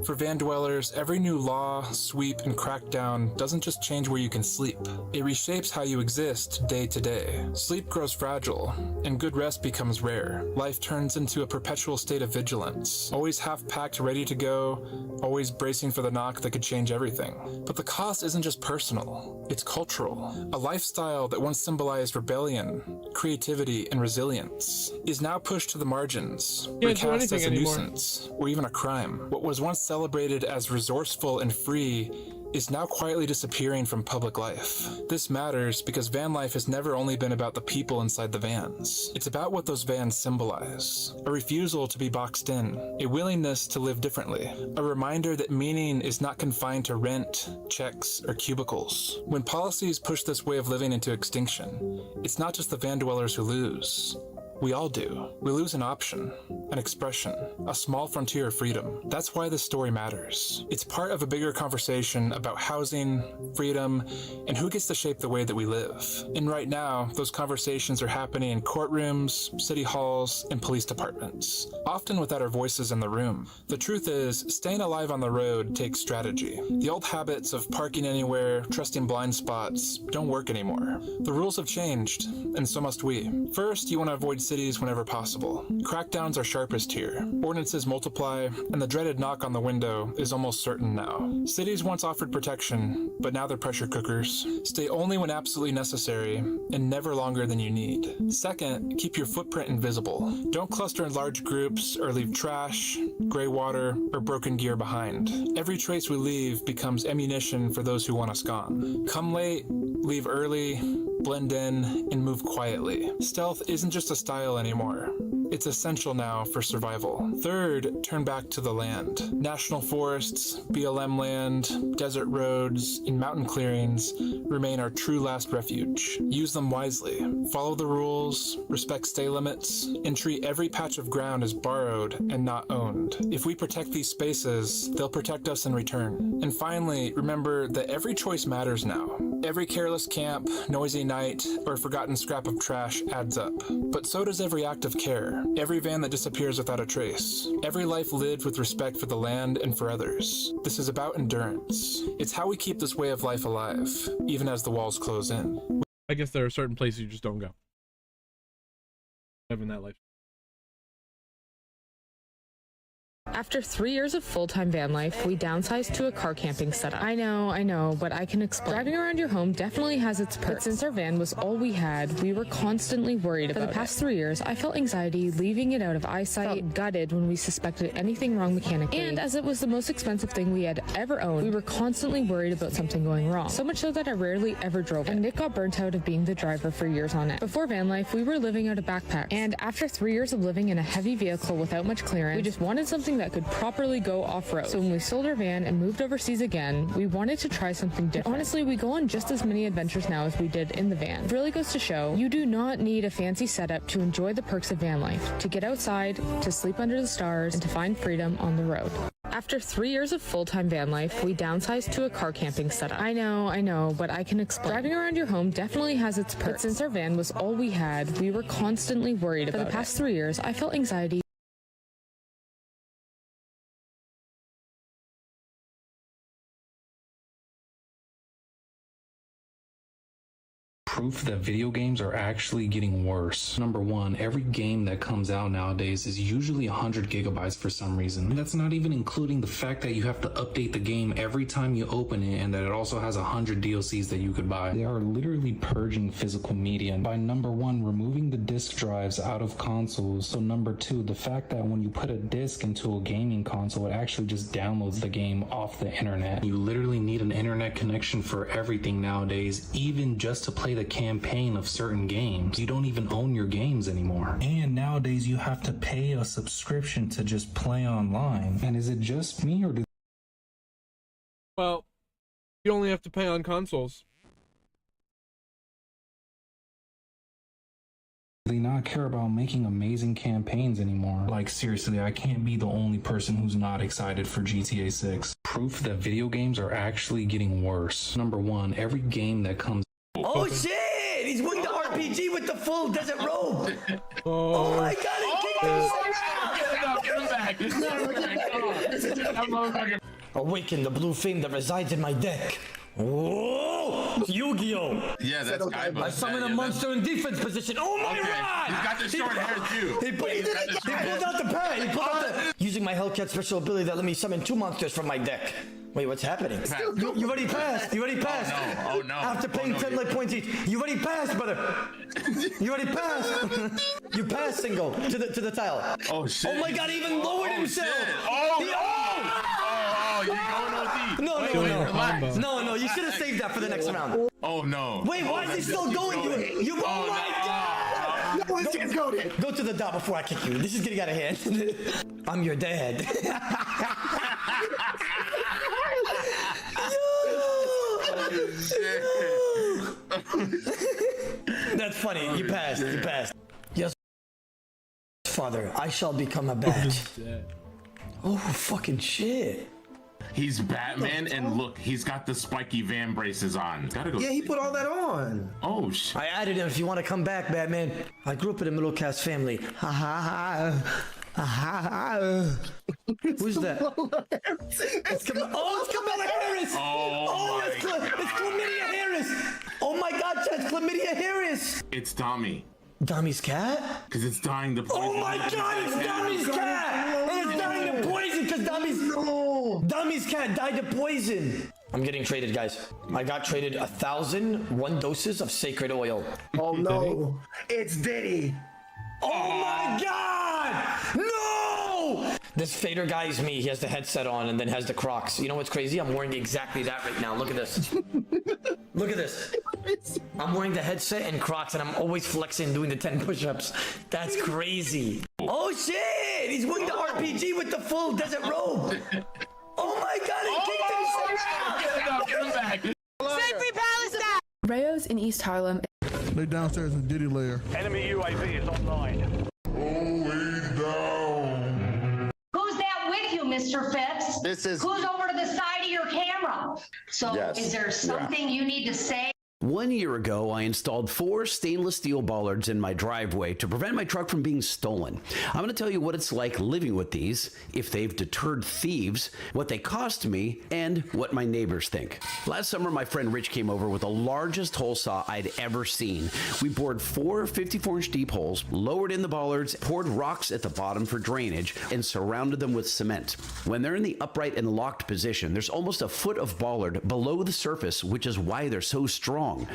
R: For van dwellers, every new law, sweep, and crackdown doesn't just change where you can sleep. It reshapes how you exist day to day. Sleep grows fragile, and good rest becomes rare. Life turns into a perpetual state of vigilance, always half-packed, ready to go, always bracing for the knock that could change everything. But the cost isn't just personal, it's cultural. A lifestyle that once symbolized rebellion, creativity, and resilience is now pushed to the margins, recast as a nuisance, or even a crime. What was once celebrated as resourceful and free is now quietly disappearing from public life. This matters because van life has never only been about the people inside the vans. It's about what those vans symbolize. A refusal to be boxed in, a willingness to live differently, a reminder that meaning is not confined to rent, checks, or cubicles. When policies push this way of living into extinction, it's not just the van dwellers who lose. We all do. We lose an option, an expression, a small frontier of freedom. That's why this story matters. It's part of a bigger conversation about housing, freedom, and who gets to shape the way that we live. And right now, those conversations are happening in courtrooms, city halls, and police departments, often without our voices in the room. The truth is, staying alive on the road takes strategy. The old habits of parking anywhere, trusting blind spots, don't work anymore. The rules have changed, and so must we. First, you want to avoid cities whenever possible. Crackdowns are sharpest here. Ordinances multiply, and the dreaded knock on the window is almost certain now. Cities once offered protection, but now they're pressure cookers. Stay only when absolutely necessary, and never longer than you need. Second, keep your footprint invisible. Don't cluster in large groups or leave trash, gray water, or broken gear behind. Every trace we leave becomes ammunition for those who want us gone. Come late, leave early, blend in, and move quietly. Stealth isn't just a style anymore. It's essential now for survival. Third, turn back to the land. National forests, BLM land, desert roads, and mountain clearings remain our true last refuge. Use them wisely. Follow the rules, respect stay limits, and treat every patch of ground as borrowed and not owned. If we protect these spaces, they'll protect us in return. And finally, remember that every choice matters now. Every careless camp, noisy night, or forgotten scrap of trash adds up. But so does every act of care. Every van that disappears without a trace. Every life lived with respect for the land and for others. This is about endurance. It's how we keep this way of life alive, even as the walls close in.
A: I guess there are certain places you just don't go. Living that life.
S: After 3 years of full-time van life, we downsized to a car camping setup. I know, but I can explain. Driving around your home definitely has its perks. But since our van was all we had, we were constantly worried about it. For the past 3 years, I felt anxiety leaving it out of eyesight, felt gutted when we suspected anything wrong mechanically. And as it was the most expensive thing we had ever owned, we were constantly worried about something going wrong. So much so that I rarely ever drove it. And Nick got burnt out of being the driver for years on end. Before van life, we were living out of backpacks. And after 3 years of living in a heavy vehicle without much clearance, we just wanted something that could properly go off-road. So when we sold our van and moved overseas again, we wanted to try something different. Honestly, we go on just as many adventures now as we did in the van. It really goes to show you do not need a fancy setup to enjoy the perks of van life, to get outside, to sleep under the stars, and to find freedom on the road. After 3 years of full-time van life, we downsized to a car camping setup. I know, but I can explain. Driving around your home definitely has its perks. But since our van was all we had, we were constantly worried about it. For the past 3 years, I felt anxiety.
T: Proof that video games are actually getting worse. Number one, every game that comes out nowadays is usually 100 gigabytes for some reason. That's not even including the fact that you have to update the game every time you open it, and that it also has 100 DLCs that you could buy. They are literally purging physical media by number one, removing the disk drives out of consoles. So number two, the fact that when you put a disc into a gaming console, it actually just downloads the game off the internet. You literally need an internet connection for everything nowadays, even just to play the campaign of certain games. You don't even own your games anymore. And nowadays you have to pay a subscription to just play online. And is it just me, or do
A: Well, you only have to pay on consoles.
T: they not care about making amazing campaigns anymore? Like, seriously, I can't be the only person who's not excited for GTA 6. Proof that video games are actually getting worse. Number one, every game that comes.
O: Oh shit! He's winning the RPG with the full desert robe! Oh my god, he kicked him back! Awaken the blue flame that resides in my deck. Oh, Yu-Gi-Oh!
U: Yeah, that's
O: I summon a monster in defense position. Oh my god!
U: He's got the short hair too.
O: He pulled out the pad. He pulled out the. Using my Hellcat special ability that let me summon 2 monsters from my deck. Wait, what's happening? You already passed. You already passed.
U: Oh no.
O: After paying 10 life points each, you already passed, brother. You already passed. You passed, single to the tile.
U: Oh shit.
O: Oh my god, he even lowered himself.
U: Oh, you're going OD.
O: No, you should have saved that for the next round.
U: Oh no.
O: Wait, why is he still going to it? You, oh my god! Go to the dot before I kick you. This is getting out of hand. I'm your dad. That's funny. You passed. You passed. Yes, father. I shall become a bat. Oh, fucking shit.
U: He's Batman, and look, he's got the spiky van braces on. Gotta go.
O: Yeah, he put all that on.
U: Oh shit.
O: I added him if you want to come back, Batman. I grew up in a middle class family. Ha ha ha. Who's that? It's Kamala Harris. It's Chlamydia Harris. Oh my god, it's Chlamydia Harris.
U: It's Tommy.
O: Tommy's cat?
U: Because it's dying to poison.
O: Oh my god, it's Tommy's cat! And it's dying to poison because Tommy's cat died to poison. I'm getting traded, guys. I got traded 1,001 doses of sacred oil.
P: Oh no, it's Diddy.
O: Oh my god! No! This fader guy is me. He has the headset on and then has the Crocs. You know what's crazy? I'm wearing exactly that right now. Look at this. Look at this. I'm wearing the headset and Crocs and I'm always flexing doing the 10 push-ups. That's crazy. Oh shit! He's wearing the RPG with the full desert robe. Oh my god, he kicked himself!
U: Get him back.
H: Save free Palestine!
V: Rayo's in East Harlem.
W: They downstairs in Diddy lair.
X: Enemy UAV is online.
Y: Who's that with you, Mr. Phipps? Who's over to the side of your camera? So is there something you need to say?
Z: 1 year ago, I installed 4 stainless steel bollards in my driveway to prevent my truck from being stolen. I'm going to tell you what it's like living with these, if they've deterred thieves, what they cost me, and what my neighbors think. Last summer, my friend Rich came over with the largest hole saw I'd ever seen. We bored 4 54-inch deep holes, lowered in the bollards, poured rocks at the bottom for drainage, and surrounded them with cement. When they're in the upright and locked position, there's almost a foot of bollard below the surface, which is why they're so strong. long.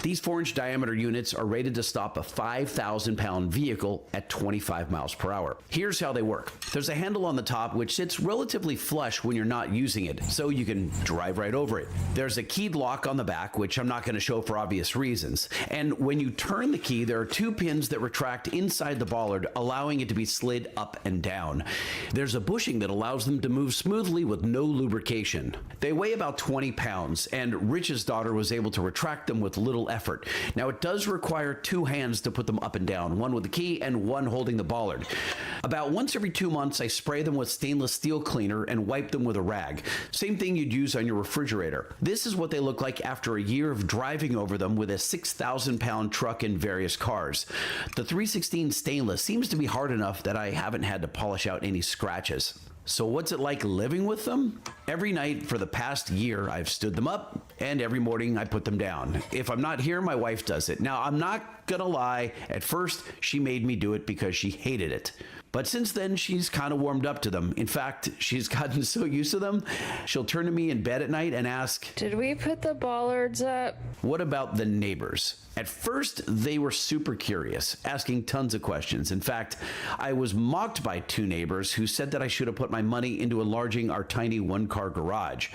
Z: These 4-inch diameter units are rated to stop a 5,000-pound vehicle at 25 miles per hour. Here's how they work. There's a handle on the top which sits relatively flush when you're not using it, so you can drive right over it. There's a keyed lock on the back, which I'm not going to show for obvious reasons. And when you turn the key, there are 2 pins that retract inside the bollard, allowing it to be slid up and down. There's a bushing that allows them to move smoothly with no lubrication. They weigh about 20 pounds, and Rich's daughter was able to retract them with little effort. Now, it does require 2 hands to put them up and down, one with the key and one holding the bollard. About once every 2 months, I spray them with stainless steel cleaner and wipe them with a rag. Same thing you'd use on your refrigerator. This is what they look like after a year of driving over them with a 6,000-pound truck and various cars. The 316 stainless seems to be hard enough that I haven't had to polish out any scratches. So what's it like living with them? Every night for the past year, I've stood them up, and every morning I put them down. If I'm not here, my wife does it. Now, I'm not gonna lie, at first she made me do it because she hated it. But since then, she's kind of warmed up to them. In fact, she's gotten so used to them, she'll turn to me in bed at night and ask,
H: "Did we put the bollards up?"
Z: What about the neighbors? At first, they were super curious, asking tons of questions. In fact, I was mocked by 2 neighbors who said that I should have put my money into enlarging our tiny 1-car garage,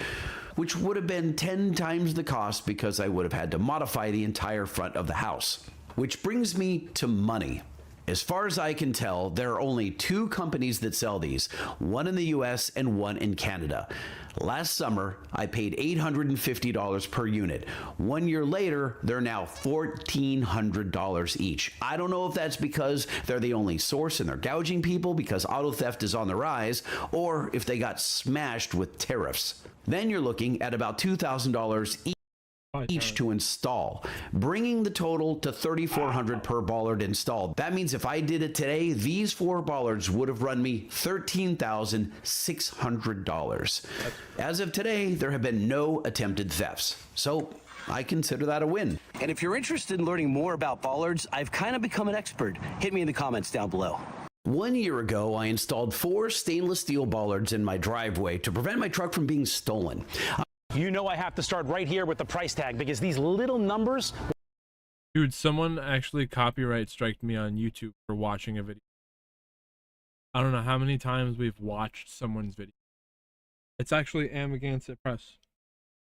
Z: which would have been 10 times the cost because I would have had to modify the entire front of the house. Which brings me to money. As far as I can tell, there are only 2 companies that sell these, one in the US and one in Canada. Last summer, I paid $850 per unit. 1 year later, they're now $1,400 each. I don't know if that's because they're the only source and they're gouging people because auto theft is on the rise, or if they got smashed with tariffs. Then you're looking at about $2,000 each to install, bringing the total to $3,400 per bollard installed. That means if I did it today, these 4 bollards would have run me $13,600. As of today, there have been no attempted thefts, so I consider that a win.
B: And if you're interested in learning more about bollards, I've kind of become an expert. Hit me in the comments down below.
Z: 1 year ago, I installed 4 stainless steel bollards in my driveway to prevent my truck from being stolen.
C: You know I have to start right here with the price tag because these little numbers...
A: Dude, someone actually copyright striked me on YouTube for watching a video. I don't know how many times we've watched someone's video. It's actually Amagansett Press,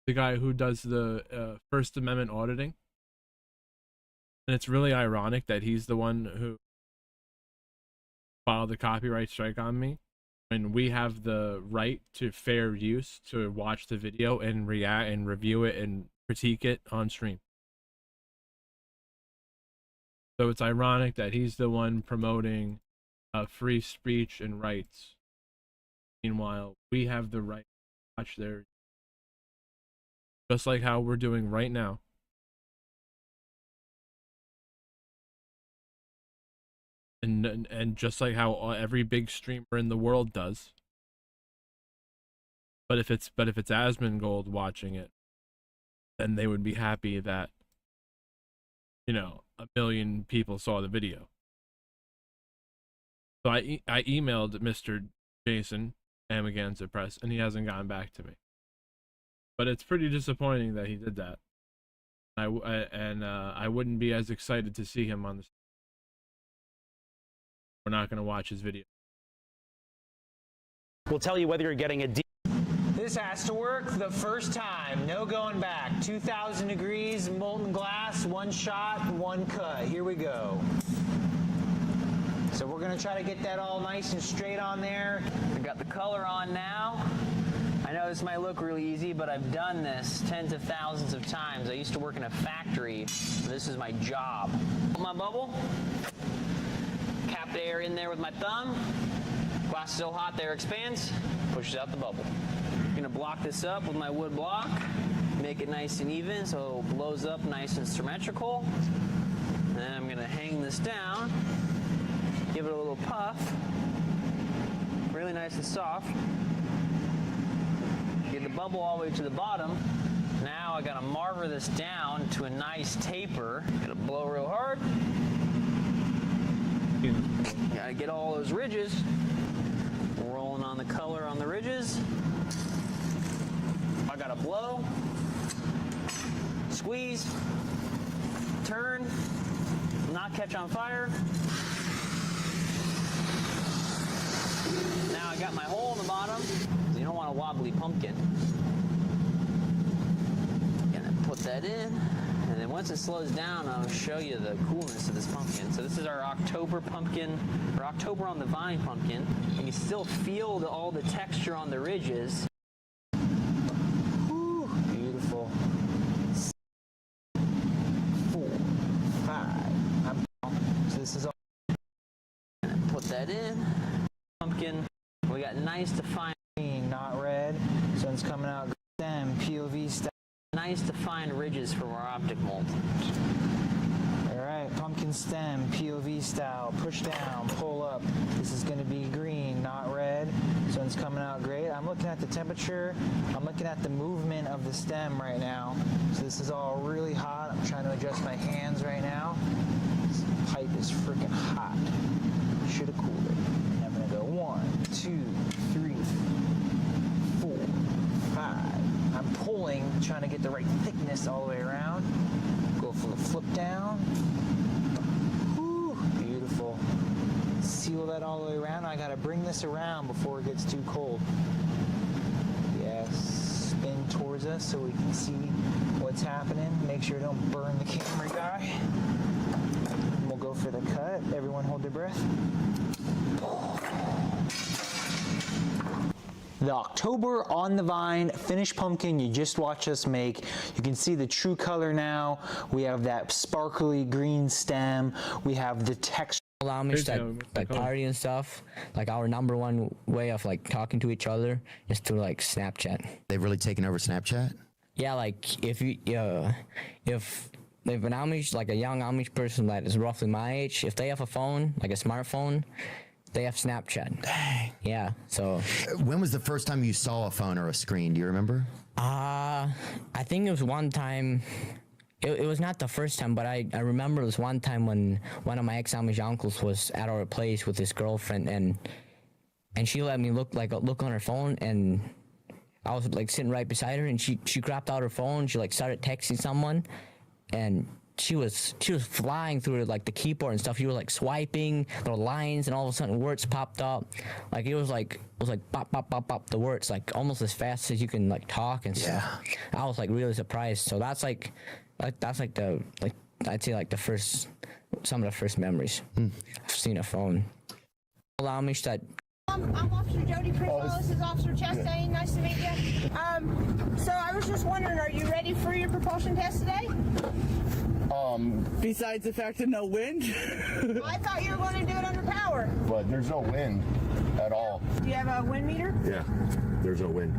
A: the guy who does the First Amendment auditing. And it's really ironic that he's the one who filed the copyright strike on me. And we have the right to fair use to watch the video and react and review it and critique it on stream. So it's ironic that he's the one promoting free speech and rights. Meanwhile, we have the right to watch their, just like how we're doing right now. And just like how every big streamer in the world does. But if it's Asmongold watching it, then they would be happy that, you know, 1 million people saw the video. So I emailed Mr. Jason Amagansett Press, and he hasn't gotten back to me. But it's pretty disappointing that he did that. I wouldn't be as excited to see him on the. We're not going to watch his video.
C: We'll tell you whether you're getting a deal.
E: This has to work the first time. No going back. 2,000 degrees, molten glass, 1 shot, 1 cut. Here we go. So we're going to try to get that all nice and straight on there.
F: We got the color on now. I know this might look really easy, but I've done this tens of thousands of times. I used to work in a factory. This is my job. My bubble. Cap the air in there with my thumb. Glass is so hot there expands, pushes out the bubble. I'm gonna block this up with my wood block, make it nice and even so it blows up nice and symmetrical. Then I'm gonna hang this down, give it a little puff, really nice and soft. Get the bubble all the way to the bottom. Now I gotta marver this down to a nice taper. Gotta blow real hard. Gotta get all those ridges. Rolling on the color on the ridges. I gotta blow. Squeeze, turn, not catch on fire. Now I got my hole in the bottom. You don't want a wobbly pumpkin. Gonna put that in, and then once it slows down, I'll show you the coolness of this pumpkin. So this is our October pumpkin, or October on the Vine pumpkin. And you still feel all the texture on the ridges. Whew, beautiful. 4, 5. So this is all. Gonna put that in. Pumpkin. We got nice defined green, not red. So it's coming out stem, POV style. Nice defined ridges from our optic mold. Alright, pumpkin stem, POV style, push down, pull up. This is going to be green, not red. So it's coming out great. I'm looking at the temperature. I'm looking at the movement of the stem right now. So this is all really hot. I'm trying to adjust my hands right now. This pipe is freaking hot. Should have cooled it. I'm going to go 1, 2, 3, 4, 5. I'm pulling, trying to get the right thickness all the way around. Go for the flip down. Whew, beautiful. Seal that all the way around. I gotta bring this around before it gets too cold. Yes, spin towards us so we can see what's happening. Make sure you don't burn the camera guy. And we'll go for the cut. Everyone hold their breath. The October on the Vine finished pumpkin you just watched us make. You can see the true color now. We have that sparkly green stem. We have the texture.
G: Amish that like party and stuff. Like our number one way of like talking to each other is through like Snapchat.
I: They've really taken over Snapchat?
G: Yeah, like if you if an Amish, like a young Amish person that is roughly my age, if they have a phone, like a smartphone, they have Snapchat.
I: Dang.
G: Yeah, so.
I: When was the first time you saw a phone or a screen? Do you remember?
G: I think it was one time. It was not the first time, but I remember it was one time when one of my ex-Amish uncles was at our place with his girlfriend, and she let me look on her phone, and I was like sitting right beside her, and she grabbed out her phone, she like started texting someone, and she was flying through like the keyboard and stuff. She was like swiping little lines, and all of a sudden words popped up. Like it was like pop pop pop pop, the words like almost as fast as you can like talk and stuff. I was like really surprised. So that's like the I'd say like some of the first memories I've seen a phone. Amish that.
H: I'm Officer Jody Priswell. This is Officer Chastain. Nice to meet you. So I was just wondering, are you ready for your propulsion test today?
J: Besides the fact of no wind?
H: I thought you were going to do it under power.
J: But there's no wind at all.
H: Do you have a wind meter?
J: Yeah, there's no wind.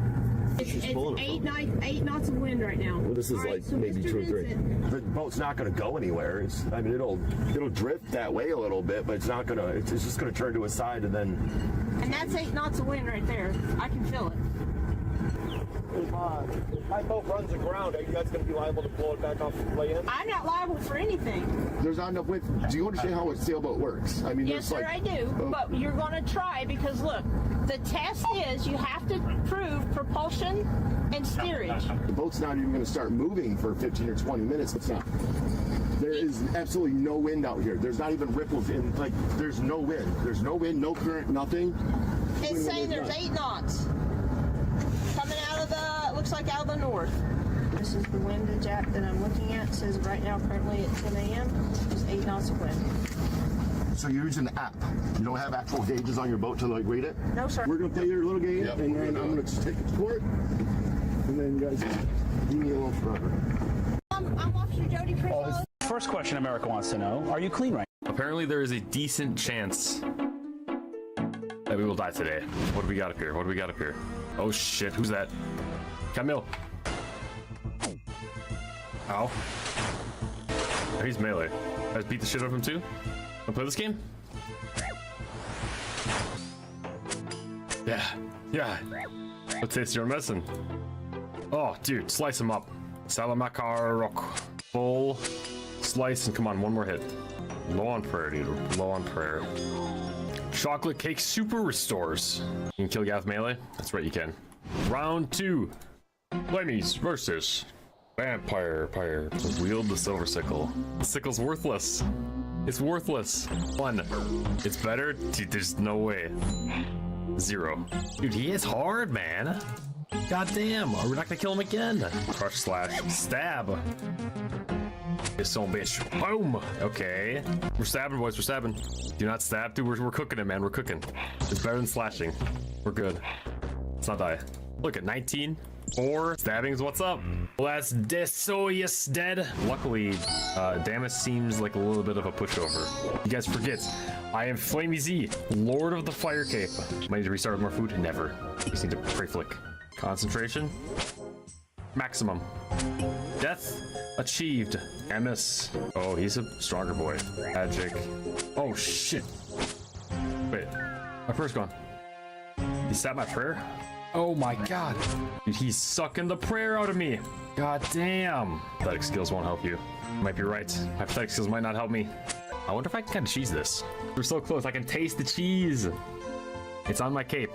H: It's 8 knots of wind right now.
J: Well, this is
H: right,
J: like
H: so
J: maybe
H: Mr.
J: 2 or 3.
H: Vincent.
J: The boat's not going to go anywhere. I mean, it'll drift that way a little bit, but it's not going to. It's just going to turn to a side and then.
H: And that's 8 knots of wind right there. I can feel it.
J: If my boat runs aground, are you guys going to be liable to pull it back off the way in?
H: I'm not liable for anything.
J: There's not enough wind. Do you understand how a sailboat works? I mean,
H: yes, sir, I do. But you're going to try because look, the test is you have to prove propulsion and steerage.
J: The boat's not even going to start moving for 15 or 20 minutes. It's not. There is absolutely no wind out here. There's not even ripples in. Like, there's no wind. There's no wind, no current, nothing.
H: It's saying there's 8 knots coming out of looks like out of the north. This is the windage app that I'm looking at. It says right now, currently at 10 a.m., there's 8 knots of wind.
J: So you're using the app. You don't have actual gauges on your boat to like read it?
H: No, sir.
J: We're going to play your little game, and then I'm going to just take it to court, and then you guys leave me alone forever.
H: I'm Officer Jody Priswell.
C: First question America wants to know, are you clean right now?
K: Apparently there is a decent chance that we will die today. What do we got up here? What do we got up here? Oh shit, who's that? Camille. Ow. Oh, he's melee. Guys beat the shit out of him too? Wanna play this game? Yeah. Let's taste your medicine. Oh, dude, slice him up. Salamakar, full slice, and come on, one more hit. Low on prayer, dude. Low on prayer. Chocolate cake super restores. You can kill Gav melee? That's right, you can. Round 2. Lenny's versus Vampire, wield the silver sickle. The sickle's worthless. It's worthless. 1. It's better. Dude, there's no way. 0. Dude, he is hard, man. God damn. We're not gonna kill him again. Crush slash. Stab. This son bitch. Boom. Okay. We're stabbing, boys. We're stabbing. Do not stab. Dude, we're cooking it, man. We're cooking. It's better than slashing. We're good. Let's not die. Look at 19. 4 stabbings. What's up? Well, that's Desoyus dead. Luckily, Damas seems like a little bit of a pushover. You guys forget, I am Flamey Z, Lord of the Fire Cape. Might need to restart with more food? Never. We just need to pray flick. Concentration. Maximum. Death achieved. MS. Oh, he's a stronger boy. Magic. Oh shit. Wait, my prayer's gone. He sat my prayer? Oh my god. Dude, he's sucking the prayer out of me. God damn. Hypothetic skills won't help you. You might be right. Hypothetic skills might not help me. I wonder if I can kind of cheese this. We're so close. I can taste the cheese. It's on my cape.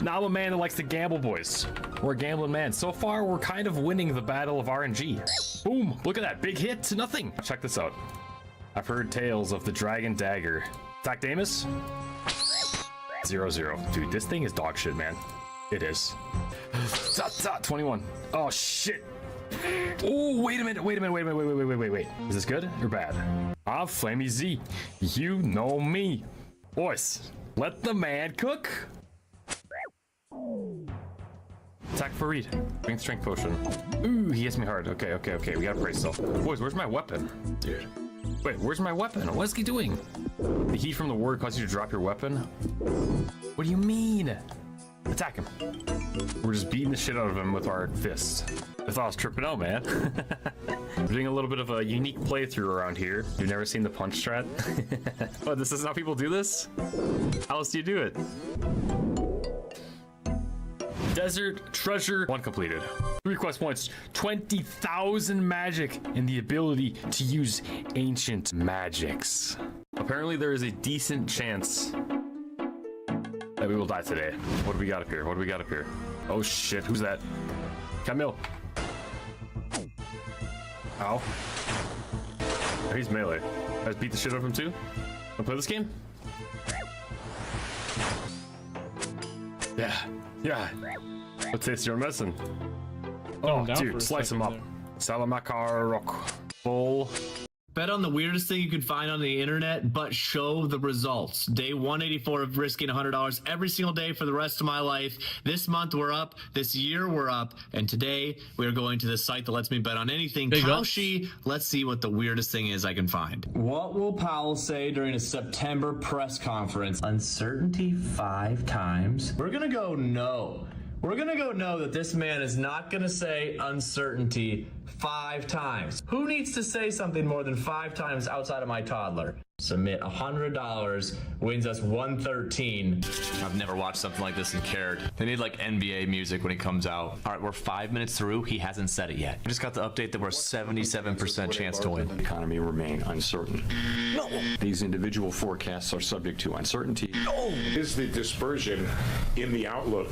K: Now I'm a man that likes to gamble, boys. We're a gambling man. So far, we're kind of winning the battle of RNG. Boom. Look at that. Big hit to nothing. Check this out. I've heard tales of the Dragon Dagger. Attack Damus? 0-0. Dude, this thing is dog shit, man. It is. 21. Oh, shit. Oh, wait a minute. Wait. Is this good or bad? I'm Flamey Z. You know me. Boys, let the man cook. Attack for Reed. Bring strength potion. Ooh, he hits me hard. Okay. We gotta brace ourselves. Boys, where's my weapon? Dude. Wait, where's my weapon? What is he doing? The heat from the word causes you to drop your weapon? What do you mean? Attack him. We're just beating the shit out of him with our fists. I thought I was tripping out, man. We're doing a little bit of a unique playthrough around here. You've never seen the punch strat? Oh, this is how people do this? How else do you do it? Desert Treasure 1 completed. 3 quest points, 20,000 magic, and the ability to use ancient magics. Apparently there is a decent chance that we will die today. What do we got up here? Oh shit, who's that? Camille. Ow. Oh, he's melee. Guys, beat the shit out of him too? Wanna play this game? Yeah. Let's taste your medicine. Oh, dude, slice him up. Salamakar rock. Full.
D: Bet on the weirdest thing you could find on the internet, but show the results. Day 184 of risking $100 every single day for the rest of my life. This month we're up. This year we're up. And today we are going to the site that lets me bet on anything. Kalshi, let's see what the weirdest thing is I can find. What will Powell say during a September press conference? Uncertainty 5 times. We're going to go no. We're going to go no that this man is not going to say uncertainty 5 times. Who needs to say something more than 5 times outside of my toddler? Submit $100, wins us 113. I've never watched something like this and cared. They need like NBA music when it comes out. All right, we're 5 minutes through. He hasn't said it yet. I just got the update that we're 77% chance to win.
L: The economy remain uncertain.
D: No.
L: These individual forecasts are subject to uncertainty.
D: No.
M: Is the dispersion in the outlook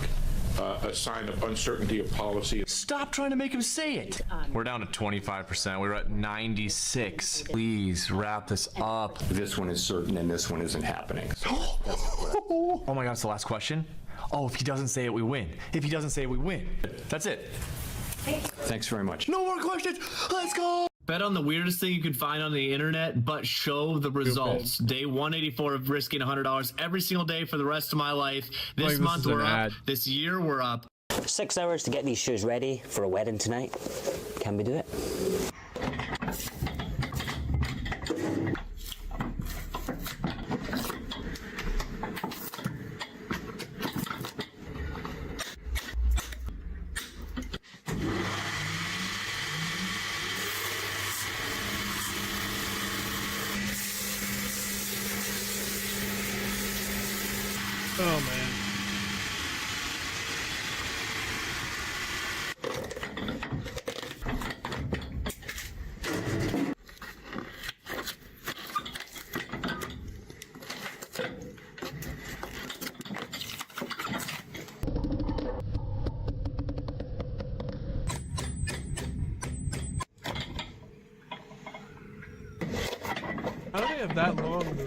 M: a sign of uncertainty of policy?
D: Stop trying to make him say it. We're down to 25%. We were at 96. Please wrap this up.
L: This one is certain and this one isn't happening.
D: Oh my God, it's the last question. Oh, if he doesn't say it, we win. If he doesn't say it, we win. That's it.
L: Thanks very much.
D: No more questions. Let's go. Bet on the weirdest thing you can find on the internet, but show the results. Day 184 of risking $100 every single day for the rest of my life. This month we're up. This year we're up.
N: 6 hours to get these shoes ready for a wedding tonight. Can we do it?
A: Oh man. have that long though.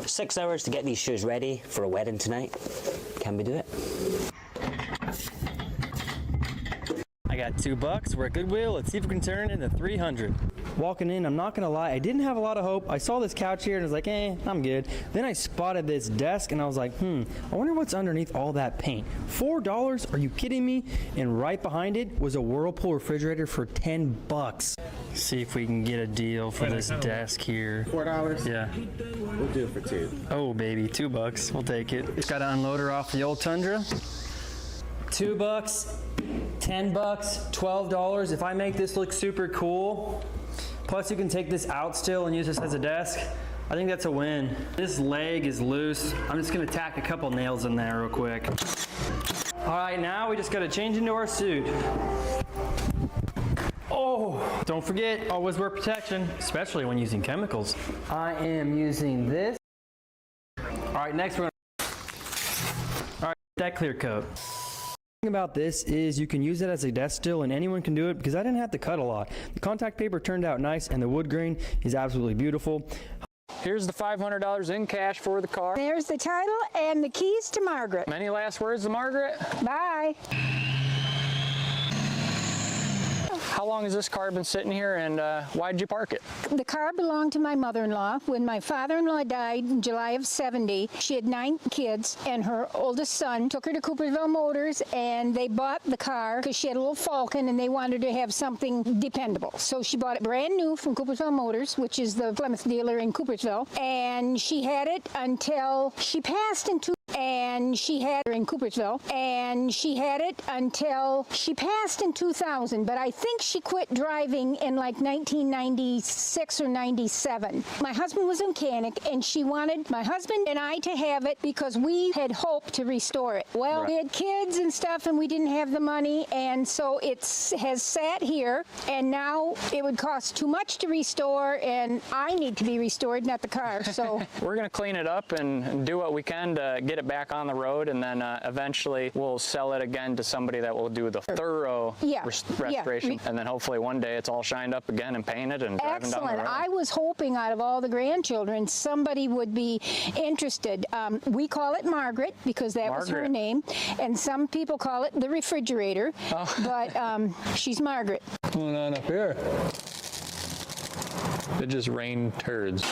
N: "6 hours to get these shoes ready for a wedding tonight. Can we do it?"
P: I got $2. We're at Goodwill. Let's see if we can turn it into 300. Walking in, I'm not gonna lie, I didn't have a lot of hope. I saw this couch here and I was like, I'm good. Then I spotted this desk and I was like, I wonder what's underneath all that paint. $4? Are you kidding me? And right behind it was a Whirlpool refrigerator for $10. See if we can get a deal for this desk here.
U: $4?
P: Yeah.
U: We'll do it for 2.
P: Oh baby, $2. We'll take it. Just gotta unload her off the old Tundra. $2, $10, $12. If I make this look super cool, plus you can take this out still and use this as a desk, I think that's a win. This leg is loose. I'm just gonna tack a couple nails in there real quick. All right, now we just gotta change into our suit. Oh, don't forget, always wear protection, especially when using chemicals. I am using this. All right, next we're gonna, all right, that clear coat. The thing about this is you can use it as a desk still and anyone can do it because I didn't have to cut a lot. The contact paper turned out nice and the wood grain is absolutely beautiful. Here's the $500 in cash for the car.
Q: There's the title and the keys to Margaret.
P: Many last words to Margaret?
Q: Bye.
P: How long has this car been sitting here and why did you park it?
Q: The car belonged to my mother-in-law. When my father-in-law died in July of '70, she had 9 kids and her oldest son took her to Coopersville Motors and they bought the car because she had a little Falcon and they wanted to have something dependable. So she bought it brand new from Coopersville Motors, which is the Plymouth dealer in Coopersville, and she had it until she passed in 2000, but I think she quit driving in like 1996 or 97. My husband was a mechanic and she wanted my husband and I to have it because we had hoped to restore it. Well, we had kids and stuff and we didn't have the money, and so it has sat here and now it would cost too much to restore and I need to be restored, not the car. So
P: we're going to clean it up and do what we can to get it back on the road, and then eventually we'll sell it again to somebody that will do the thorough restoration, and then hopefully one day it's all shined up again and painted and driving down the road.
Q: I was hoping out of all the grandchildren somebody would be interested. We call it Margaret because that was her name, and some people call it the refrigerator, but she's Margaret.
P: Going on up here. It just rained turds.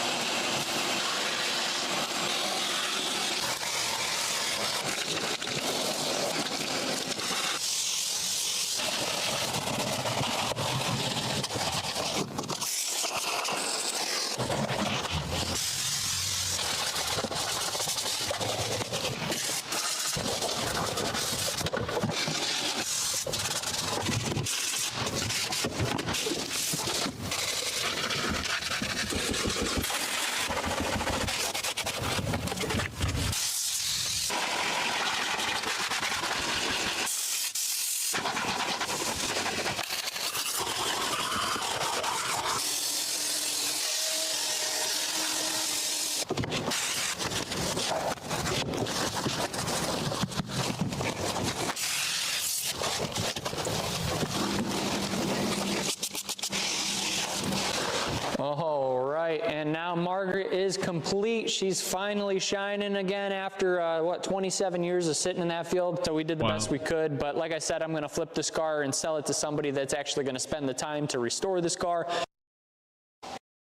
F: is complete. She's finally shining again after, what, 27 years of sitting in that field. So we did the best we could. But like I said, I'm going to flip this car and sell it to somebody that's actually going to spend the time to restore this car.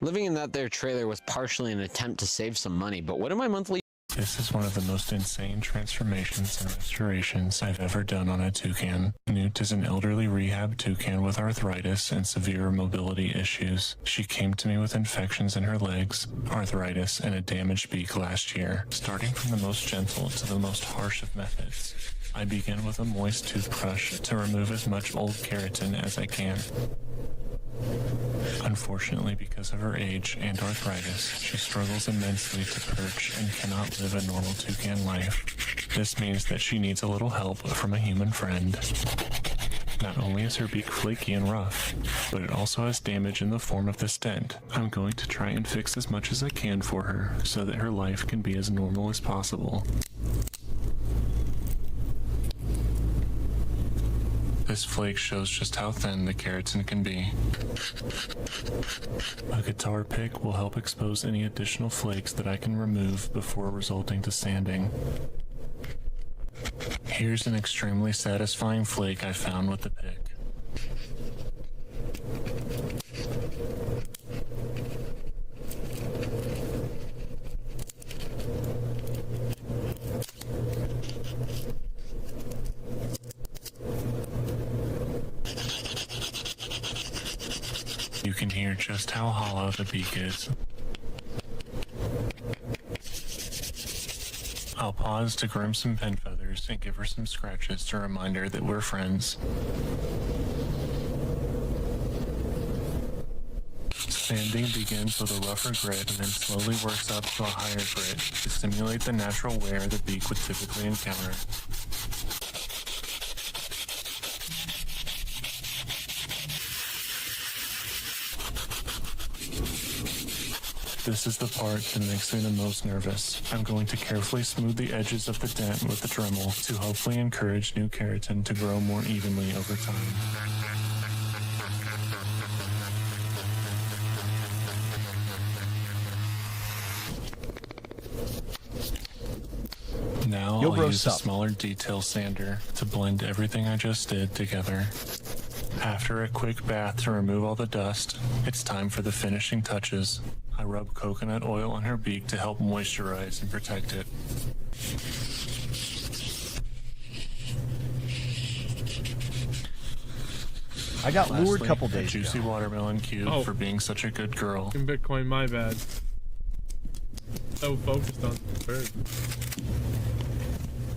O: Living in that there trailer was partially an attempt to save some money, but what are my monthly...
A: This is one of the most insane transformations and restorations I've ever done on a toucan. Newt is an elderly rehab toucan with arthritis and severe mobility issues. She came to me with infections in her legs, arthritis, and a damaged beak last year. Starting from the most gentle to the most harsh of methods, I begin with a moist toothbrush to remove as much old keratin as I can. Unfortunately, because of her age and arthritis, she struggles immensely to perch and cannot live a normal toucan life. This means that she needs a little help from a human friend. Not only is her beak flaky and rough, but it also has damage in the form of this dent. I'm going to try and fix as much as I can for her so that her life can be as normal as possible. This flake shows just how thin the keratin can be. A guitar pick will help expose any additional flakes that I can remove before resulting to sanding. Here's an extremely satisfying flake I found with the pick. You can hear just how hollow the beak is. I'll pause to groom some pin feathers and give her some scratches to remind her that we're friends. Sanding begins with a rougher grit and then slowly works up to a higher grit to simulate the natural wear the beak would typically encounter. This is the part that makes me the most nervous. I'm going to carefully smooth the edges of the dent with the Dremel to hopefully encourage new keratin to grow more evenly over time. Now I'll use a smaller detail sander to blend everything I just did together. After a quick bath to remove all the dust, it's time for the finishing touches. I rub coconut oil on her beak to help moisturize and protect it.
R: I got lured a
A: Lastly,
R: couple days
A: juicy
R: ago.
A: watermelon cube for being such a good girl.
S: In Bitcoin, my bad. So focused on the bird.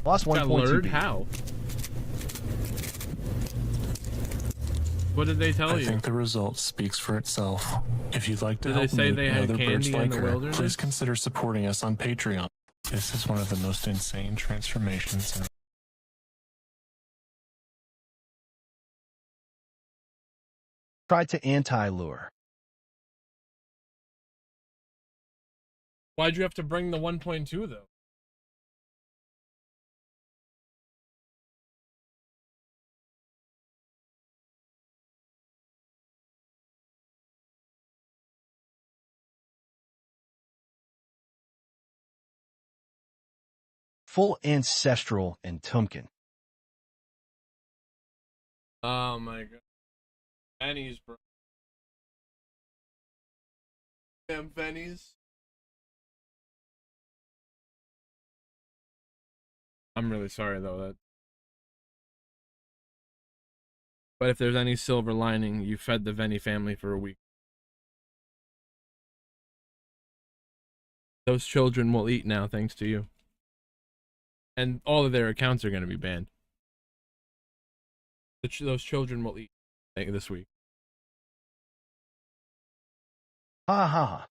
R: Lost
S: Got
R: 1.2
S: lured?
R: beat.
S: How? What did they tell
A: I
S: you?
A: think the result speaks for itself. If you'd like to
S: Did
A: help
S: they say
A: Newt
S: they
A: and
S: had
A: other birds
S: candy in
A: like
S: the
A: her,
S: wilderness?
A: please consider supporting us on Patreon. This is one of the most insane transformations in
R: Tried to anti-lure.
S: Why'd you have to bring the 1.2 though?
R: Full ancestral and Tumken.
S: Oh my god. Pennies, bro. Damn pennies. I'm really sorry though that. But if there's any silver lining, you fed the Venny family for a week. Those children will eat now thanks to you. And all of their accounts are going to be banned. Those children will eat this week.
R: Ha ha ha.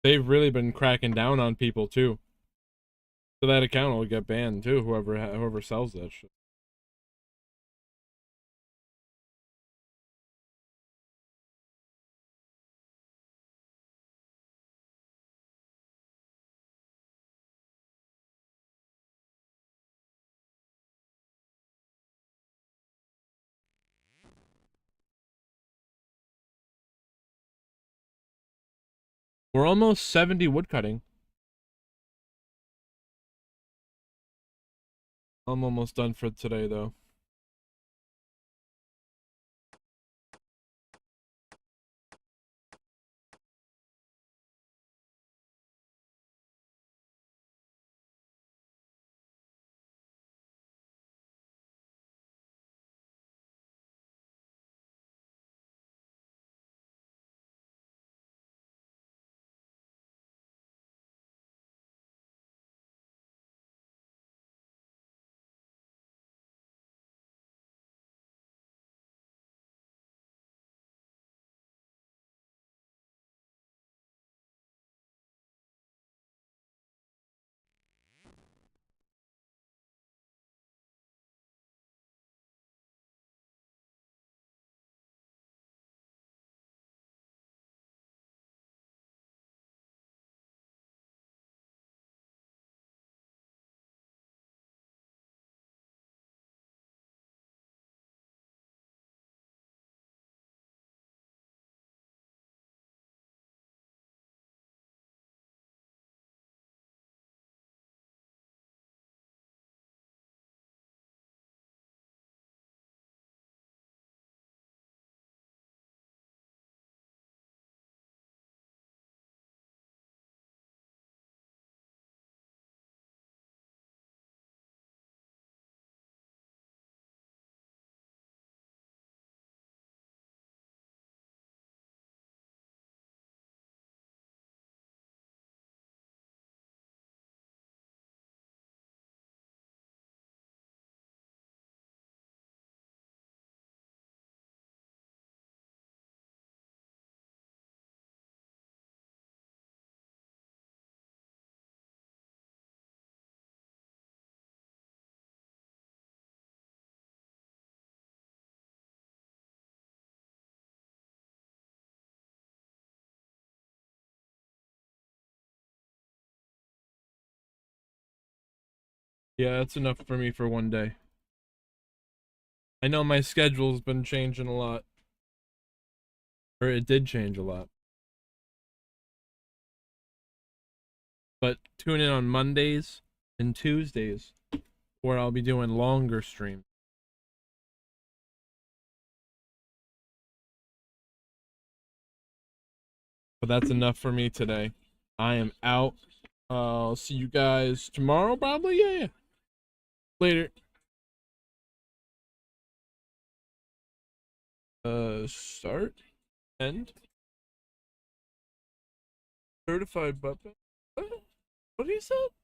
S: They've really been cracking down on people too. So that account will get banned too, whoever sells that shit.
A: We're almost 70 woodcutting. I'm almost done for today, though. Yeah, that's enough for me for one day. I know my schedule's been changing a lot. Or it did change a lot. But tune in on Mondays and Tuesdays, where I'll be doing longer streams. But that's enough for me today. I am out. I'll see you guys tomorrow, probably. Yeah. Later. Start. End. Certified button. What do you say?